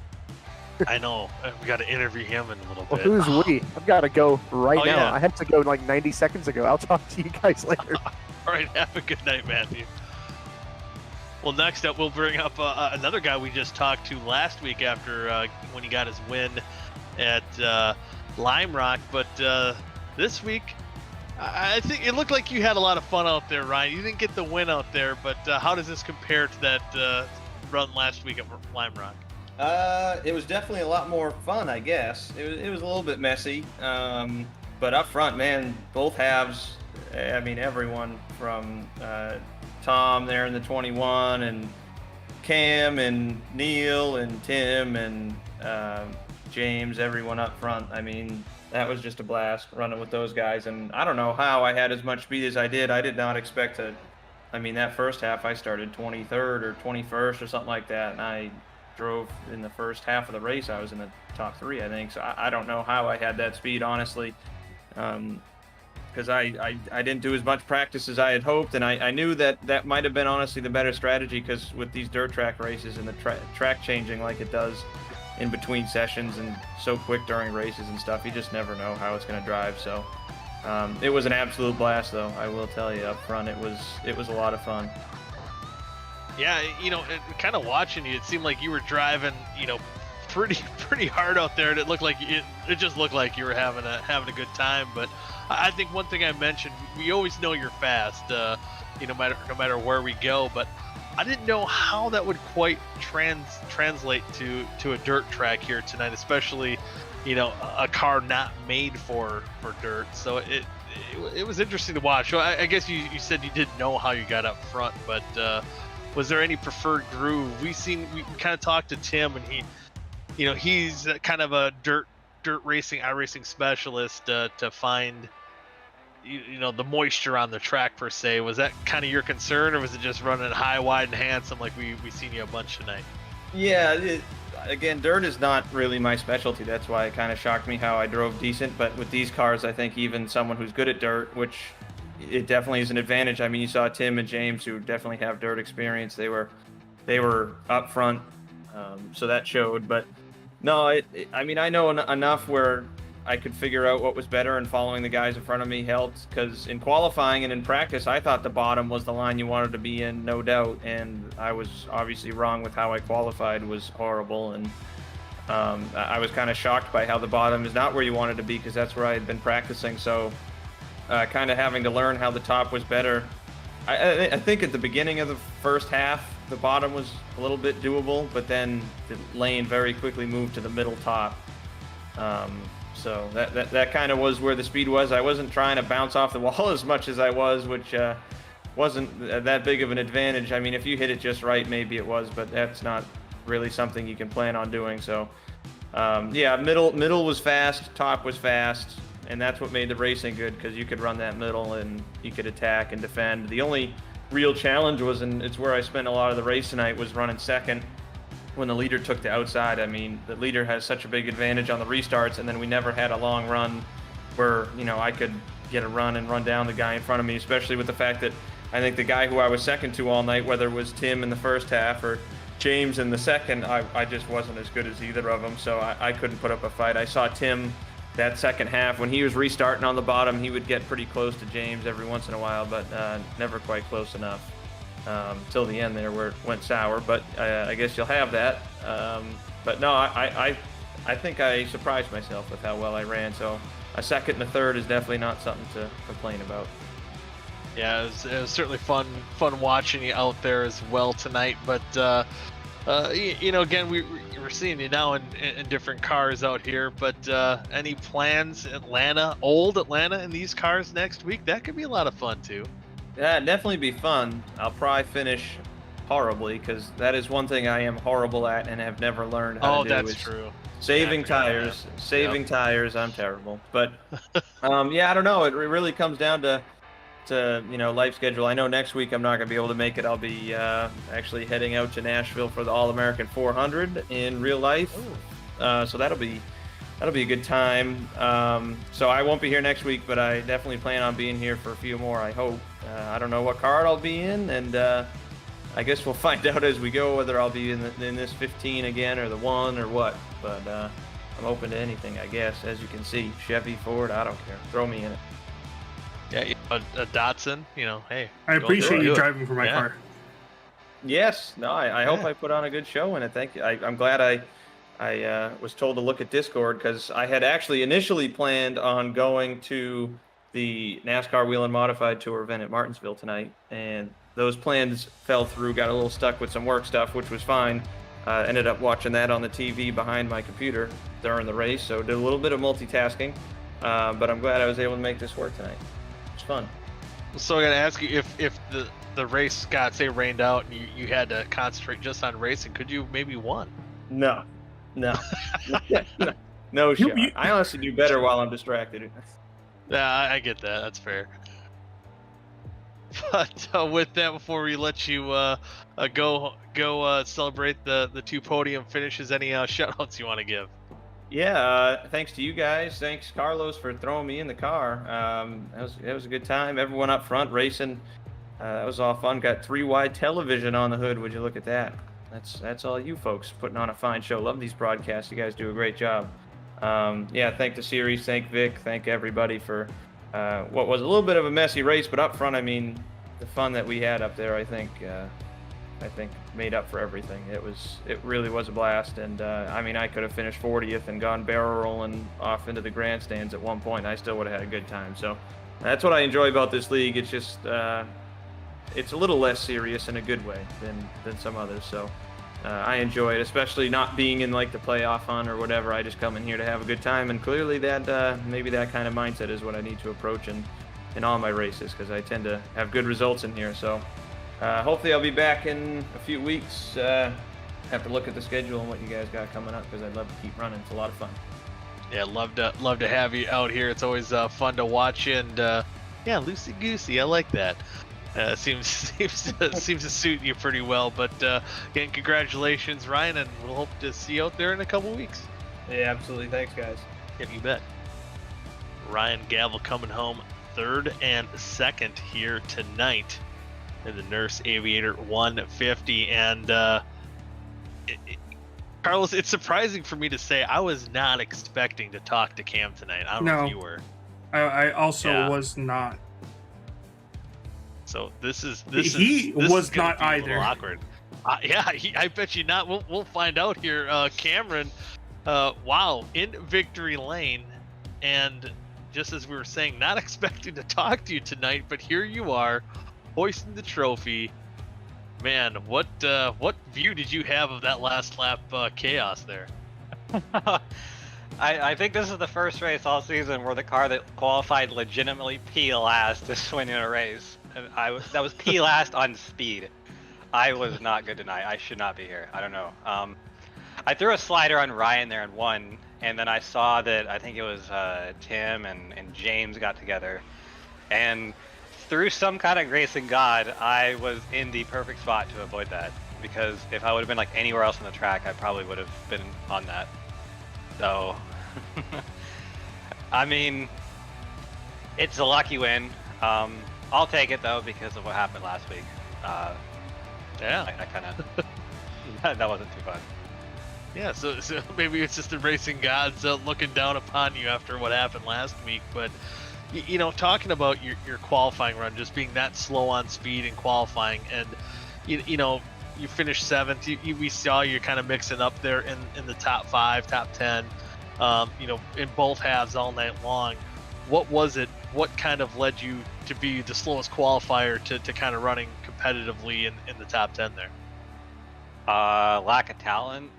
I know. We got to interview him in a little Well, bit. who's we? I've got to go right Oh, now. yeah. I had to go like 90 seconds ago. I'll talk to you guys later. All right, have a good night, Matthew. Well, next up, we'll bring up another guy we just talked to last week after when he got his win at Lime Rock. But this week, I think it looked like you had a lot of fun out there, Ryan. You didn't get the win out there, but how does this compare to that run last week at Lime Rock? It was definitely a lot more fun, I guess. It was a little bit messy, but up front, man, both halves. I mean, everyone from Tom there in the 21, and Cam and Neil and Tim and James, everyone up front. I mean, that was just a blast running with those guys. And I don't know how I had as much speed as I did. I did not expect to. I mean, that first half I started 23rd or 21st or something like that, and I drove in the first half of the race. I was in the top 3, I think. So I don't know how I had that speed, honestly, because I didn't do as much practice as I had hoped, and I knew that might have been honestly the better strategy, because with these dirt track races and the track changing like it does, in between sessions and so quick during races and stuff. You just never know how it's going to drive. So it was an absolute blast, though. I will tell you up front, it was a lot of fun. Yeah, kind of watching you, it seemed like you were driving, pretty hard out there, and it looked like it just looked like you were having a good time. But I think one thing I mentioned, we always know you're fast, no matter where we go. But I didn't know how that would quite translate to a dirt track here tonight, especially a car not made for dirt. So it was interesting to watch. So I guess you said you didn't know how you got up front, but was there any preferred groove? We kind of talked to Tim, and he's kind of a dirt racing, iRacing specialist to find the moisture on the track per se. Was that kind of your concern, or was it just running high, wide, and handsome like we seen you a bunch tonight? Yeah, again, dirt is not really my specialty. That's why it kind of shocked me how I drove decent. But with these cars, I think even someone who's good at dirt, which it definitely is an advantage. I mean, you saw Tim and James, who definitely have dirt experience. They were up front, so that showed. But no, I mean, I know enough where I could figure out what was better, and following the guys in front of me helped, because in qualifying and in practice, I thought the bottom was the line you wanted to be in, no doubt, and I was obviously wrong with how I qualified. Was horrible, and I was kind of shocked by how the bottom is not where you wanted to be, because that's where I had been practicing. So kind of having to learn how the top was better. I think at the beginning of the first half, the bottom was a little bit doable, but then the lane very quickly moved to the middle top. So that kind of was where the speed was. I wasn't trying to bounce off the wall as much as I was, which wasn't that big of an advantage. I mean, if you hit it just right, maybe it was, but that's not really something you can plan on doing. So yeah, middle was fast, top was fast, and that's what made the racing good, because you could run that middle and you could attack and defend. The only real challenge was, and it's where I spent a lot of the race tonight, was running second when the leader took the outside. I mean, the leader has such a big advantage on the restarts, and then we never had a long run where, I could get a run and run down the guy in front of me, especially with the fact that I think the guy who I was second to all night, whether it was Tim in the first half or James in the second, I just wasn't as good as either of them, so I couldn't put up a fight. I saw Tim that second half, when he was restarting on the bottom, he would get pretty close to James every once in a while, but never quite close enough. Till the end there, where it went sour, but I guess you'll have that. But no, I think I surprised myself with how well I ran, so a second and a third is definitely not something to complain about. Yeah, it was certainly fun watching you out there as well tonight. But again, we're seeing you now in different cars out here. But any plans, old Atlanta, in these cars next week? That could be a lot of fun too. Yeah, definitely be fun. I'll probably finish horribly, because that is one thing I am horrible at and have never learned how to do. Oh, that's true. Saving tires. Tires, I'm terrible. But yeah, I don't know. It really comes down to life schedule. I know next week I'm not going to be able to make it. I'll be actually heading out to Nashville for the All-American 400 in real life. So that'll be a good time. So I won't be here next week, but I definitely plan on being here for a few more, I hope. I don't know what car I'll be in, and I guess we'll find out as we go whether I'll be in this 15 again, or the 1, or what. But I'm open to anything, I guess. As you can see, Chevy, Ford, I don't care. Throw me in it. Yeah, a Datsun, hey. I appreciate you driving for my car. Yes, no, I hope I put on a good show in it. Thank you. I'm glad I was told to look at Discord, because I had actually initially planned on going to the NASCAR Wheel and Modified Tour event at Martinsville tonight, and those plans fell through. Got a little stuck with some work stuff, which was fine. Ended up watching that on the TV behind my computer during the race, so did a little bit of multitasking, but I'm glad I was able to make this work tonight. It's fun. So I got to ask you, if the race got, say, rained out and you had to concentrate just on racing, could you maybe won? No. No shot. I honestly do better while I'm distracted. Yeah, I get that. That's fair. But with that, before we let you go celebrate the 2 podium finishes, any shout-outs you want to give? Yeah, thanks to you guys. Thanks, Carlos, for throwing me in the car. That was a good time. Everyone up front racing. That was all fun. Got 3 wide television on the hood. Would you look at that? that's all you folks putting on a fine show. Love these broadcasts. You guys do a great job. Yeah, thank the series, thank Vic, thank everybody for what was a little bit of a messy race, but up front, I mean, the fun that we had up there, I think made up for everything. It really was a blast, and I mean, I could have finished 40th and gone barrel rolling off into the grandstands at one point, and I still would have had a good time. So that's what I enjoy about this league. It's just it's a little less serious in a good way than some others. So I enjoy it, especially not being in like the playoff hunt or whatever. I just come in here to have a good time, and clearly that maybe that kind of mindset is what I need to approach in all my races, because I tend to have good results in here. So hopefully I'll be back in a few weeks. Have to look at the schedule and what you guys got coming up, because I'd love to keep running. It's a lot of fun. Yeah, love to have you out here. It's always fun to watch you, and yeah, loosey goosey. I like that. Seems to suit you pretty well. But again, congratulations, Ryan, and we'll hope to see you out there in a couple weeks. Yeah, absolutely. Thanks, guys. Yep, you bet. Ryan Gavel coming home 3rd and 2nd here tonight in the NurseAviator 150, and Carlos, it's surprising for me to say I was not expecting to talk to Cam tonight. I don't know if you were. I also was not. So this is not either. Awkward. Yeah, I bet you not. We'll find out here. Cameron, wow, in victory lane, and just as we were saying, not expecting to talk to you tonight, but here you are, hoisting the trophy. Man, what view did you have of that last lap chaos there? I think this is the first race all season where the car that qualified legitimately P last is winning a race. And that was P last on speed. I was not good tonight. I should not be here. I don't know. I threw a slider on Ryan there and won, and then I saw that I think it was Tim and James got together, and through some kind of grace in God, I was in the perfect spot to avoid that, because if I would have been like anywhere else on the track, I probably would have been on that. So, I mean, it's a lucky win. I'll take it though because of what happened last week. Yeah, I kind of that wasn't too fun. Yeah, so maybe it's just the racing gods looking down upon you after what happened last week. But you know, talking about your qualifying run, just being that slow on speed and qualifying, and you know, you finished 7th. We saw you kind of mixing up there in the top 5, top 10. You know, in both halves all night long. What was it? What kind of led you to be the slowest qualifier to kind of running competitively in the top 10 there? Lack of talent.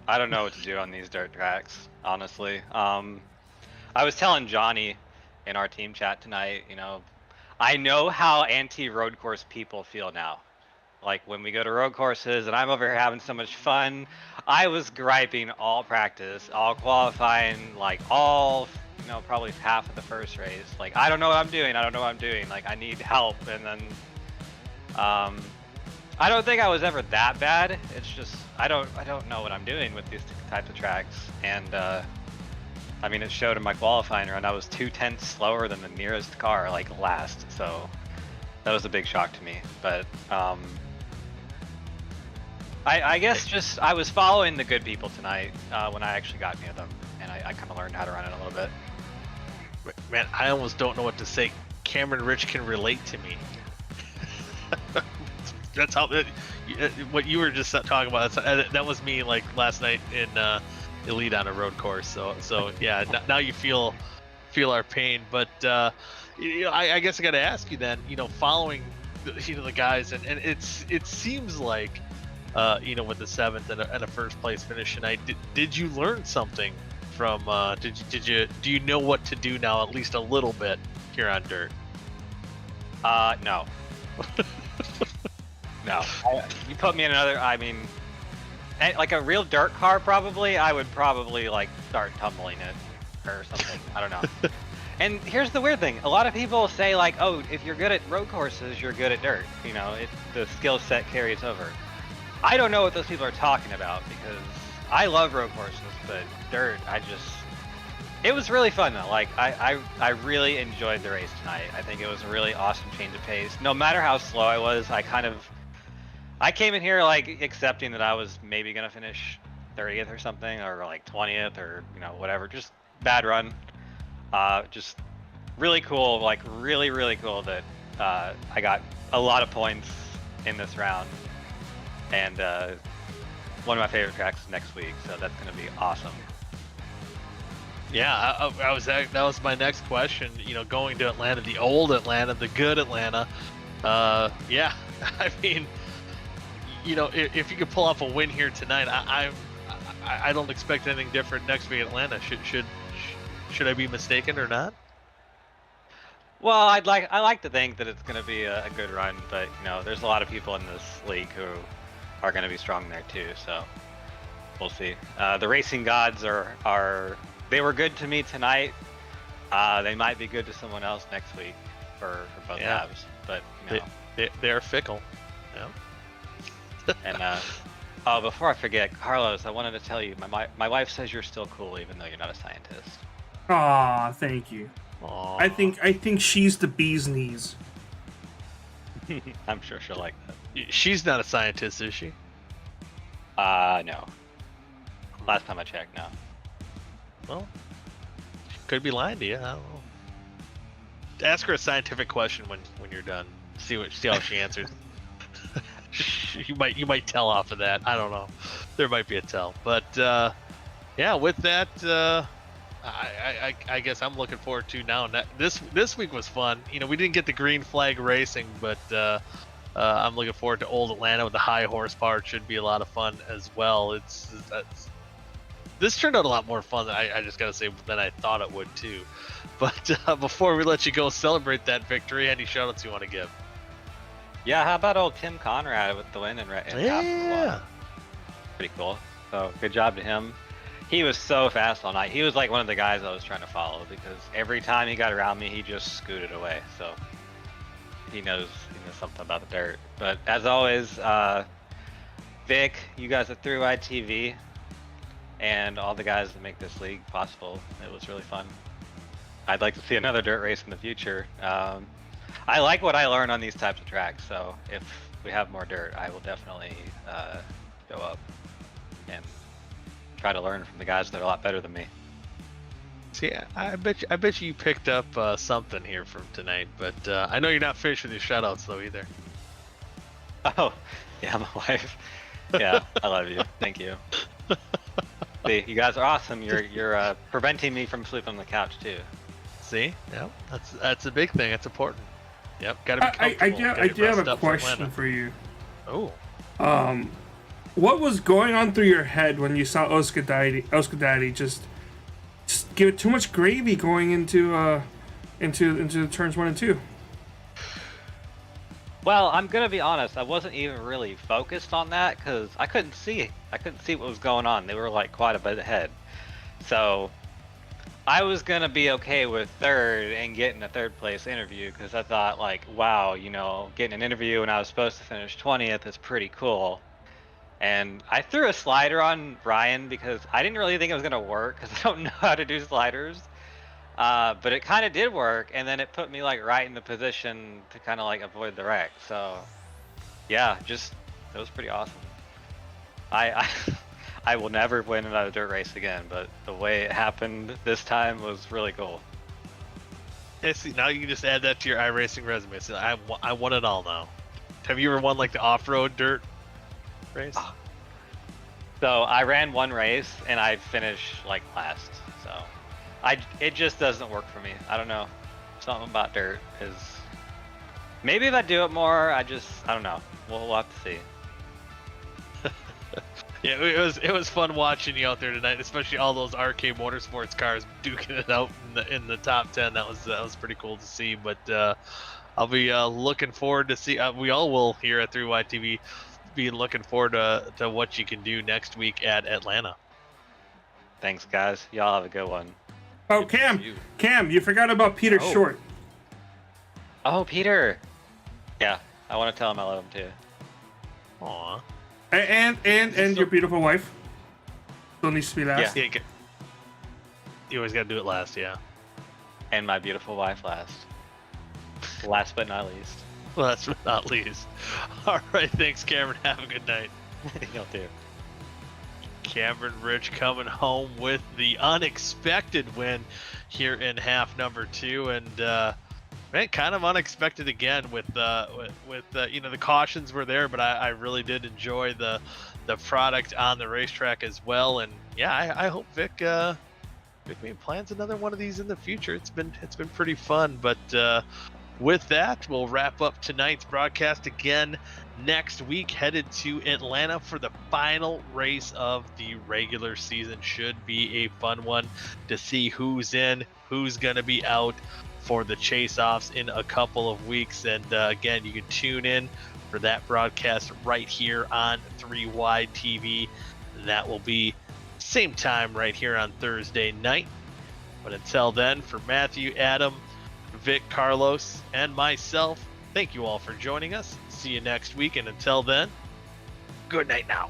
I don't know what to do on these dirt tracks, honestly. I was telling Johnny in our team chat tonight, you know, I know how anti-road course people feel now. Like when we go to road courses and I'm over here having so much fun, I was griping all practice, all qualifying, like all, you know, probably half of the first race. Like, I don't know what I'm doing. I don't know what I'm doing. Like, I need help. And then, I don't think I was ever that bad. It's just, I don't know what I'm doing with these types of tracks. And, I mean, it showed in my qualifying run. I was 0.2 slower than the nearest car, like last. So that was a big shock to me. But, I guess just I was following the good people tonight when I actually got near them, and I kind of learned how to run it a little bit. Man, I almost don't know what to say. Cameron Rich can relate to me. That's how what you were just talking about. That was me like last night in Elite on a road course. So yeah, now you feel our pain. But you know, I guess I got to ask you then. You know, following the guys, and it seems like. You know, with the 7th and a first place finish tonight, did you learn something from? Do you know what to do now, at least a little bit here on dirt? No. No. You put me in another. I mean, like a real dirt car, probably. I would probably like start tumbling it or something. I don't know. And here's the weird thing: a lot of people say like, "Oh, if you're good at road courses, you're good at dirt." You know, the skill set carries over. I don't know what those people are talking about, because I love road courses, but dirt, it was really fun though. Like I really enjoyed the race tonight. I think it was a really awesome change of pace. No matter how slow I was, I came in here like accepting that I was maybe gonna finish 30th or something, or like 20th, or whatever. Just bad run. Just really cool, like really cool that I got a lot of points in this round, and one of my favorite tracks next week. So that's gonna be awesome. Yeah, that was my next question. Going to Atlanta, the old Atlanta, the good Atlanta. Yeah, I mean, if you could pull off a win here tonight, I don't expect anything different next week in Atlanta. Should I be mistaken or not? Well, I like to think that it's going to be a good run, but there's a lot of people in this league who are going to be strong there too. So we'll see. The racing gods they were good to me tonight. They might be good to someone else next week for both halves, but they're fickle. Yeah. And before I forget, Carlos, I wanted to tell you, my wife says you're still cool even though you're not a scientist. Aw, thank you. Aww. I think she's the bee's knees. I'm sure she'll like that. She's not a scientist, is she? No. Last time I checked, no. Well, she could be lying to you. I don't know. Ask her a scientific question when you're done. See how she answers. you might tell off of that. I don't know. There might be a tell, but yeah. With that, I guess I'm looking forward to now. This week was fun. We didn't get the green flag racing, but I'm looking forward to Old Atlanta with the high horsepower. It should be a lot of fun as well. This turned out a lot more fun than I just gotta say than I thought it would too. But before we let you go celebrate that victory, any shoutouts you want to give? Yeah, how about old Tim Conrad with the win and yeah, pretty cool. So good job to him. He was so fast all night. He was like one of the guys I was trying to follow because every time he got around me, he just scooted away. So he knows something about the dirt. But as always, Vic, you guys at Through ITV, and all the guys that make this league possible. It was really fun. I'd like to see another dirt race in the future. I like what I learn on these types of tracks, so if we have more dirt, I will definitely go up and try to learn from the guys that are a lot better than me. See, I bet you picked up something here from tonight, but I know you're not finished with your shoutouts though either. Oh, yeah, my wife. Yeah, I love you. Thank you. See, you guys are awesome. You're preventing me from sleeping on the couch too. See, yeah, that's a big thing. That's important. Yep, gotta be comfortable. I do have a question for you. Oh. What was going on through your head when you saw OSCA Daddy just give it too much gravy going into turns 1 and 2? Well, I'm gonna be honest. I wasn't even really focused on that because I couldn't see what was going on. They were like quite a bit ahead, so I was gonna be okay with third and getting a third place interview because I thought like, wow, getting an interview when I was supposed to finish 20th is pretty cool. And I threw a slider on Ryan because I didn't really think it was gonna work because I don't know how to do sliders. But it kind of did work, and then it put me like right in the position to kind of like avoid the wreck. So yeah, it was pretty awesome. I will never win another dirt race again, but the way it happened this time was really cool. Yeah, see, now you can just add that to your iRacing resume. So I won it all now. Have you ever won like the off-road dirt race? So I ran one race and I finished like last. So it just doesn't work for me. I don't know. Something about dirt is. Maybe if I do it more, I don't know. We'll have to see. Yeah, it was fun watching you out there tonight, especially all those RK Motorsports cars duking it out in the top 10. That was pretty cool to see. But I'll be looking forward to see. We all will here at 3YTV be looking forward to what you can do next week at Atlanta. Thanks, guys. Y'all have a good one. Oh, Cam, you forgot about Peter Short. Oh, Peter. Yeah, I want to tell him I love him too. Aw. And your beautiful wife. Still needs to be last. Yeah. You always got to do it last, yeah. And my beautiful wife last. Last but not least. Last but not least. All right, thanks, Cameron. Have a good night. You'll do. Cameron Rich coming home with the unexpected win here in half number 2, and man, kind of unexpected again with you know, the cautions were there, but I really did enjoy the product on the racetrack as well, and yeah, I hope Vic plans another one of these in the future. It's been pretty fun, but with that, we'll wrap up tonight's broadcast again next week, headed to Atlanta for the final race of the regular season. Should be a fun one to see who's in, who's going to be out for the chase-offs in a couple of weeks. And again, you can tune in for that broadcast right here on 3 Wide TV. That will be same time right here on Thursday night. But until then, for Matthew, Adam, Vic, Carlos, and myself, thank you all for joining us. See you next week, and until then, good night now.